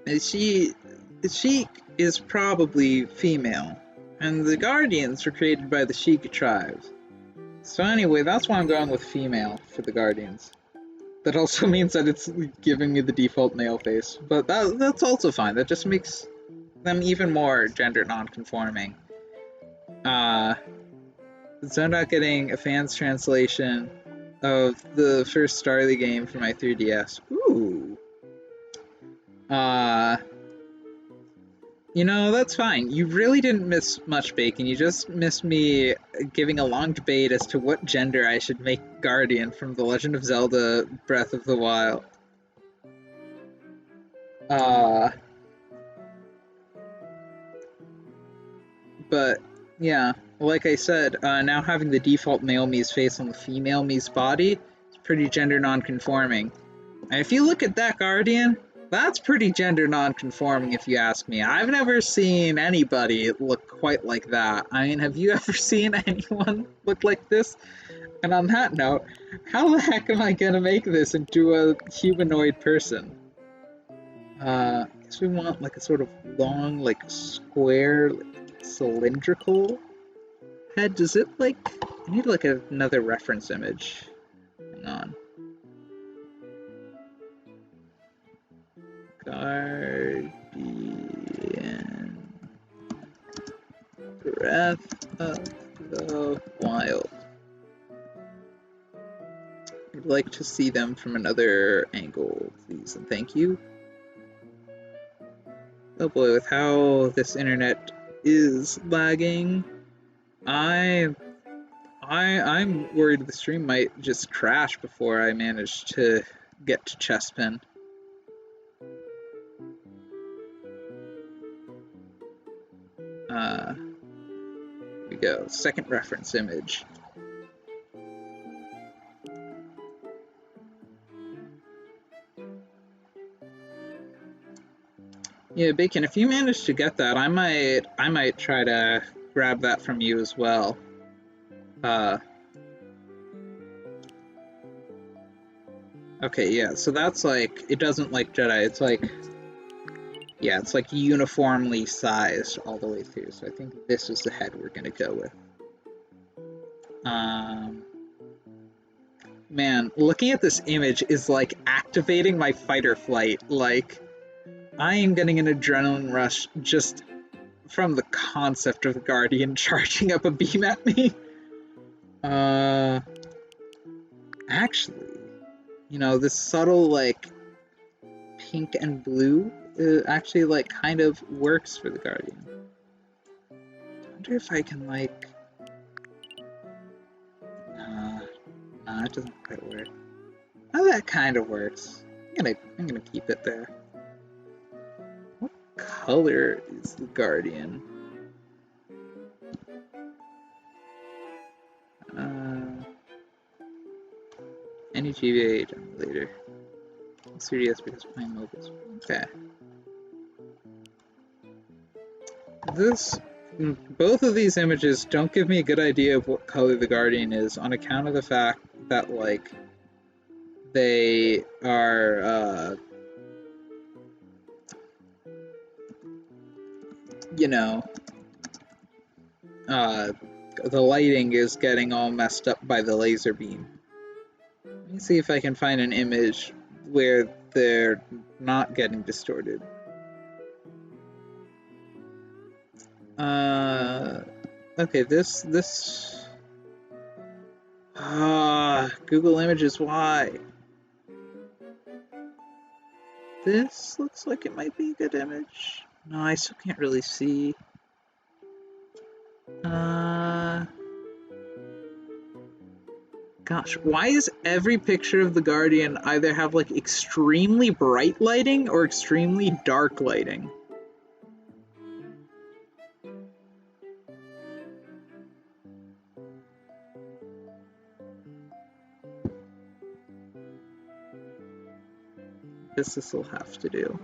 Sheik is probably female, and the Guardians were created by the Sheikah tribes. So anyway, that's why I'm going with female for the Guardians. That also means that it's giving me the default male face, but that's also fine. That just makes them even more gender non-conforming. So I'm not getting a fan's translation of the first Starly game for my 3DS. Ooh. You know, that's fine. You really didn't miss much, Bacon. You just missed me giving a long debate as to what gender I should make Guardian from The Legend of Zelda Breath of the Wild. But, yeah, like I said, now having the default male Mii's face on the female Mii's body is pretty gender non-conforming. And if you look at that Guardian, that's pretty gender non-conforming if you ask me. I've never seen anybody look quite like that. I mean, have you ever seen anyone look like this? And on that note, how the heck am I gonna make this into a humanoid person? I guess we want like a sort of long, like square, like, cylindrical head. Does it like... I need like another reference image. Hang on. Guardian Breath of the Wild. I'd like to see them from another angle, please, and thank you. Oh boy, with how this internet is lagging, I'm worried the stream might just crash before I manage to get to Chespin. Here we go. Second reference image. Yeah, Bacon, if you manage to get that, I might try to grab that from you as well. Okay, yeah, so that's like, it doesn't like Jedi, it's like, yeah, it's like uniformly sized all the way through, so I think this is the head we're gonna go with. Man, looking at this image is like activating my fight or flight. Like, I am getting an adrenaline rush just from the concept of the Guardian charging up a beam at me. Actually, you know, this subtle, like, pink and blue actually, like, kind of works for the Guardian. I wonder if I can, like... Nah, it doesn't quite work. Oh, that kind of works. I'm gonna keep it there. What color is the Guardian? Any GBA later. 3DS because playing mobiles. Okay. Both of these images don't give me a good idea of what color the Guardian is on account of the fact that, like, they are, you know, the lighting is getting all messed up by the laser beam. Let me see if I can find an image where they're not getting distorted. Okay, this... Google Images, why? This looks like it might be a good image. No, I still can't really see. Gosh, why is every picture of the Guardian either have like extremely bright lighting or extremely dark lighting? This will have to do.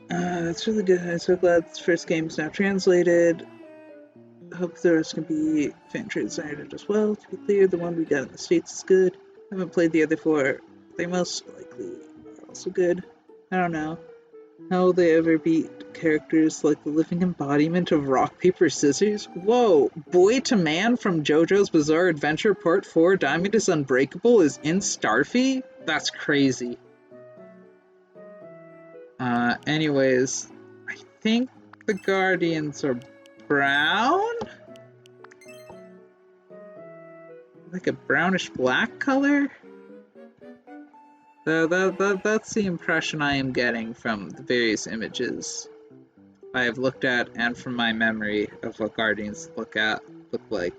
That's really good. I'm so glad this first game's now translated. hope the rest can be fan translated as well. To be clear, the one we got in the States is good. I haven't played the other four. They most likely are also good. I don't know. How will they ever beat characters like the living embodiment of rock, paper, scissors? Whoa! Boy to Man from JoJo's Bizarre Adventure Part 4 Diamond is Unbreakable is in Starfy? That's crazy. Anyways, I think the Guardians are brown? Like a brownish black color? That's the impression I am getting from the various images I have looked at and from my memory of what Guardians look like.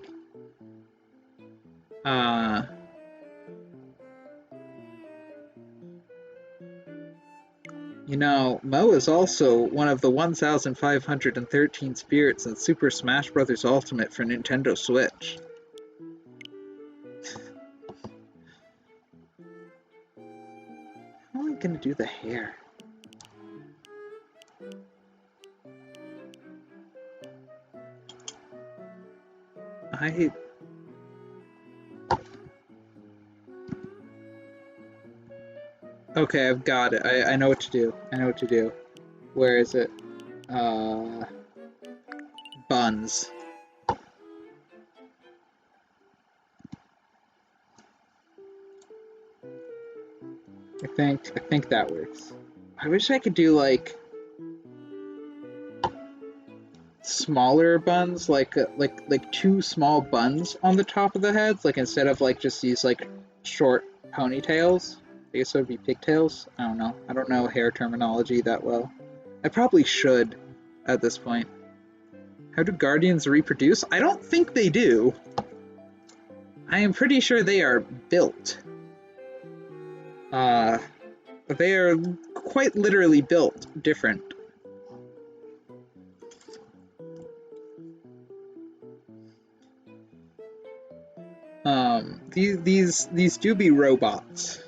You know, Mo is also one of the 1,513 spirits in Super Smash Bros. Ultimate for Nintendo Switch. How am I gonna do the hair? Okay, I've got it. I know what to do. I know what to do. Where is it? Buns. I think that works. I wish I could do like smaller buns, like two small buns on the top of the heads, like instead of like just these like short ponytails. I guess it would be pigtails. I don't know. I don't know hair terminology that well. I probably should at this point. How do Guardians reproduce? I don't think they do. I am pretty sure they are built. They are quite literally built different. These do be robots.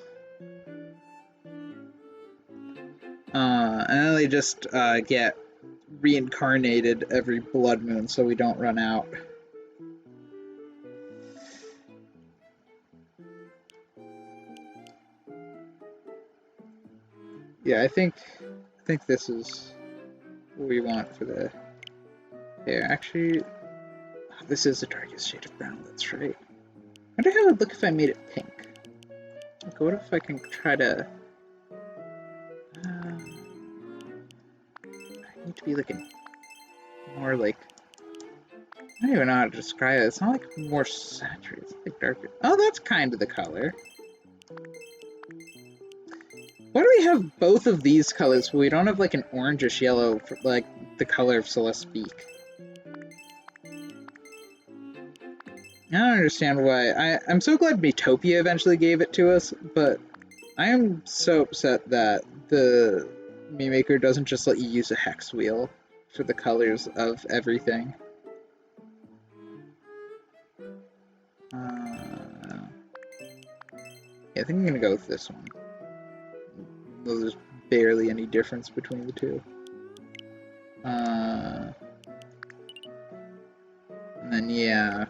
And then they just get reincarnated every blood moon so we don't run out. Yeah, I think this is what we want for the hair. Actually, this is the darkest shade of brown, that's right. I wonder how it would look if I made it pink. Like, what if I can try to... I need to be like a more like... I don't even know how to describe it. It's not like more saturated, it's like darker. Oh, that's kind of the color. Why do we have both of these colors, but we don't have like an orangish yellow, for, like the color of Celeste's beak? I don't understand why. I'm so glad Miitopia eventually gave it to us, but I am so upset that the Mii Maker doesn't just let you use a hex wheel for the colors of everything. Yeah, I think I'm gonna go with this one. There's barely any difference between the two. And then yeah,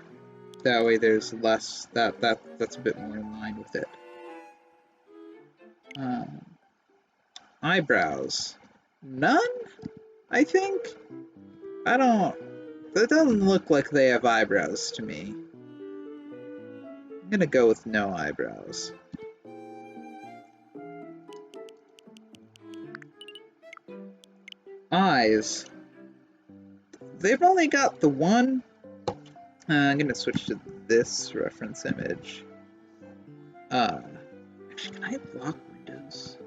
that way there's less, that's a bit more in line with it. Eyebrows. None? I think? That doesn't look like they have eyebrows to me. I'm gonna go with no eyebrows. Eyes. They've only got the one. I'm gonna switch to this reference image. Actually, can I block windows?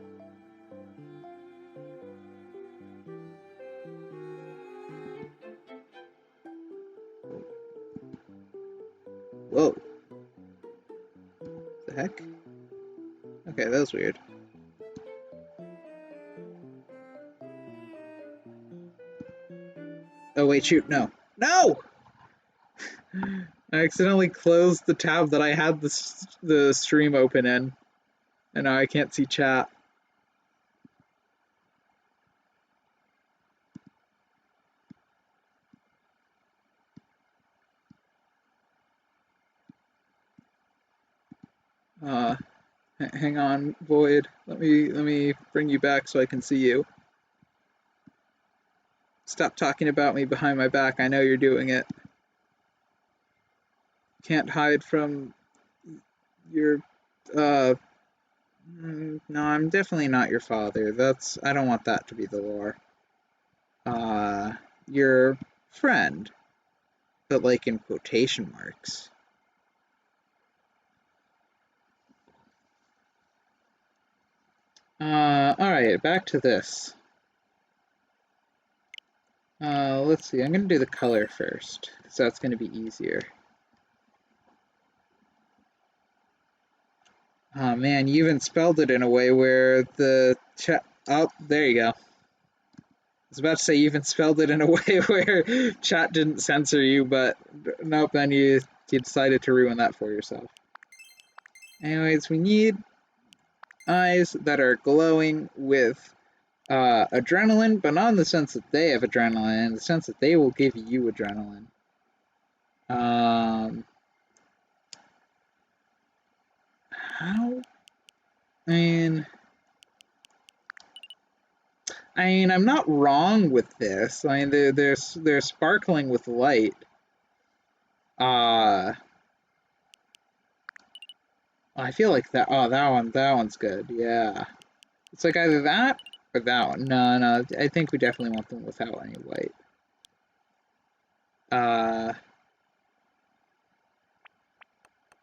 Whoa. The heck? Okay, that was weird. Oh wait, shoot, no. No! I accidentally closed the tab that I had the stream open in. And now I can't see chat. Uh, hang on, Void. Let me bring you back so I can see you. Stop talking about me behind my back. I know you're doing it. Can't hide from your uh no, I'm definitely not your father. I don't want that to be the lore. Uh your friend, but like in quotation marks. Alright, back to this. Let's see, I'm gonna do the color first, because that's gonna be easier. Oh man, you even spelled it in a way where the chat. Oh, there you go. I was about to say you even spelled it in a way where chat didn't censor you, but nope, then you decided to ruin that for yourself. Anyways, we need eyes that are glowing with adrenaline, but not in the sense that they have adrenaline, in the sense that they will give you adrenaline. How? I mean, I'm not wrong with this. I mean, they're sparkling with light. I feel like that. Oh, that one's good. Yeah, it's like either that or that one. No, no, I think we definitely want them without any light.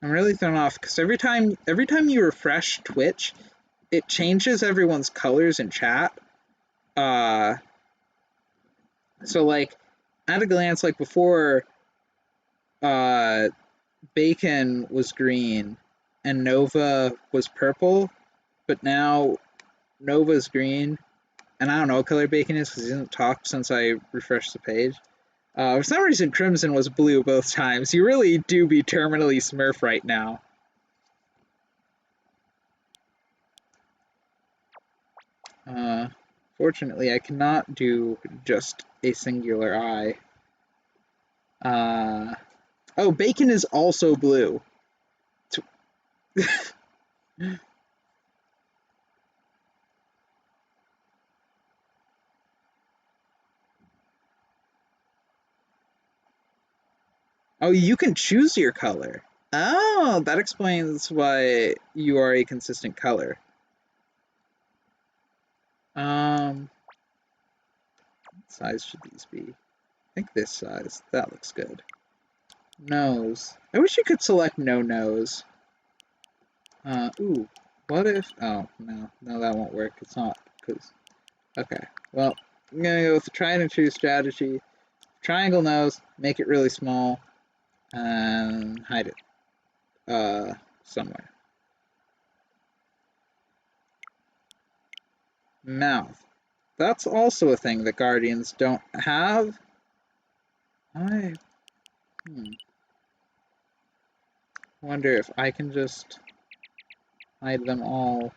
I'm really thrown off because every time you refresh Twitch, it changes everyone's colors in chat. Uh, so like at a glance, like before, uh, Bacon was green and Nova was purple, but now Nova's green, and I don't know what color Bacon is because he hasn't talked since I refreshed the page. For some reason, Crimson was blue both times. You really do be terminally Smurf right now. Fortunately, I cannot do just a singular eye. Oh, Bacon is also blue. Oh, you can choose your color. Oh, that explains why you are a consistent color. What size should these be? I think this size. That looks good. Nose. I wish you could select no nose. Ooh. What if... Oh, no. No, that won't work. It's not, because... Okay. Well, I'm gonna go with the try and true strategy. Triangle nose, make it really small, and hide it, somewhere. Mouth. That's also a thing that Guardians don't have. I wonder if I can just hide them all.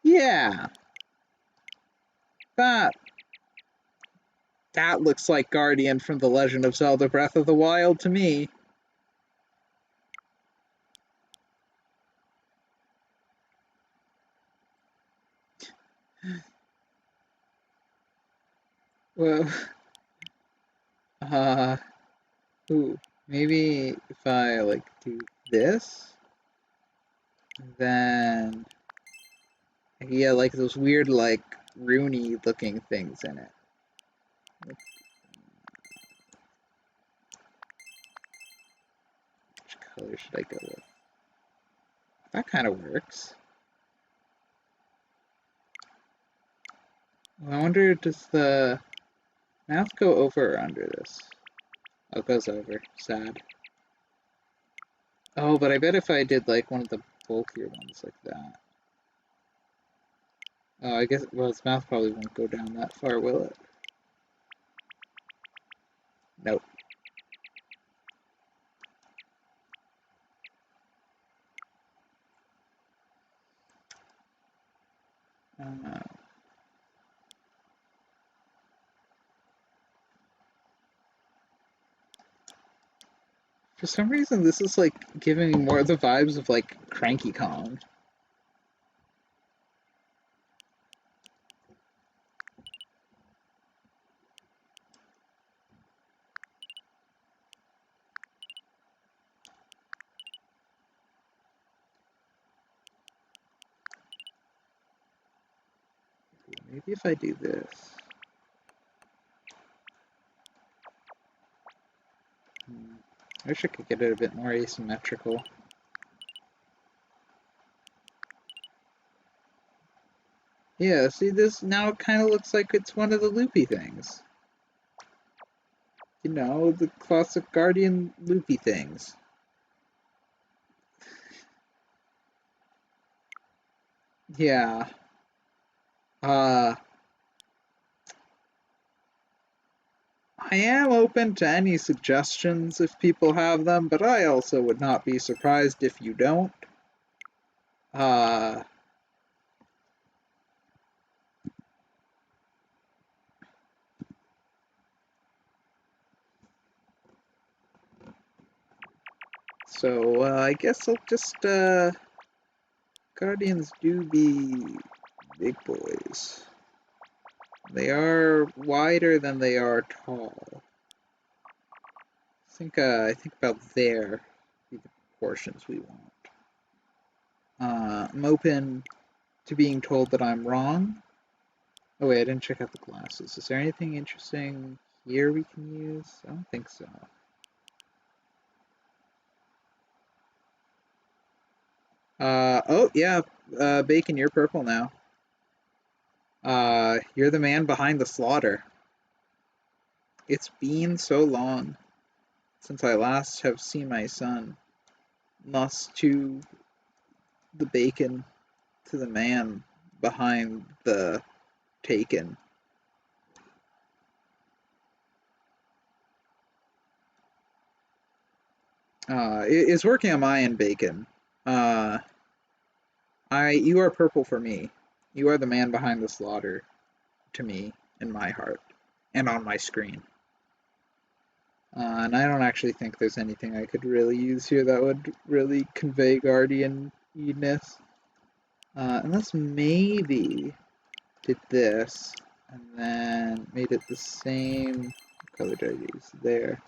Yeah, that looks like Guardian from The Legend of Zelda Breath of the Wild to me. Well, ooh, maybe if I like do this, then yeah, like those weird like runey looking things in it. Which color should I go with? That kind of works. I wonder, does the mouth go over or under this? Oh, it goes over. Sad. Oh, but I bet if I did like one of the bulkier ones like that. Oh, I guess, well, its mouth probably won't go down that far, will it? Nope. Uh, For some reason, this is like giving me more the vibes of like Cranky Kong. Maybe if I do this. I wish I could get it a bit more asymmetrical. Yeah, see this now it kind of looks like it's one of the loopy things. You know, the classic Guardian loopy things. Yeah. I am open to any suggestions if people have them, but I also would not be surprised if you don't. Uh, so I guess I'll just Guardians do be big boys. They are wider than they are tall. I think about there be the proportions we want. I'm open to being told that I'm wrong. Oh wait, I didn't check out the glasses. Is there anything interesting here we can use? I don't think so. Oh yeah, Bacon, you're purple now. You're the man behind the slaughter. It's been so long since I last have seen my son. Lost to the bacon, to the man behind the taken. It's working on my end, Bacon. Uh, you are purple for me. You are the man behind the slaughter to me in my heart and on my screen. And I don't actually think there's anything I could really use here that would really convey Guardian-ness. Unless maybe did this and then made it the same color did I use there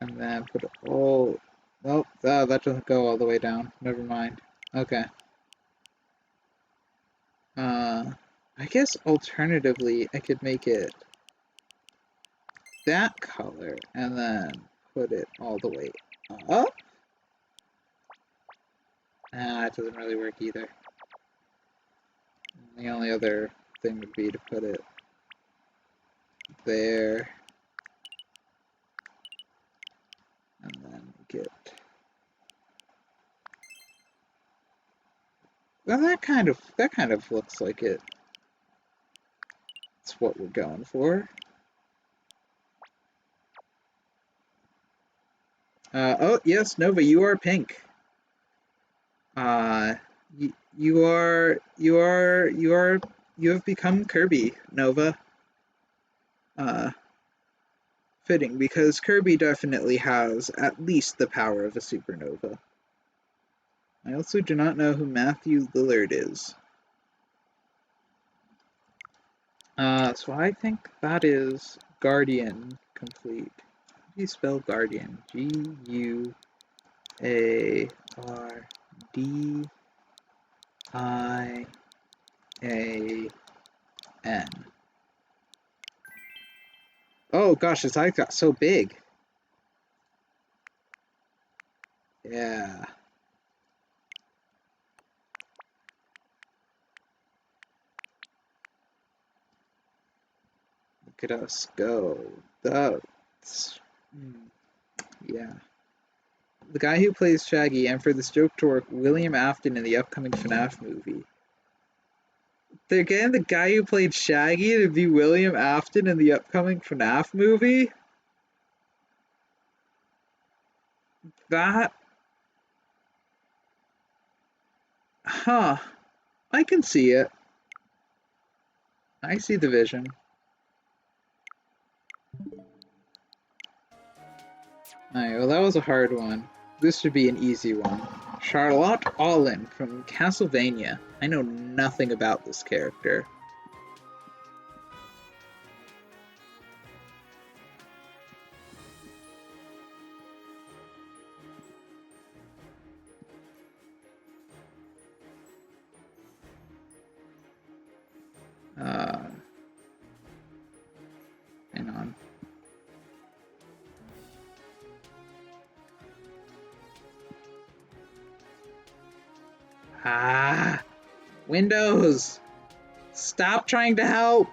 and then put it all. Nope, that doesn't go all the way down. Never mind. Okay. I guess alternatively I could make it that color and then put it all the way up. It doesn't really work either. The only other thing would be to put it there and then make it. Well, that kind of looks like it. It's what we're going for. Oh yes, Nova, you are pink. You have become Kirby, Nova. Fitting because Kirby definitely has at least the power of a supernova. I also do not know who Matthew Lillard is. So I think that is Guardian complete. How do you spell Guardian? Guardian. Oh gosh, his eyes got so big. Yeah. Look at us go. That's... yeah. The guy who plays Shaggy, and for this joke to work, William Afton in the upcoming FNAF movie. They're getting the guy who played Shaggy to be William Afton in the upcoming FNAF movie? That... huh. I can see it. I see the vision. Alright, well that was a hard one. This should be an easy one. Charlotte Allin from Castlevania. I know nothing about this character. Hang on. Ah! Windows! Stop trying to help!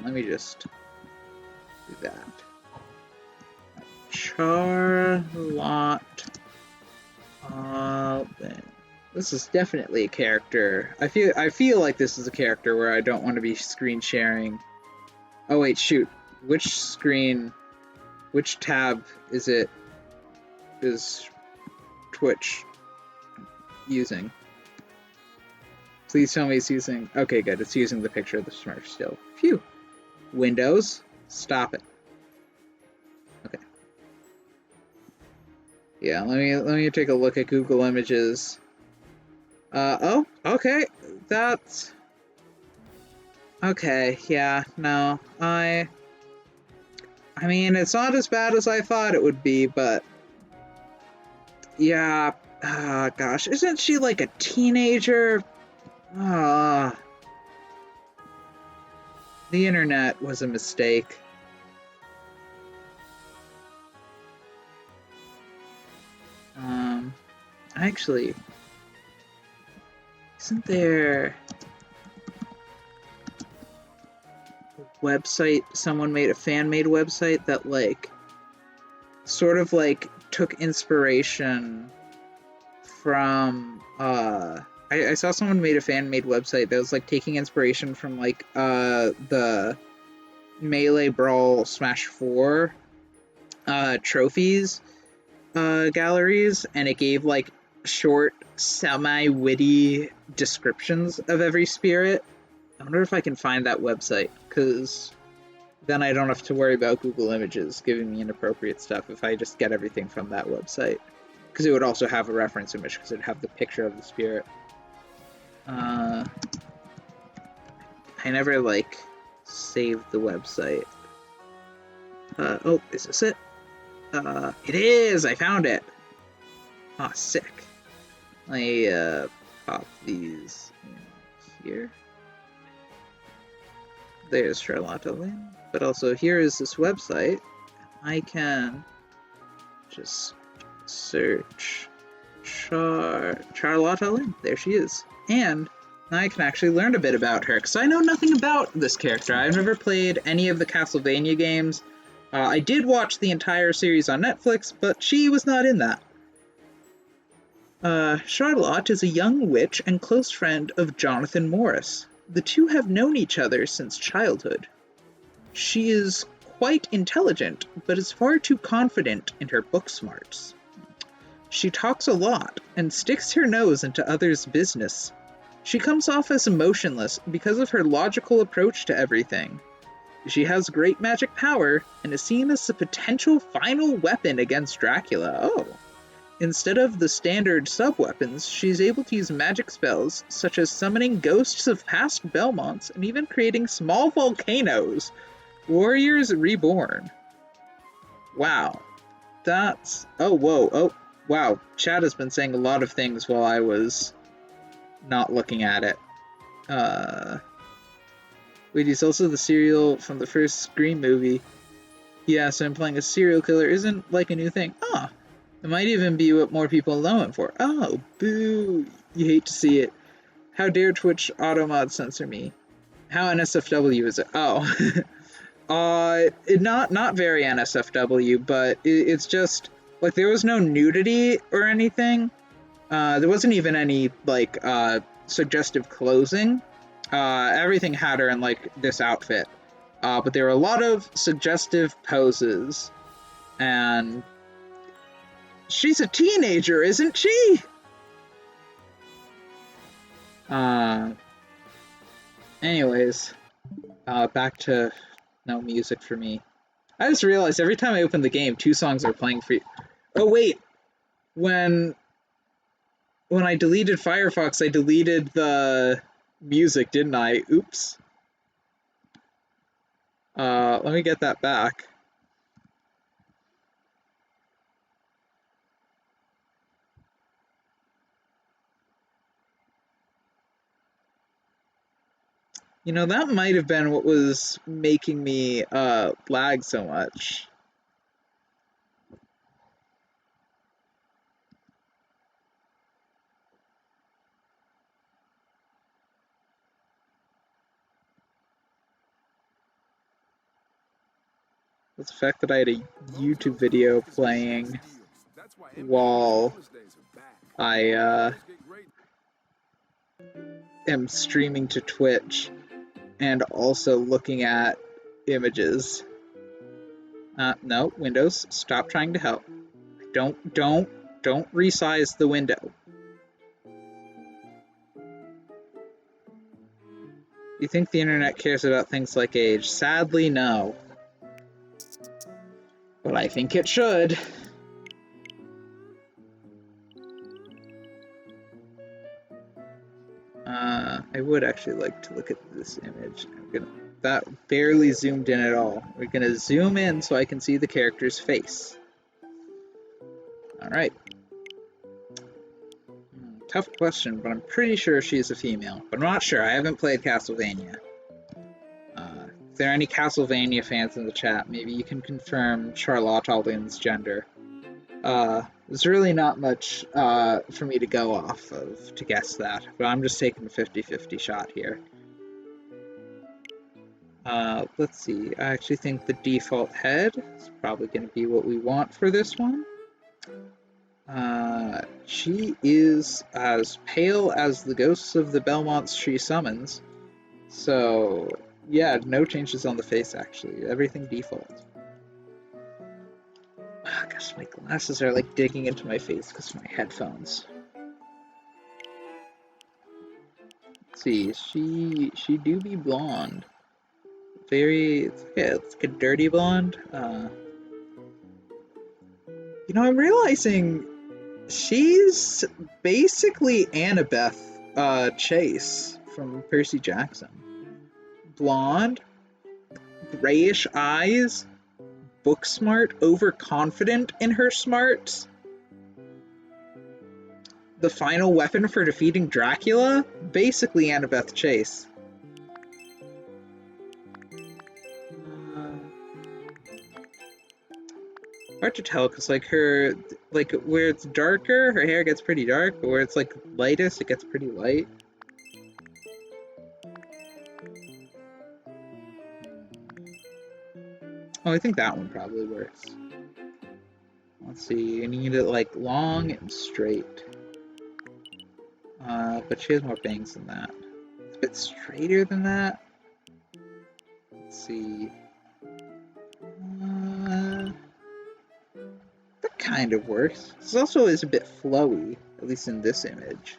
Let me just do that. Charlotte Allin. This is definitely a character. I feel like this is a character where I don't want to be screen sharing. Oh wait, shoot. Which tab is Twitch using? Please tell me it's using, okay good, it's using the picture of the Smurf still. Phew. Windows, stop it. Okay. Yeah, let me take a look at Google Images. Oh, okay, that's... Okay, yeah, no, I mean, it's not as bad as I thought it would be, but... Yeah, gosh, isn't she like a teenager? The internet was a mistake. Actually, isn't there a website, someone made a fan-made website that like sort of like took inspiration from I saw someone made a fan-made website that was like taking inspiration from like the Melee Brawl Smash 4 trophies galleries, and it gave like short, semi-witty descriptions of every spirit. I wonder if I can find that website, because then I don't have to worry about Google Images giving me inappropriate stuff if I just get everything from that website. Because it would also have a reference image, because it would have the picture of the spirit. I never, like, saved the website. Oh, is this it? It is! I found it! Ah, sick. Let me, pop these in here. There's Charlotte Allin. But also, here is this website. I can just search Charlotte Allin. There she is. And I can actually learn a bit about her, because I know nothing about this character. I've never played any of the Castlevania games. I did watch the entire series on Netflix, but she was not in that. Charlotte is a young witch and close friend of Jonathan Morris. The two have known each other since childhood. She is quite intelligent, but is far too confident in her book smarts. She talks a lot and sticks her nose into others' business. She comes off as emotionless because of her logical approach to everything. She has great magic power and is seen as the potential final weapon against Dracula. Oh. Instead of the standard sub-weapons, she's able to use magic spells, such as summoning ghosts of past Belmonts and even creating small volcanoes. Warriors Reborn. Wow. That's... Oh, whoa. Oh, wow. Chad has been saying a lot of things while I was not looking at it. Wait, he's also the serial from the first Scream movie. Yeah, so I'm playing a serial killer isn't like a new thing. Ah. It might even be what more people know him for. Oh, boo. You hate to see it. How dare Twitch automod censor me? How NSFW is it? Oh. Not very NSFW, but it's just, like, there was no nudity or anything. There wasn't even any, like, suggestive clothing. Everything had her in, like, this outfit. But there were a lot of suggestive poses, and... She's a teenager, isn't she? Anyways, back to no music for me. I just realized every time I open the game, 2 songs are playing for you. Oh wait, when I deleted Firefox, I deleted the music, didn't I? Oops. Let me get that back. You know, that might have been what was making me lag so much. The fact that I had a YouTube video playing while I am streaming to Twitch and also looking at images. No, Windows, stop trying to help. Don't resize the window. You think the internet cares about things like age? Sadly, no. But I think it should. I would actually like to look at this image. That barely zoomed in at all. We're gonna zoom in so I can see the character's face. Alright. Tough question, but I'm pretty sure she's a female. But I'm not sure. I haven't played Castlevania. If there are any Castlevania fans in the chat, maybe you can confirm Charlotte Alden's gender. There's really not much for me to go off of to guess that, but I'm just taking a 50-50 shot here. Let's see, I actually think the default head is probably going to be what we want for this one. She is as pale as the ghosts of the Belmonts she summons, so yeah, no changes on the face actually, everything default. I guess my glasses are like digging into my face because of my headphones. Let's see, she do be blonde. It's like a dirty blonde. You know, I'm realizing she's basically Annabeth Chase from Percy Jackson. Blonde, grayish eyes, book smart, overconfident in her smarts. The final weapon for defeating Dracula? Basically Annabeth Chase. Hard to tell because like where it's darker, her hair gets pretty dark, but where it's like lightest, it gets pretty light. Oh, I think that one probably works. Let's see, you need it like long and straight. But she has more bangs than that. It's a bit straighter than that. Let's see. That kind of works. This also is a bit flowy, at least in this image.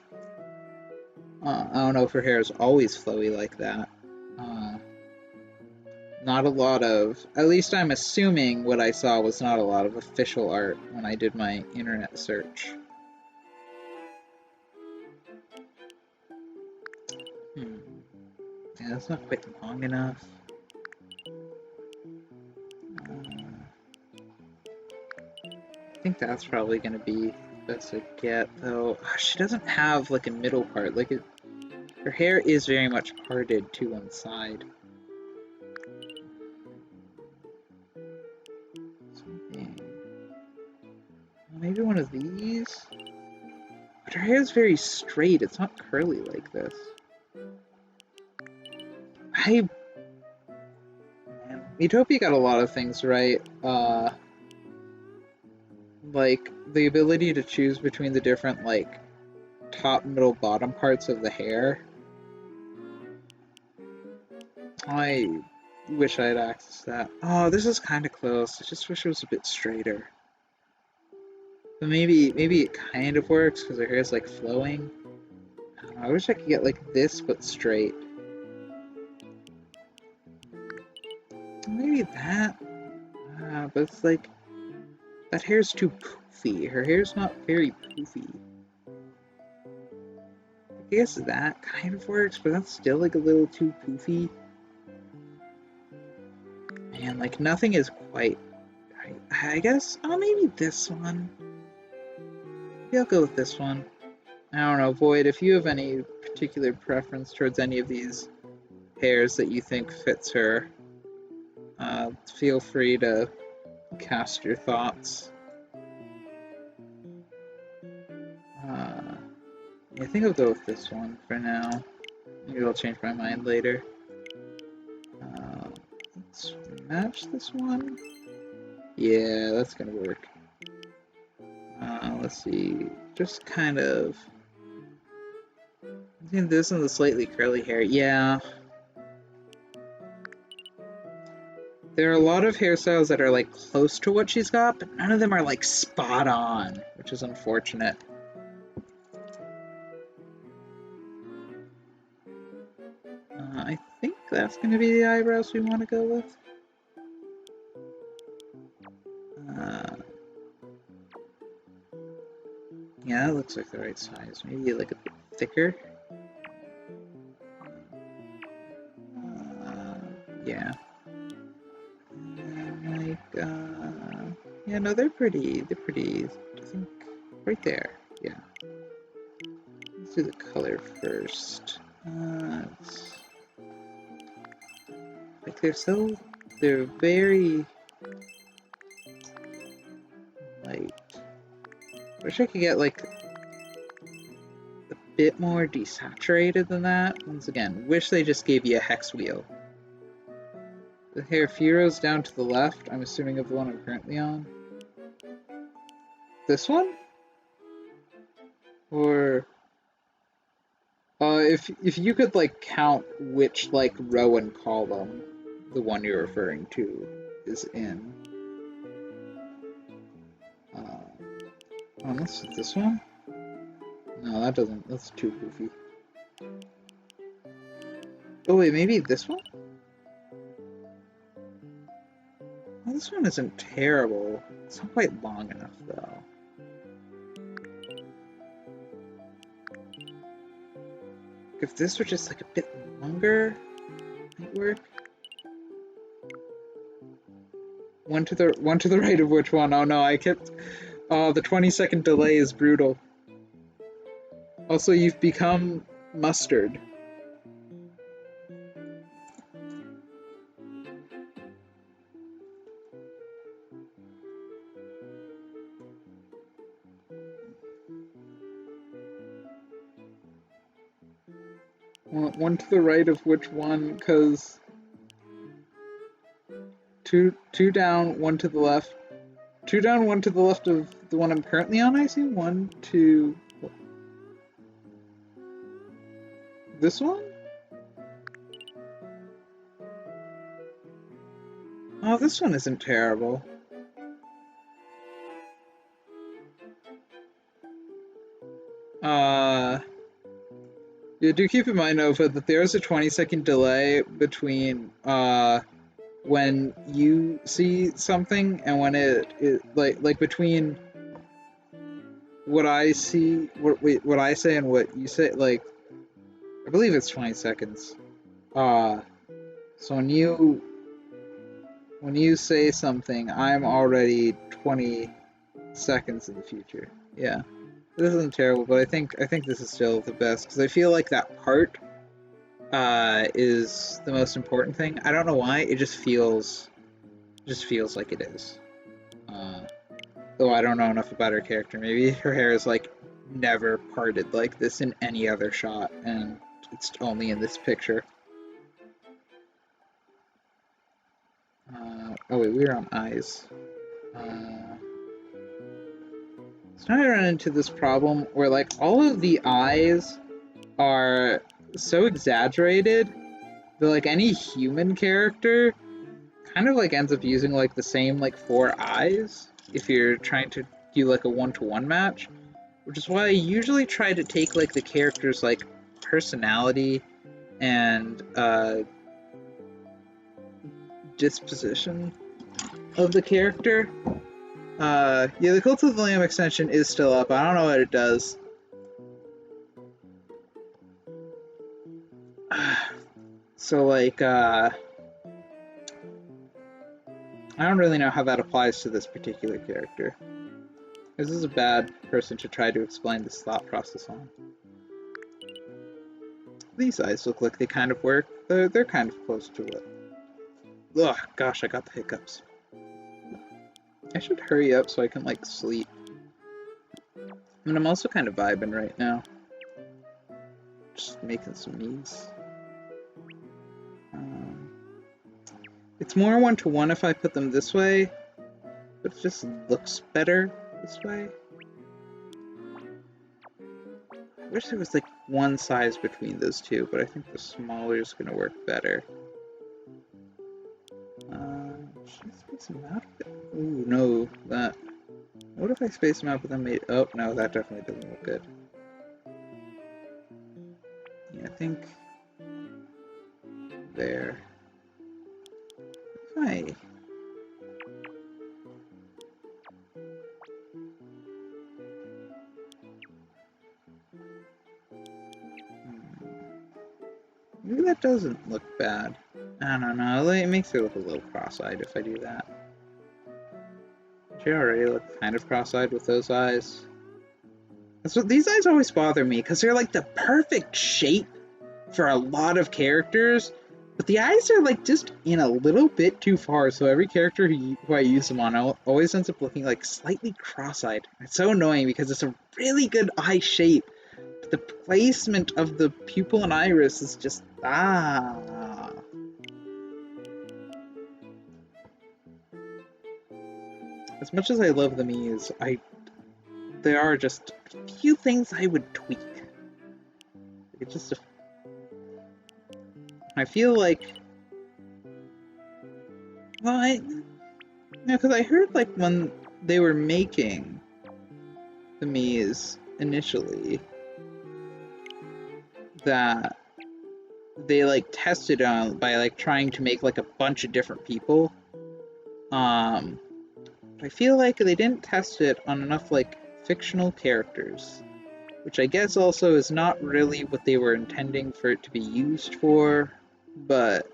I don't know if her hair is always flowy like that. Not a lot of, at least I'm assuming what I saw was not a lot of official art when I did my internet search. Yeah, that's not quite long enough. I think that's probably going to be the best I get, though. She doesn't have like a middle part. Like her hair is very much parted to one side. Maybe one of these? But her hair is very straight. It's not curly like this. Man, Utopia got a lot of things right. Like the ability to choose between the different like top, middle, bottom parts of the hair. I wish I had access to that. Oh, this is kind of close. I just wish it was a bit straighter. But maybe it kind of works because her hair is like flowing. I wish I could get like this but straight. Maybe that. But it's like, that hair's too poofy. Her hair's not very poofy. I guess that kind of works, but that's still like a little too poofy. And like nothing is quite right. I guess, oh, maybe this one. Maybe I'll go with this one. I don't know, Void, if you have any particular preference towards any of these hairs that you think fits her, feel free to cast your thoughts. I think I'll go with this one for now. Maybe I'll change my mind later. Let's match this one. Yeah, that's gonna work. Let's see, just kind of between this and the slightly curly hair. Yeah, there are a lot of hairstyles that are like close to what she's got, but none of them are like spot on, which is unfortunate. I think that's going to be the eyebrows we want to go with. Yeah, that looks like the right size. Maybe like a bit thicker. Yeah. Yeah, no, they're pretty. They're pretty. I think right there. Yeah. Let's do the color first. Like they're very light. Wish I could get like a bit more desaturated than that. Once again, wish they just gave you a hex wheel. The hair furrows down to the left, I'm assuming of the one I'm currently on. This one? Or if you could like count which like row and column the one you're referring to is in. Unless it's this one? No, that doesn't, that's too goofy. Oh wait, maybe this one? Well, this one isn't terrible. It's not quite long enough though. If this were just like a bit longer, might work. One to the right of which one? Oh no, I kept. Oh, the 20-second delay is brutal. Also, you've become mustard. One to the right of which one? Because two down, one to the left. Two down, one to the left of the one I'm currently on, I see. One, two. This one? Oh, this one isn't terrible. Yeah, do keep in mind, Nova, that there's a 20-second delay between when you see something and when it like between what I see, what I say and what you say. Like, I believe it's 20 seconds. So when you say something, I'm already 20 seconds in the future. Yeah. This isn't terrible, but I think this is still the best because I feel like that part is the most important thing. I don't know why, it just feels like it is. Though I don't know enough about her character. Maybe her hair is like never parted like this in any other shot, and it's only in this picture. Oh wait, we were on eyes. So now I run into this problem where like all of the eyes are so exaggerated that like any human character kind of like ends up using like the same like 4 eyes if you're trying to do like a one-to-one match, which is why I usually try to take like the character's like personality and disposition of the character. Yeah, the Cult of the Lamb extension is still up. I don't know what it does. So, like, I don't really know how that applies to this particular character. This is a bad person to try to explain this thought process on. These eyes look like they kind of work. They're kind of close to it. Ugh, gosh, I got the hiccups. I should hurry up so I can, like, sleep. I mean, I'm also kind of vibing right now. Just making some knees. It's more one-to-one if I put them this way, but it just looks better this way. I wish there was like one size between those two, but I think the smaller is going to work better. Should I space them out a bit? Ooh, no, that. What if I space them out but then made. Oh, no, that definitely doesn't look good. Yeah, I think. There. Hi. Maybe that doesn't look bad. I don't know, it makes it look a little cross-eyed if I do that. She already look kind of cross-eyed with those eyes. That's what these eyes always bother me, because they're like the perfect shape for a lot of characters, but the eyes are like just in a little bit too far, so every character who I use them on always ends up looking like slightly cross-eyed. It's so annoying because it's a really good eye shape, but the placement of the pupil and iris is just, As much as I love the Miis, there are just a few things I would tweak. It's just I feel like, well, because I heard like when they were making the Miis initially, that they like tested on by like trying to make like a bunch of different people. I feel like they didn't test it on enough like fictional characters, which I guess also is not really what they were intending for it to be used for, but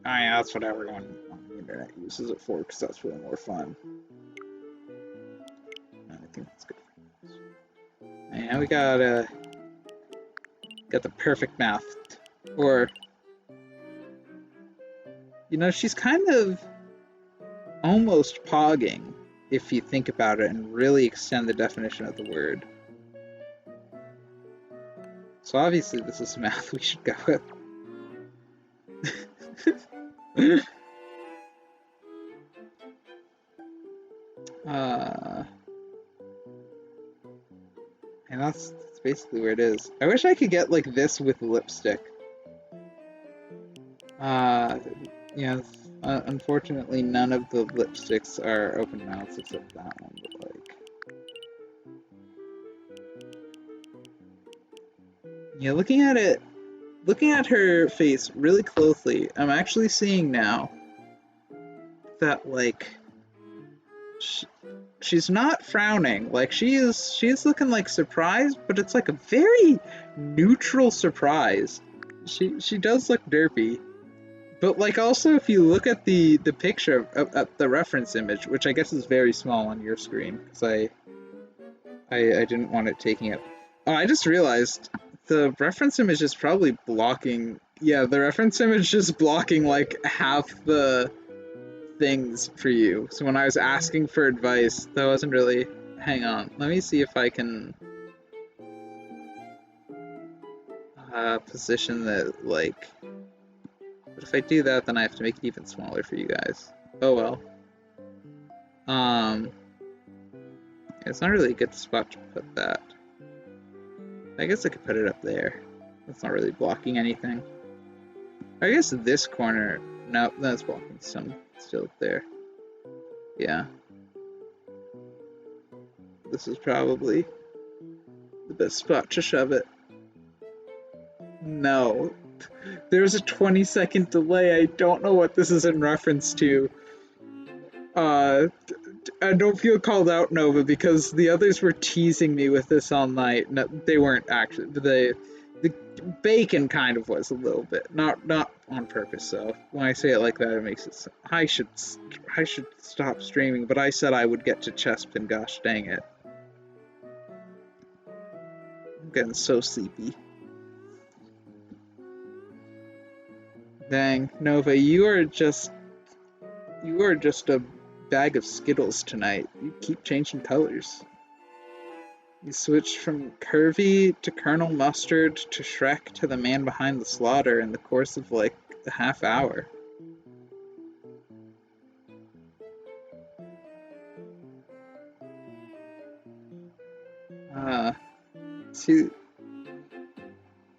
that's what everyone on the internet uses it for, because that's really more fun. I think that's good. And now we got the perfect mouth, or she's kind of almost pogging if you think about it and really extend the definition of the word. So obviously this is the mouth we should go with. And that's basically where it is. I wish I could get like this with lipstick. Unfortunately none of the lipsticks are open mouths except that one, but like... Yeah, looking at her face really closely, I'm actually seeing now that like she's not frowning. Like she's looking like surprised, but it's like a very neutral surprise. She does look derpy. But like also if you look at the picture at the reference image, which I guess is very small on your screen because I didn't want it taking it. Oh, I just realized the reference image is probably blocking. Yeah, the reference image is blocking like half the things for you. So when I was asking for advice, that wasn't really... Hang on, let me see if I can position that, like... But if I do that, then I have to make it even smaller for you guys. Oh well. It's not really a good spot to put that. I guess I could put it up there. That's not really blocking anything. I guess this corner... Nope, that's blocking some still up there. Yeah. This is probably the best spot to shove it. No. There's a 20-second delay. I don't know what this is in reference to. I don't feel called out, Nova, because the others were teasing me with this all night. No, they weren't actually. The bacon kind of was a little bit, not on purpose. So when I say it like that, it makes it. I should stop streaming, but I said I would get to Chespin. Gosh dang it! I'm getting so sleepy. Dang, Nova, you are just a bag of Skittles tonight. You keep changing colors. You switched from Curvy to Colonel Mustard to Shrek to the man behind the slaughter in the course of like a half hour.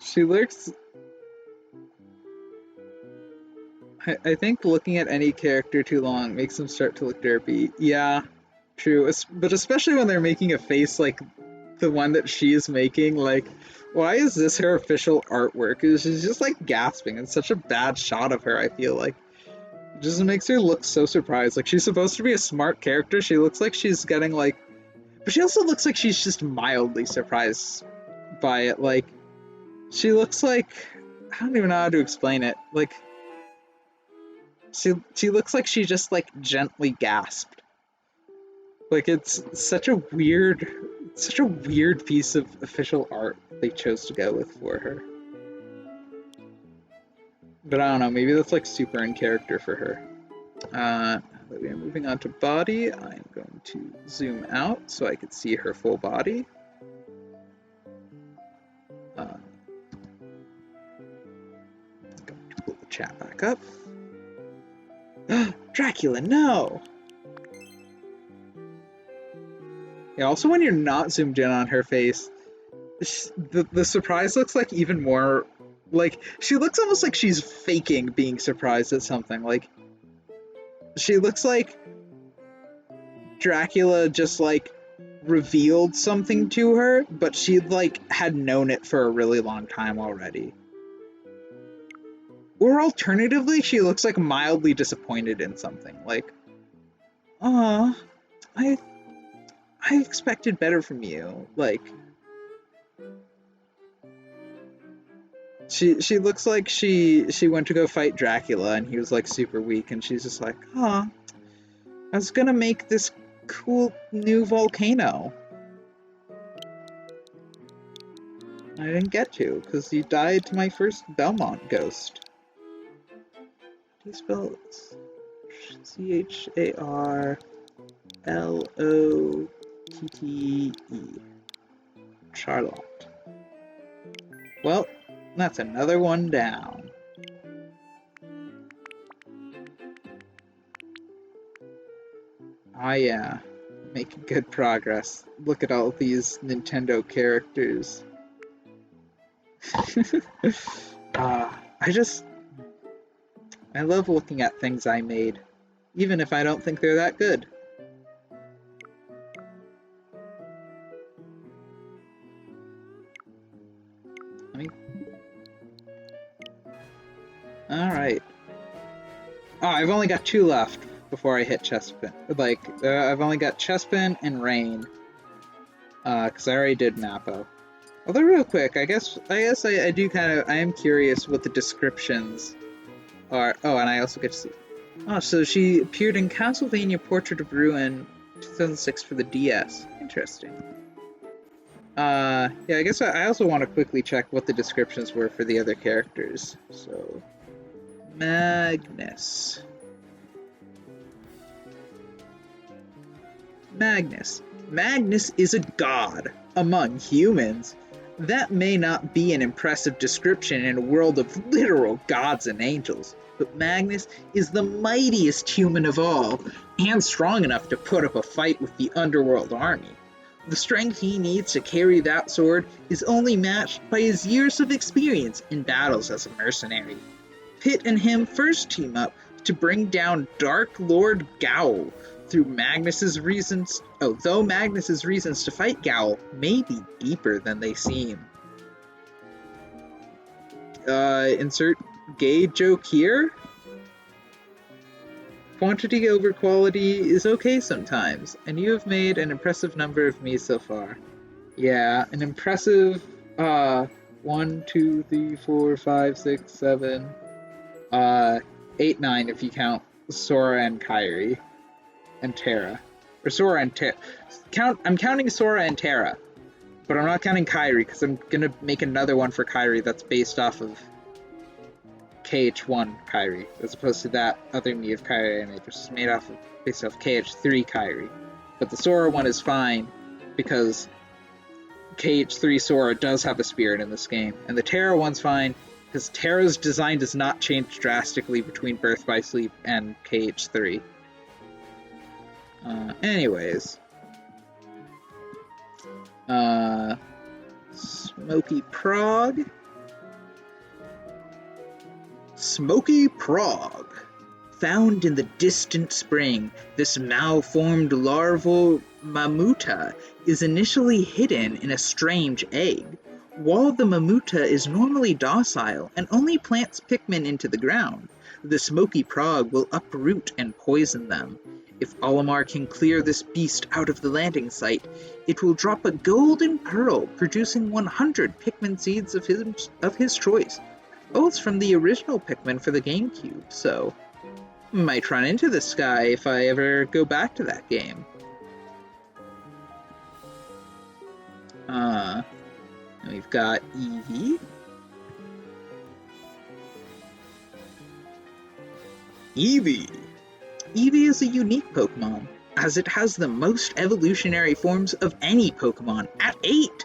She looks. I think looking at any character too long makes them start to look derpy. Yeah, true. But especially when they're making a face like the one that she is making, like, why is this her official artwork? She's just like gasping. It's such a bad shot of her, I feel like. It just makes her look so surprised. Like, she's supposed to be a smart character. She looks like she's getting like, but she also looks like she's just mildly surprised by it. Like, she looks like, I don't even know how to explain it. Like, she looks like she just like gently gasped. Like, it's such a weird piece of official art they chose to go with for her. But I don't know, maybe that's like super in character for her. We are moving on to body. I'm going to zoom out so I can see her full body. I'm going to pull the chat back up. Dracula, no! Yeah, also when you're not zoomed in on her face, the surprise looks like even more, like, she looks almost like she's faking being surprised at something. Like, she looks like Dracula just, like, revealed something to her, but she, like, had known it for a really long time already. Or alternatively, she looks like mildly disappointed in something. Like, I expected better from you. Like, she looks like she went to go fight Dracula and he was like super weak, and she's just like, I was gonna make this cool new volcano. I didn't get to because you died to my first Belmont ghost. Do you spell CHARLOTTE? Charlotte. Well, that's another one down. Yeah, making good progress. Look at all these Nintendo characters. I love looking at things I made, even if I don't think they're that good. Alright. I've only got 2 left before I hit Chespin. Like, I've only got Chespin and Rain. Because I already did Mappo. Although real quick, I guess I do kind of, I am curious what the descriptions are. Oh, and I also get to see. Oh, so she appeared in Castlevania Portrait of Ruin 2006 for the DS. Interesting. Yeah, I guess I also want to quickly check what the descriptions were for the other characters. So, Magnus. Magnus is a god among humans. That may not be an impressive description in a world of literal gods and angels, but Magnus is the mightiest human of all, and strong enough to put up a fight with the underworld army. The strength he needs to carry that sword is only matched by his years of experience in battles as a mercenary. Pit and him first team up to bring down Dark Lord Gaul. Though Magnus's reasons to fight Gaul may be deeper than they seem. Insert Gay joke here? Quantity over quality is okay sometimes, and you have made an impressive number of me so far. Yeah, an impressive, 1, 2, 3, 4, 5, 6, 7, 8, 9 if you count Sora and Kairi. And Terra. Or Sora and Terra. I'm counting Sora and Terra, but I'm not counting Kairi, because I'm gonna make another one for Kairi that's based off of KH1 Kairi, as opposed to that other me of Kairi I made, which is made based off KH3 Kairi. But the Sora one is fine, because KH3 Sora does have a spirit in this game, and the Terra one's fine, because Terra's design does not change drastically between Birth by Sleep and KH3. Anyways. Smoky Prague. Smoky Prague. Found in the distant spring, this malformed larval Mamuta is initially hidden in a strange egg. While the Mamuta is normally docile and only plants Pikmin into the ground, the Smoky Prague will uproot and poison them. If Olimar can clear this beast out of the landing site, it will drop a golden pearl, producing 100 Pikmin seeds of his choice, both from the original Pikmin for the GameCube, so might run into this guy if I ever go back to that game. And we've got Eevee. Eevee is a unique Pokemon, as it has the most evolutionary forms of any Pokemon, at 8!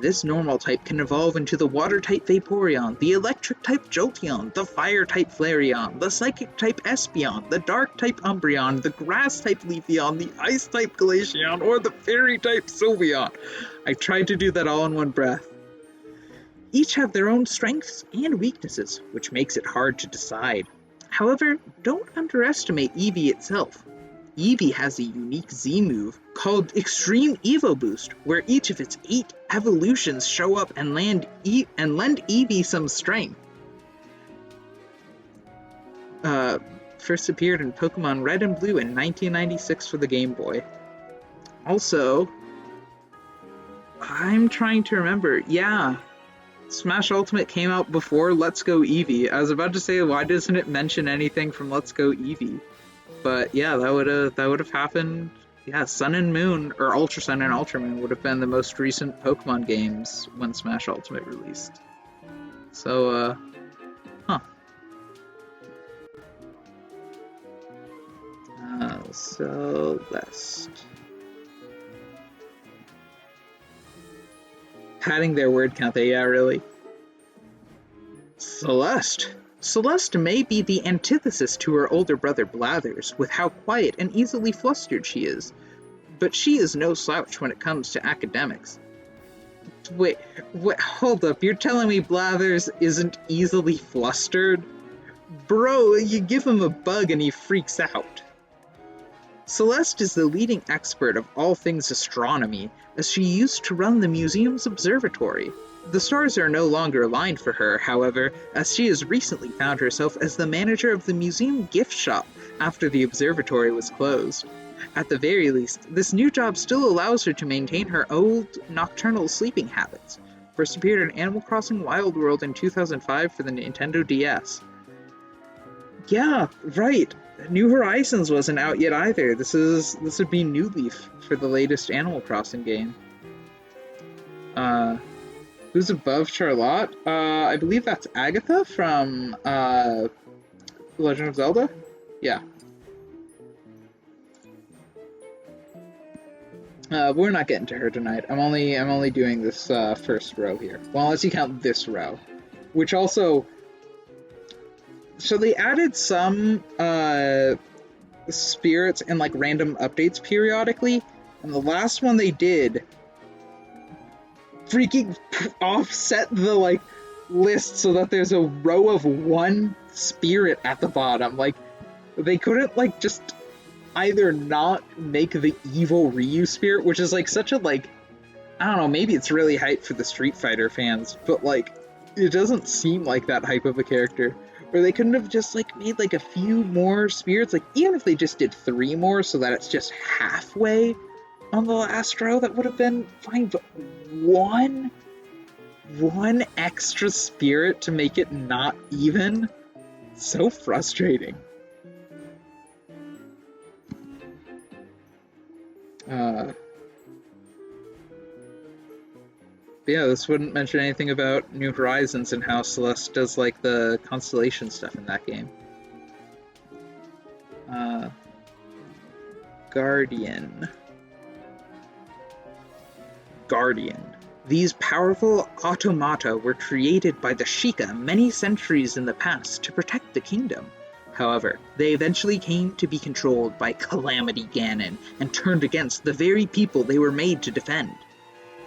This normal type can evolve into the water-type Vaporeon, the electric-type Jolteon, the fire-type Flareon, the psychic-type Espeon, the dark-type Umbreon, the grass-type Leafeon, the ice-type Glaceon, or the fairy-type Sylveon. I tried to do that all in one breath. Each have their own strengths and weaknesses, which makes it hard to decide. However, don't underestimate Eevee itself. Eevee has a unique Z-move called Extreme Evo Boost, where each of its 8 evolutions show up and lend Eevee some strength. First appeared in Pokemon Red and Blue in 1996 for the Game Boy. Also, I'm trying to remember, yeah, Smash Ultimate came out before Let's Go Eevee. I was about to say, why doesn't it mention anything from Let's Go Eevee? But yeah, that would have happened. Yeah, Sun and Moon, or Ultra Sun and Ultra Moon, would have been the most recent Pokemon games when Smash Ultimate released. So, Celeste. Padding their word count there, yeah, really. Celeste. Celeste may be the antithesis to her older brother Blathers, with how quiet and easily flustered she is. But she is no slouch when it comes to academics. Wait, hold up, you're telling me Blathers isn't easily flustered? Bro, you give him a bug and he freaks out. Celeste is the leading expert of all things astronomy, as she used to run the museum's observatory. The stars are no longer aligned for her, however, as she has recently found herself as the manager of the museum gift shop after the observatory was closed. At the very least, this new job still allows her to maintain her old nocturnal sleeping habits. First appeared in Animal Crossing Wild World in 2005 for the Nintendo DS. Yeah, right. New Horizons wasn't out yet either. This would be New Leaf for the latest Animal Crossing game. Who's above Charlotte? I believe that's Agatha from Legend of Zelda? Yeah. We're not getting to her tonight. I'm only doing this first row here. Well, unless you count this row. Which also, so they added some spirits and like random updates periodically, and the last one they did freaking offset the like list so that there's a row of one spirit at the bottom. Like, they couldn't like just either not make the evil Ryu spirit, which is like such a like, I don't know, maybe it's really hype for the Street Fighter fans, but like it doesn't seem like that hype of a character, Or they couldn't have just like made like a few more spirits, like even if they just did 3 more so that it's just halfway on the last row, that would have been fine. But one extra spirit to make it not even, so frustrating. Yeah, this wouldn't mention anything about New Horizons and how Celeste does like the constellation stuff in that game. Guardian. These powerful automata were created by the Sheikah many centuries in the past to protect the kingdom. However, they eventually came to be controlled by Calamity Ganon and turned against the very people they were made to defend.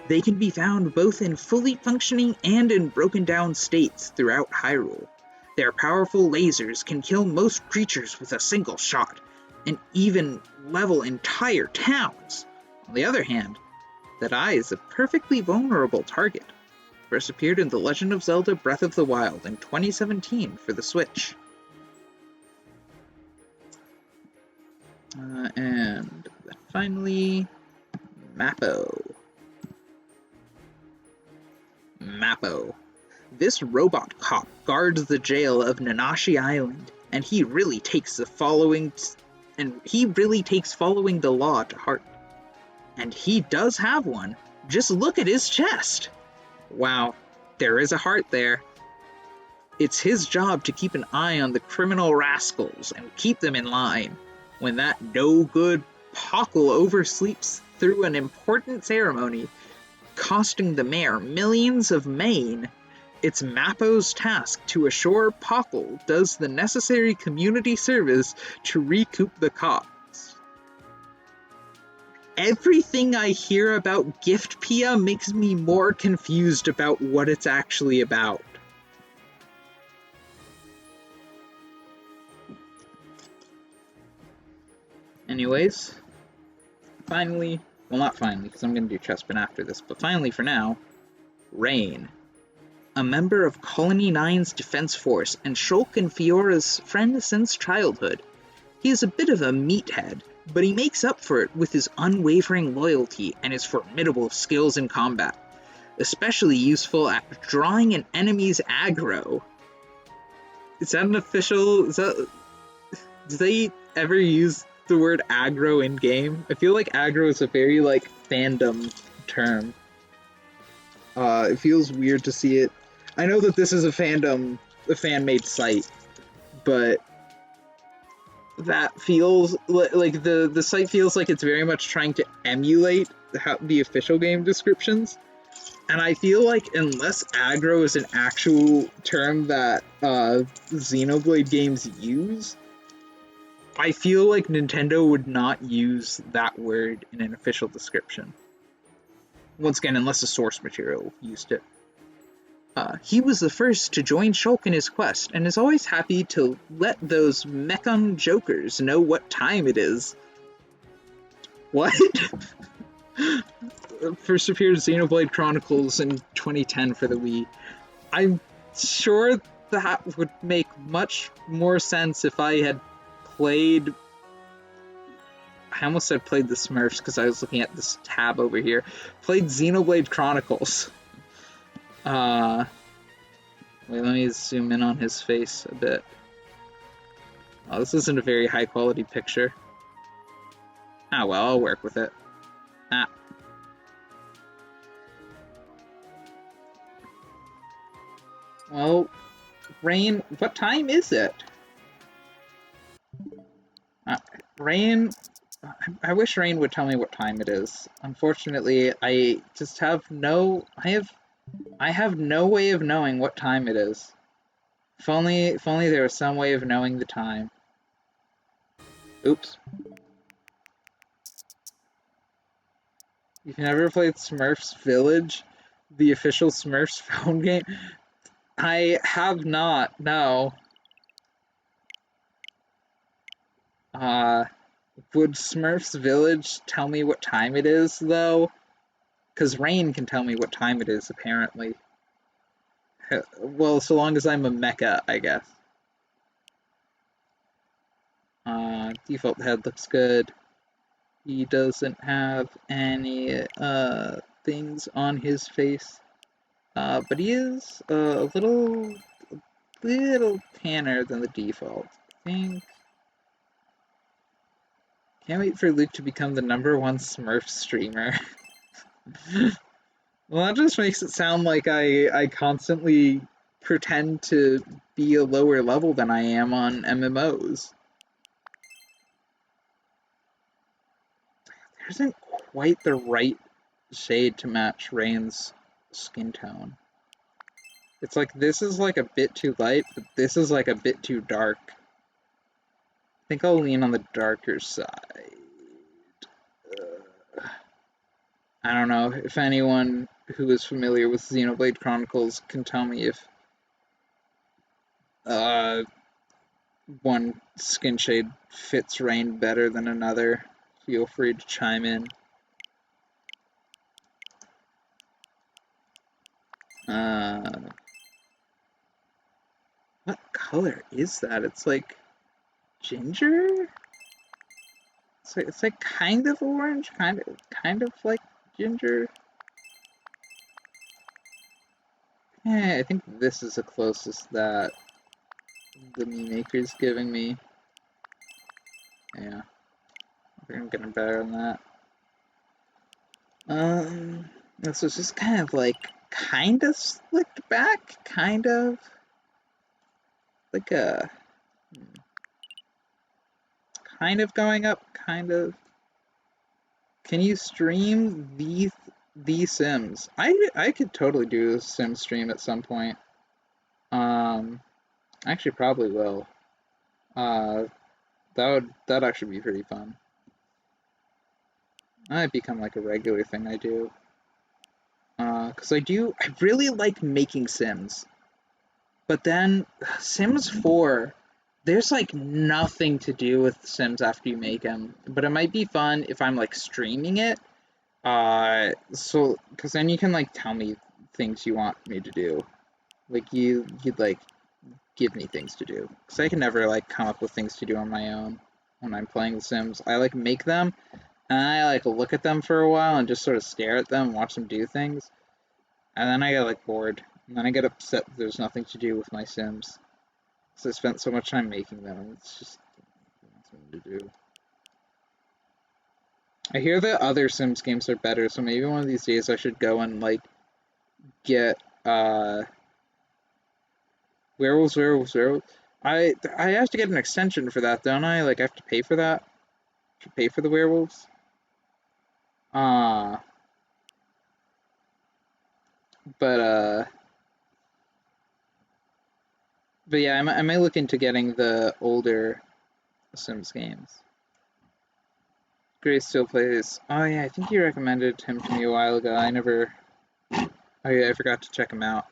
They can be found both in fully functioning and in broken down states throughout Hyrule. Their powerful lasers can kill most creatures with a single shot, and even level entire towns. On the other hand, that eye is a perfectly vulnerable target. First appeared in The Legend of Zelda Breath of the Wild in 2017 for the Switch. And finally, Mappo. This robot cop guards the jail of Nanashi Island, and he really takes following the law to heart. And he does have one. Just look at his chest. Wow, there is a heart there. It's his job to keep an eye on the criminal rascals and keep them in line. When that no-good Pockle oversleeps through an important ceremony, costing the mayor millions of main, it's Mappo's task to assure Pockle does the necessary community service to recoup the costs. Everything I hear about Giftpia makes me more confused about what it's actually about. Anyways, finally, well, not finally, because I'm going to do Chespin after this, but finally for now, Rain. A member of Colony 9's defense force and Shulk and Fiora's friend since childhood. He is a bit of a meathead, but he makes up for it with his unwavering loyalty and his formidable skills in combat, especially useful at drawing an enemy's aggro. Is that an official... do they ever use the word aggro in game? I feel like aggro is a very like fandom term. It feels weird to see it. I know that this is a fan-made site, but that feels like the site feels like it's very much trying to emulate the official game descriptions. And I feel like unless aggro is an actual term that Xenoblade games use, I feel like Nintendo would not use that word in an official description. Once again, unless the source material used it. He was the first to join Shulk in his quest, and is always happy to let those Mechon jokers know what time it is. What? First appeared Xenoblade Chronicles in 2010 for the Wii. I'm sure that would make much more sense if I had played... I almost said played the Smurfs because I was looking at this tab over here. Played Xenoblade Chronicles. Wait, let me zoom in on his face a bit. Oh, this isn't a very high quality picture. Ah, well, I'll work with it. Ah. Well, Rain, what time is it? Rain, I wish Rain would tell me what time it is. Unfortunately, I just have no... I have no way of knowing what time it is. If only there was some way of knowing the time. Oops. You've never played Smurfs Village? The official Smurfs phone game? I have not, no. Would Smurfs Village tell me what time it is, though? Because Rain can tell me what time it is, apparently. Well, so long as I'm a mecha, I guess. Default head looks good. He doesn't have any things on his face, but he is a little tanner than the default. I think. Can't wait for Luke to become the #1 Smurf streamer. Well, that just makes it sound like I constantly pretend to be a lower level than I am on MMOs. There isn't quite the right shade to match Rain's skin tone. It's like this is like a bit too light, but this is like a bit too dark. I think I'll lean on the darker side. I don't know if anyone who is familiar with Xenoblade Chronicles can tell me if one skin shade fits Rain better than another. Feel free to chime in. What color is that? It's like ginger? It's like kind of orange, kind of like ginger. Yeah, I think this is the closest that the Mii Maker's giving me. Yeah, I'm getting better than that. So it's just kind of like kind of slicked back, kind of like a kind of going up, kind of. Can you stream the Sims? I could totally do a Sim stream at some point. Actually probably will. That'd actually be pretty fun. That might become like a regular thing I do. Cause I really like making Sims. But then Sims 4, there's like nothing to do with Sims after you make them. But it might be fun if I'm like streaming it. Cause then you can like tell me things you want me to do. Like you'd like give me things to do. Cause I can never like come up with things to do on my own when I'm playing The Sims. I like make them and I like look at them for a while and just sort of stare at them and watch them do things. And then I get like bored. And then I get upset that there's nothing to do with my Sims. So I spent so much time making them. It's just nothing to do. I hear that other Sims games are better, so maybe one of these days I should go and like get Werewolves. I have to get an extension for that, don't I? Like I have to pay for that. I should pay for the werewolves. But yeah, I might look into getting the older Sims games. Grace still plays. Oh yeah, I think you recommended him to me a while ago. I never. Oh yeah, I forgot to check him out.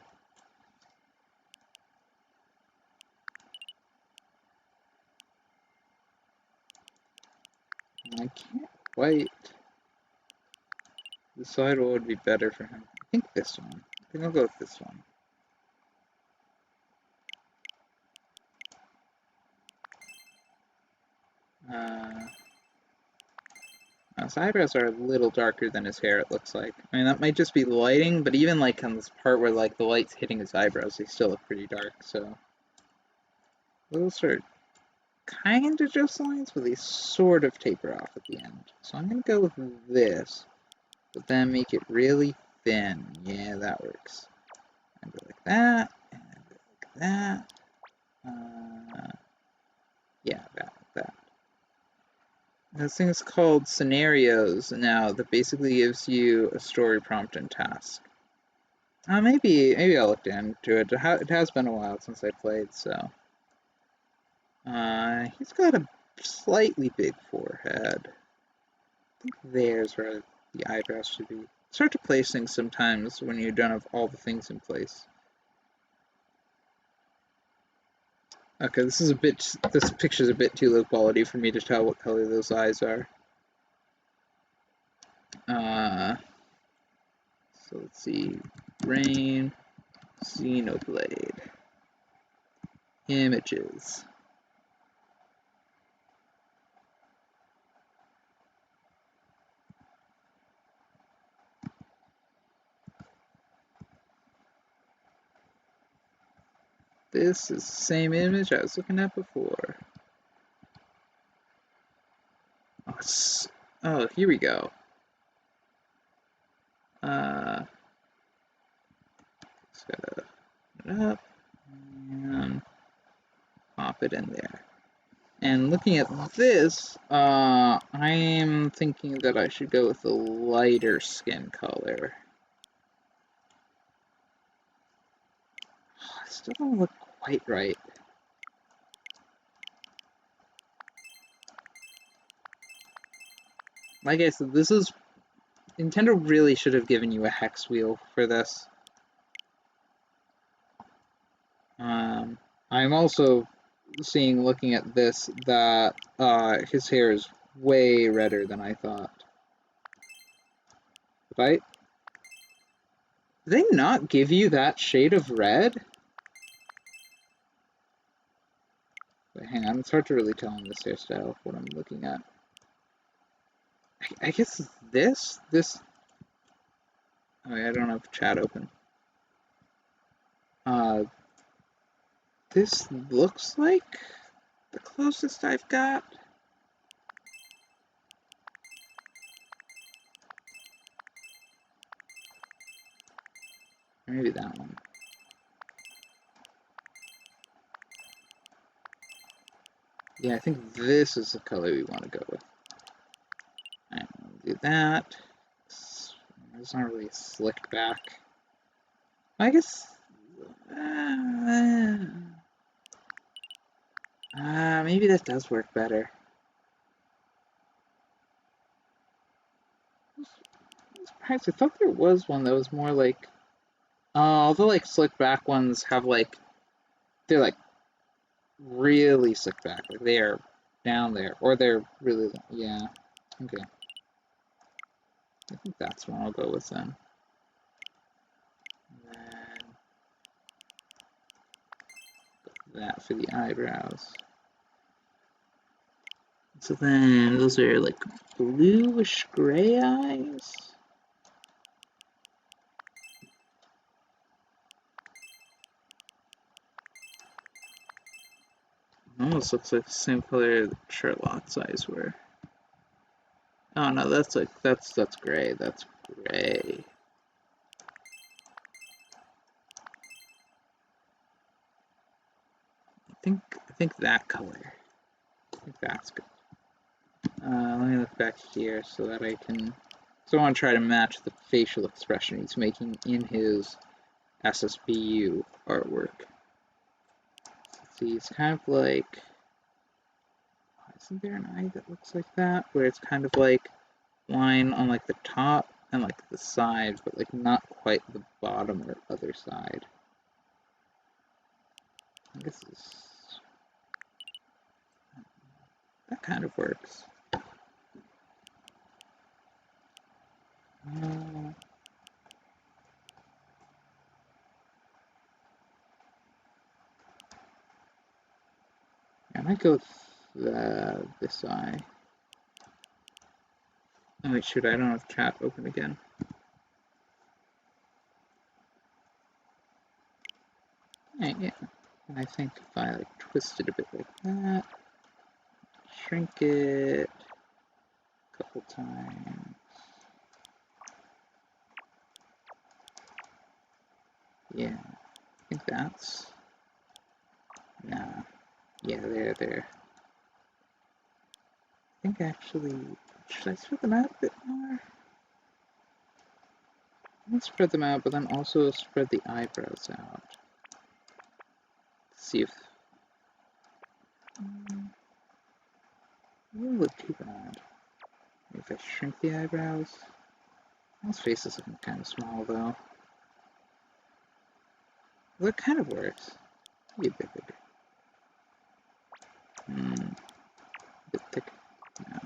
I can't quite decide what would be better for him. I think this one. I think I'll go with this one. His eyebrows are a little darker than his hair, it looks like. I mean, that might just be lighting, but even like on this part where like the light's hitting his eyebrows, they still look pretty dark, so. Those are kind of just lines, but they sort of taper off at the end. So I'm gonna go with this, but then make it really thin. Yeah, that works. And go like that, and go like that. Yeah, that. This thing is called Scenarios now that basically gives you a story prompt and task. Maybe I'll look into it. It has been a while since I played, so. He's got a slightly big forehead. I think there's where the eyebrows should be. It's hard to place things sometimes when you don't have all the things in place. Okay, this picture's a bit too low quality for me to tell what color those eyes are. So let's see. Rain, Xenoblade. Images. this is the same image I was looking at before. Oh, here we go. Just gotta put it up and pop it in there. And looking at this, I'm thinking that I should go with a lighter skin color. I still don't look quite right. Like I said, this is... Nintendo really should have given you a hex wheel for this. I'm also seeing, looking at this, that his hair is way redder than I thought. Right? Did they not give you that shade of red? Wait, hang on, it's hard to really tell in this hairstyle what I'm looking at. I guess this? Oh, I don't have chat open. This looks like the closest I've got. Maybe that one. Yeah, I think this is the color we want to go with. Alright, we'll do that. It's not really slicked back. I guess... maybe that does work better. I thought there was one that was more like... although like slick back ones have like... They're like really slick back. Like they are down there. Or they're really... Yeah. Okay. I think that's one I'll go with then. And then that for the eyebrows. So then those are like bluish gray eyes. Almost looks like the same color that Charlotte's eyes were. Oh no, that's like that's gray. That's gray. I think that color. I think that's good. Let me look back here so that I can. So I want to try to match the facial expression he's making in his SSBU artwork. Let's see, it's kind of like. Isn't there an eye that looks like that? Where it's kind of like line on like the top and like the side, but like not quite the bottom or other side. I guess that kind of works. I might go with this eye. Oh wait, shoot, I don't have chat open again. Yeah. And I think if I like twist it a bit like that, shrink it a couple times. Yeah, I think that's... Nah. Yeah, there. I think actually, should I spread them out a bit more? Let's spread them out, but then also spread the eyebrows out. See if... It won't look too bad. If I shrink the eyebrows... His face is looking kind of small, though. Well, it kind of works. Maybe a bit bigger. A bit thicker. No.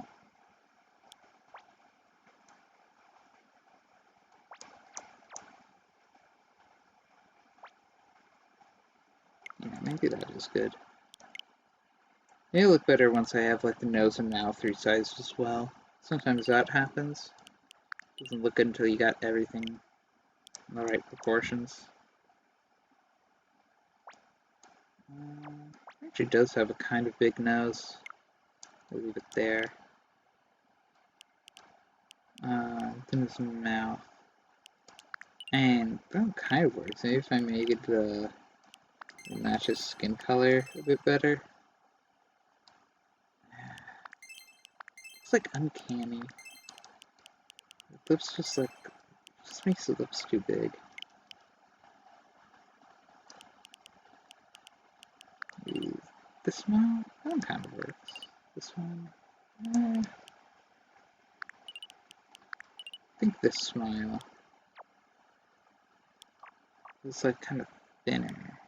Yeah, maybe that is good. It'll look better once I have like the nose and mouth resized as well. Sometimes that happens. Doesn't look good until you got everything in the right proportions. Actually does have a kind of big nose. We'll leave it there. Then his mouth. And that kind of works. Maybe if I make it match his skin color a bit better. It's like uncanny. The lips just makes the lips too big. This one, that one kind of works. This one, I think this smile is like kind of thinner.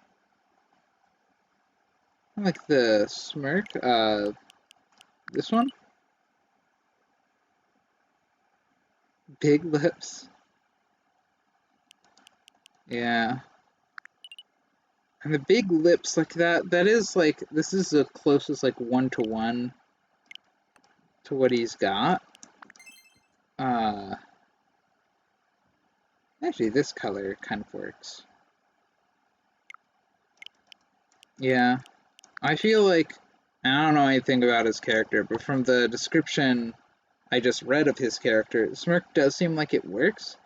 I like the smirk. This one, big lips. Yeah. And the big lips, like that is like, this is the closest like one-to-one to what he's got. Actually this color kind of works. Yeah. I feel like, I don't know anything about his character, but from the description I just read of his character, smirk does seem like it works.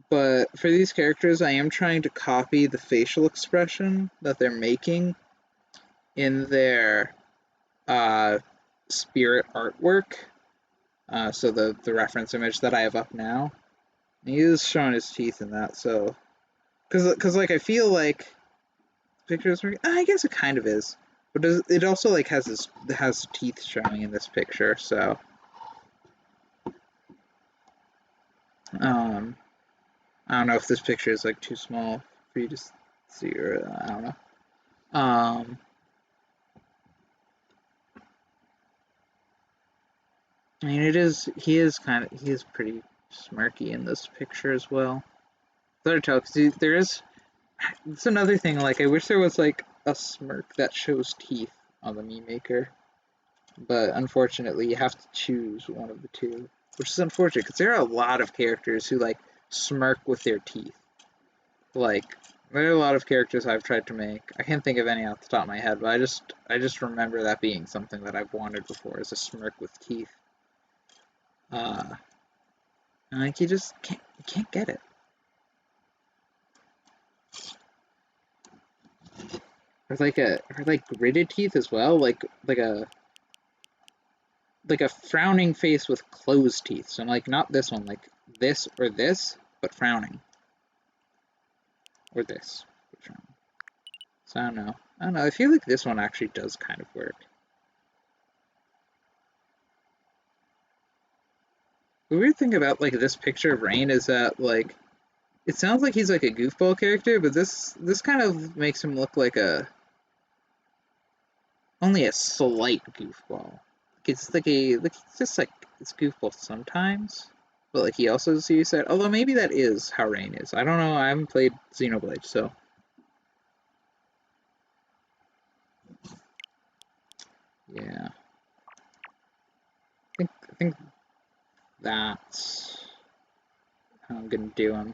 But for these characters, I am trying to copy the facial expression that they're making in their spirit artwork. So the reference image that I have up now, he is showing his teeth in that. So, because like I feel like pictures, I guess it kind of is, but it also like has teeth showing in this picture. So, I don't know if this picture is like too small for you to see, or I don't know. I mean, he is pretty smirky in this picture as well. It's hard to tell, because there is, it's another thing, like, I wish there was, like, a smirk that shows teeth on the meme maker. But unfortunately, you have to choose one of the two, which is unfortunate, because there are a lot of characters who, like, smirk with their teeth. Like, there are a lot of characters I've tried to make. I can't think of any off the top of my head, but I just remember that being something that I've wanted before, is a smirk with teeth. And like, you can't get it. Or like gritted teeth as well, like a frowning face with closed teeth. So like not this one, like this or this, but frowning. Or this, but frowning. So I don't know. I feel like this one actually does kind of work. The weird thing about like this picture of Rain is that like it sounds like he's like a goofball character, but this kind of makes him look like only a slight goofball. It's like it's just like it's goofball sometimes, but like he also sees that. Although maybe that is how Rain is. I don't know. I haven't played Xenoblade, so yeah. I think that's how I'm gonna do him.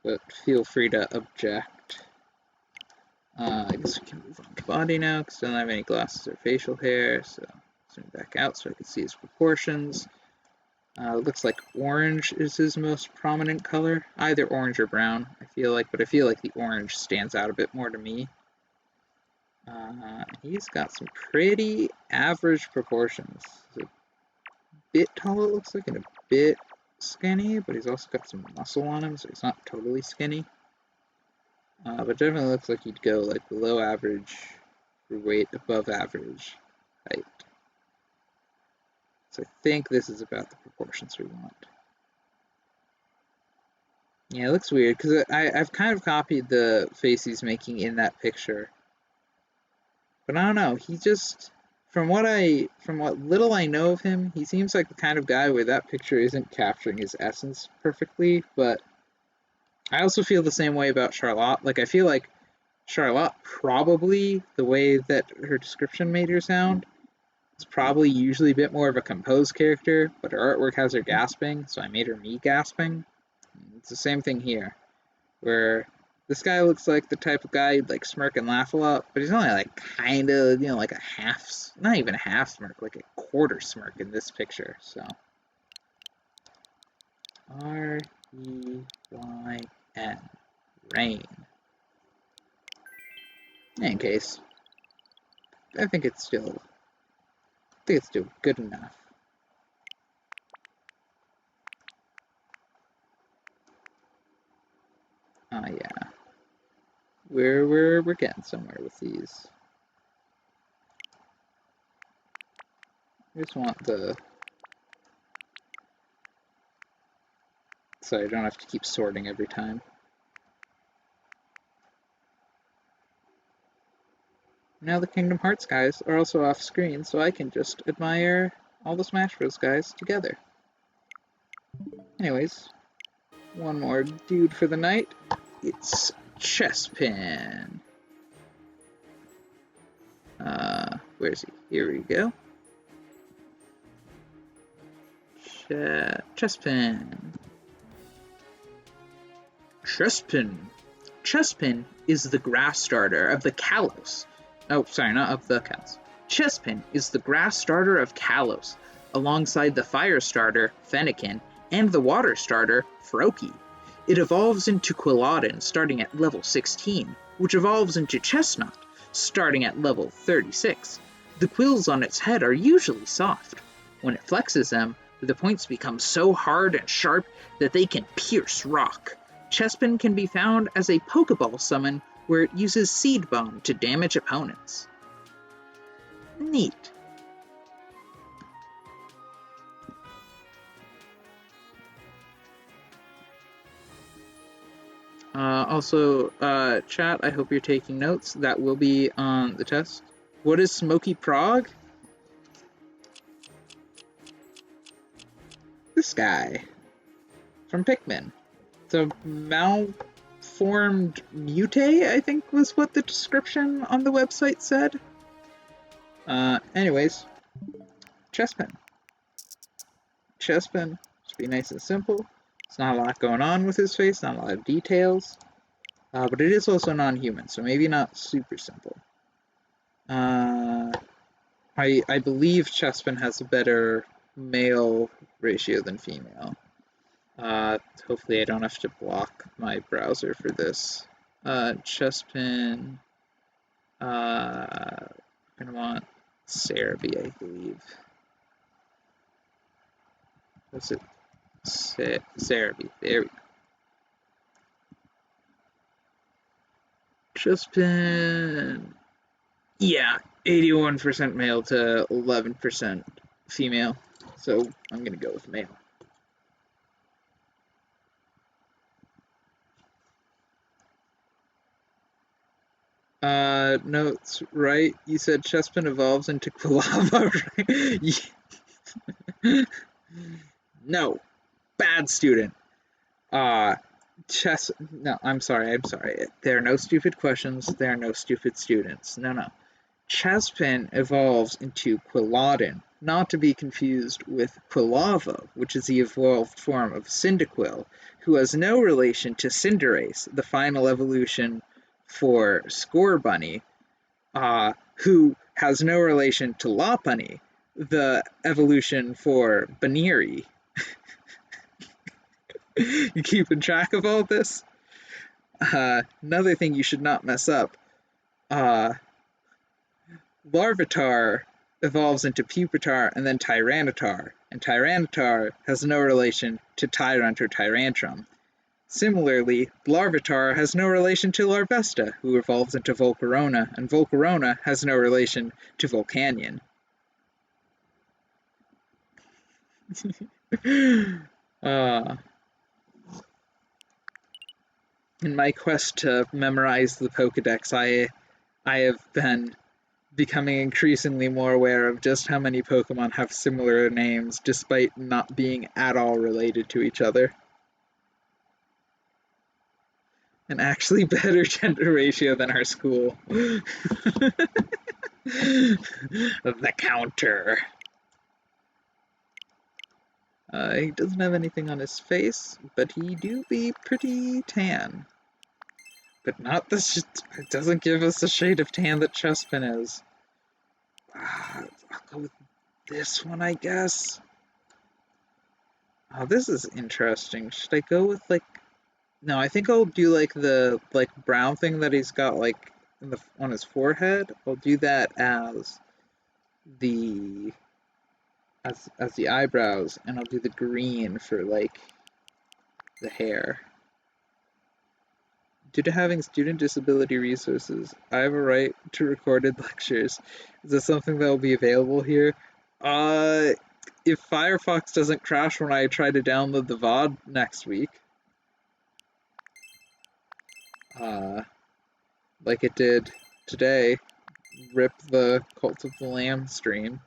But feel free to object. I guess we can move on to body now because I don't have any glasses or facial hair. So zoom back out so I can see his proportions. Looks like orange is his most prominent color, either orange or brown, I feel like, but I feel like the orange stands out a bit more to me. He's got some pretty average proportions. He's a bit tall, it looks like, and a bit skinny, but he's also got some muscle on him, so he's not totally skinny. But definitely looks like he'd go like below average for weight, above average height. So I think this is about the proportions we want. Yeah, it looks weird because I've kind of copied the face he's making in that picture, but I don't know. He just from what little I know of him, he seems like the kind of guy where that picture isn't capturing his essence perfectly. But I also feel the same way about Charlotte. Like I feel like Charlotte probably the way that her description made her sound is probably usually a bit more of a composed character, but her artwork has her gasping, so I made her me gasping. It's the same thing here, where This guy looks like the type of guy you'd like smirk and laugh a lot, but he's only like kind of, like a half, not even a half smirk, like a quarter smirk in this picture. So R-E-Y-N, rain. In case, I think it's still good enough. Yeah. We're getting somewhere with these. I just want the... So I don't have to keep sorting every time. Now the Kingdom Hearts guys are also off screen, so I can just admire all the Smash Bros. Guys together. Anyways, one more dude for the night. It's Chespin. Where is he? Here we go. Chespin. Chespin is the grass starter of the Kalos. Oh, sorry, not of the Kalos. Chespin is the grass starter of Kalos, alongside the fire starter, Fennekin, and the water starter, Froakie. It evolves into Quilladin starting at level 16, which evolves into Chestnut starting at level 36. The quills on its head are usually soft. When it flexes them, the points become so hard and sharp that they can pierce rock. Chespin can be found as a Pokeball summon where it uses Seed Bomb to damage opponents. Neat. Also, chat, I hope you're taking notes. That will be on the test. What is Smoky Prog? This guy. From Pikmin. The malformed Mute, I think was what the description on the website said. Anyways. Chespin. Chespin. Should be nice and simple. It's not a lot going on with his face, not a lot of details. But it is also non-human, so maybe not super simple. I believe Chespin has a better male ratio than female. Hopefully I don't have to block my browser for this. Chespin, I'm gonna want Cerebi, I believe. What's it? Cerebi, there we go. Chespin, yeah, 81% male to 11% female, so I'm gonna go with male. Notes, right? You said Chespin evolves into Quilava, right? No. Bad student. No, I'm sorry. There are no stupid questions. There are no stupid students. No. Chespin evolves into Quilladin, not to be confused with Quilava, which is the evolved form of Cyndaquil, who has no relation to Cinderace, the final evolution for Scorbunny, who has no relation to Lopunny, the evolution for Baneri. You keeping track of all this? Another thing you should not mess up. Larvitar evolves into Pupitar and then Tyranitar, and Tyranitar has no relation to Tyrant or Tyrantrum. Similarly, Larvitar has no relation to Larvesta, who evolves into Volcarona, and Volcarona has no relation to Volcanion. In my quest to memorize the Pokedex, I have been becoming increasingly more aware of just how many Pokemon have similar names, despite not being at all related to each other. An actually better gender ratio than our school. The counter. He doesn't have anything on his face, but he do be pretty tan. but not this. It doesn't give us the shade of tan that Chespin is. I'll go with this one, I guess. Oh, this is interesting. Should I go with like? No, I think I'll do like the brown thing that he's got like on his forehead. I'll do that the as the eyebrows, and I'll do the green for like the hair. Due to having student disability resources, I have a right to recorded lectures. Is this something that will be available here? Uh, if Firefox doesn't crash when I try to download the VOD next week, like it did today, rip the Cult of the Lamb stream.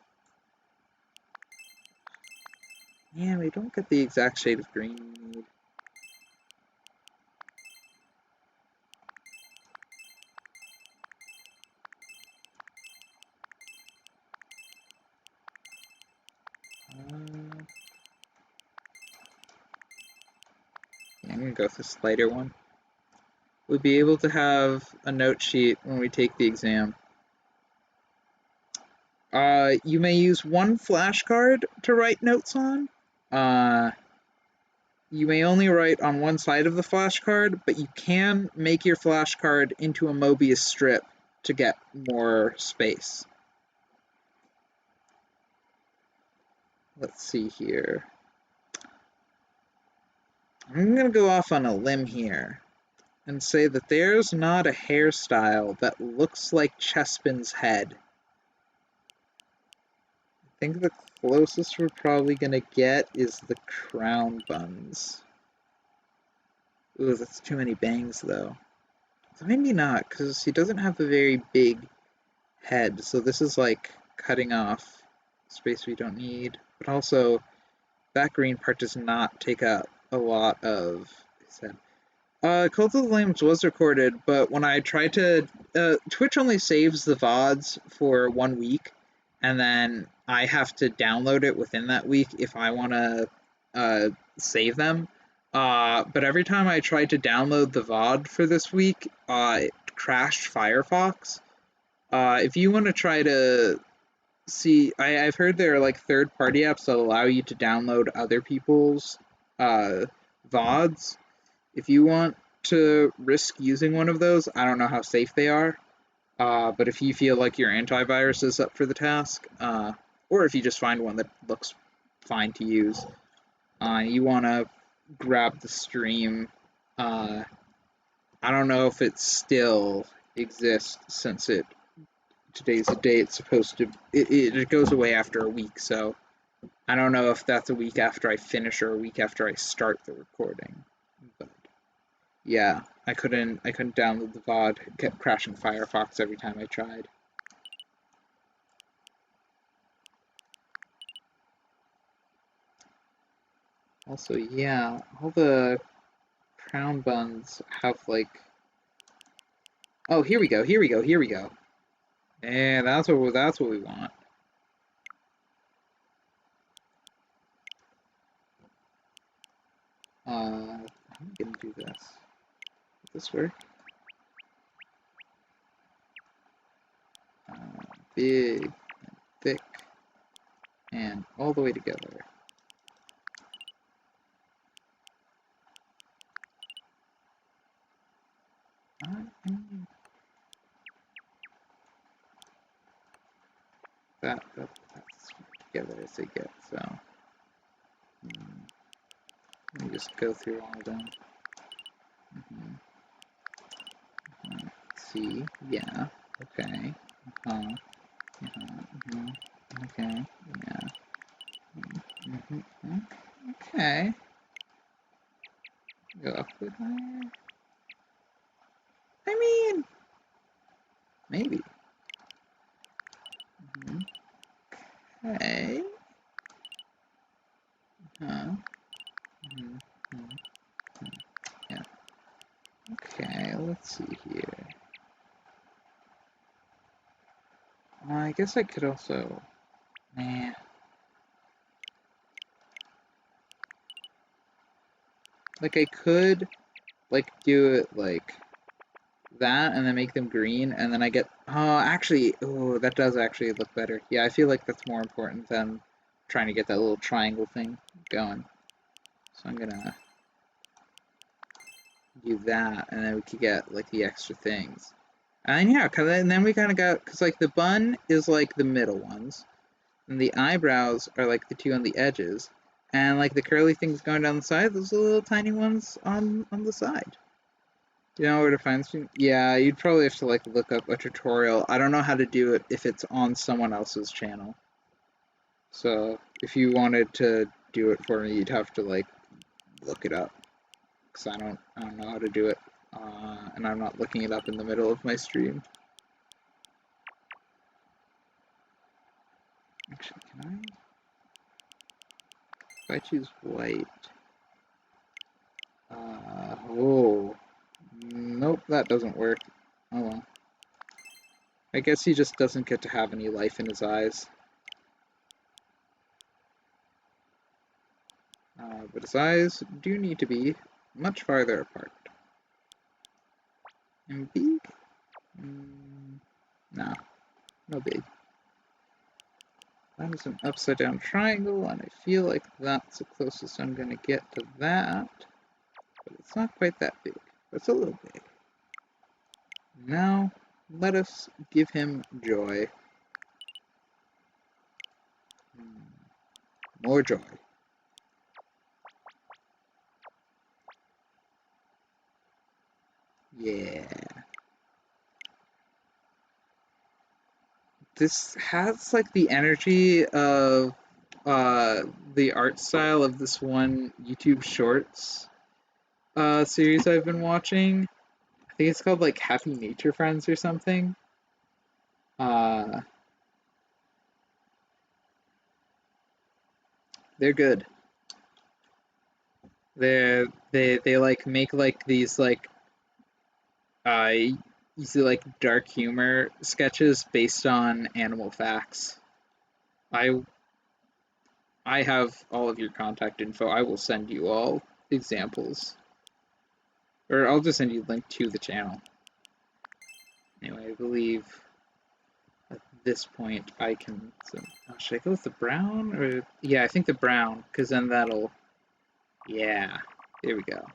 Yeah, we don't get the exact shade of green we need. Yeah, I'm gonna go with this lighter one. We'll be able to have a note sheet when we take the exam. You may use one flashcard to write notes on. Uh, you may only write on one side of the flashcard, but you can make your flashcard into a Mobius strip to get more space. Let's see here. I'm gonna go off on a limb here and say that there's not a hairstyle that looks like Chespin's head. I think the closest we're probably gonna get is the crown buns. Ooh, that's too many bangs though. So maybe not, because he doesn't have a very big head, so this is like cutting off space we don't need. But also, that green part does not take up a lot of his head. Cult of the Lambs was recorded, but when I tried to, Twitch only saves the VODs for 1 week, and then I have to download it within that week if I want to save them. But every time I tried to download the VOD for this week, it crashed Firefox. If you want to try to see, I've heard there are like third-party apps that allow you to download other people's VODs. If you want to risk using one of those, I don't know how safe they are, but if you feel like your antivirus is up for the task, or if you just find one that looks fine to use, you want to grab the stream. I don't know if it still exists since today's the day it's supposed to. It goes away after a week, so I don't know if that's a week after I finish or a week after I start the recording. But yeah, I couldn't download the VOD. It kept crashing Firefox every time I tried. Also, yeah, all the crown buns have like. Oh, here we go. Here we go. Here we go. And that's what we want. I'm gonna do this. Does this work? Big, and thick, and all the way together. That's together as they get, so let me just go through all of them. See, yeah, okay, okay, yeah, okay. Go up a bit higher. I mean, maybe. Okay. Yeah. Okay, let's see here. I guess I could also. Nah. Like I could, like do it like that and then make them green, and then I get, oh, actually, oh, that does actually look better. Yeah, I feel like that's more important than trying to get that little triangle thing going. So I'm gonna do that, and then we could get like the extra things. And yeah, and then we kind of got, because like the bun is like the middle ones, and the eyebrows are like the two on the edges, and like the curly things going down the side, those are the little tiny ones on the side. Do you know where to find them? Yeah, you'd probably have to like look up a tutorial. I don't know how to do it if it's on someone else's channel. So if you wanted to do it for me, you'd have to like look it up, because I don't know how to do it, and I'm not looking it up in the middle of my stream. Actually, can I? If I choose white, oh, nope, that doesn't work. Oh well. I guess he just doesn't get to have any life in his eyes. But his eyes do need to be much farther apart. And big? No, no big. That is an upside down triangle, and I feel like that's the closest I'm going to get to that. But it's not quite that big. But it's a little big. Now, let us give him joy. More joy. Yeah. This has like the energy of the art style of this one YouTube Shorts series I've been watching. I think it's called like Happy Nature Friends or something. Uh, they're good. They like make like these like uh easy like dark humor sketches based on animal facts. I I have all of your contact info. I will send you all examples. Or I'll just send you a link to the channel. Anyway, I believe at this point I can... So, should I go with the brown? Or yeah, I think the brown, because then that'll... Yeah, there we go.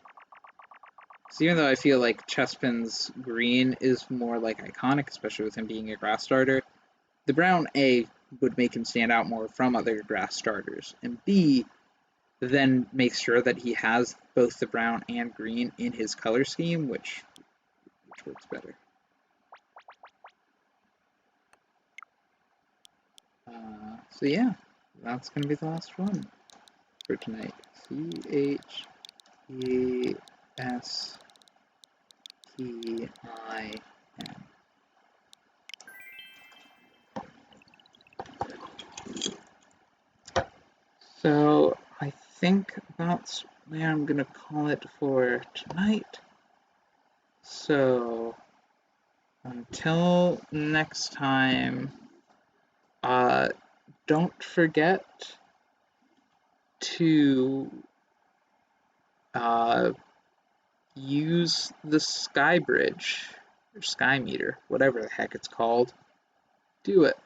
So even though I feel like Chespin's green is more like iconic, especially with him being a grass starter, the brown A would make him stand out more from other grass starters, and B then makes sure that he has both the brown and green in his color scheme, which works better. So yeah, that's gonna be the last one for tonight. CHESPIN. So I think that's where I'm gonna call it for tonight. So until next time, don't forget to use the Sky Bridge or Sky Meter, whatever the heck it's called. Do it.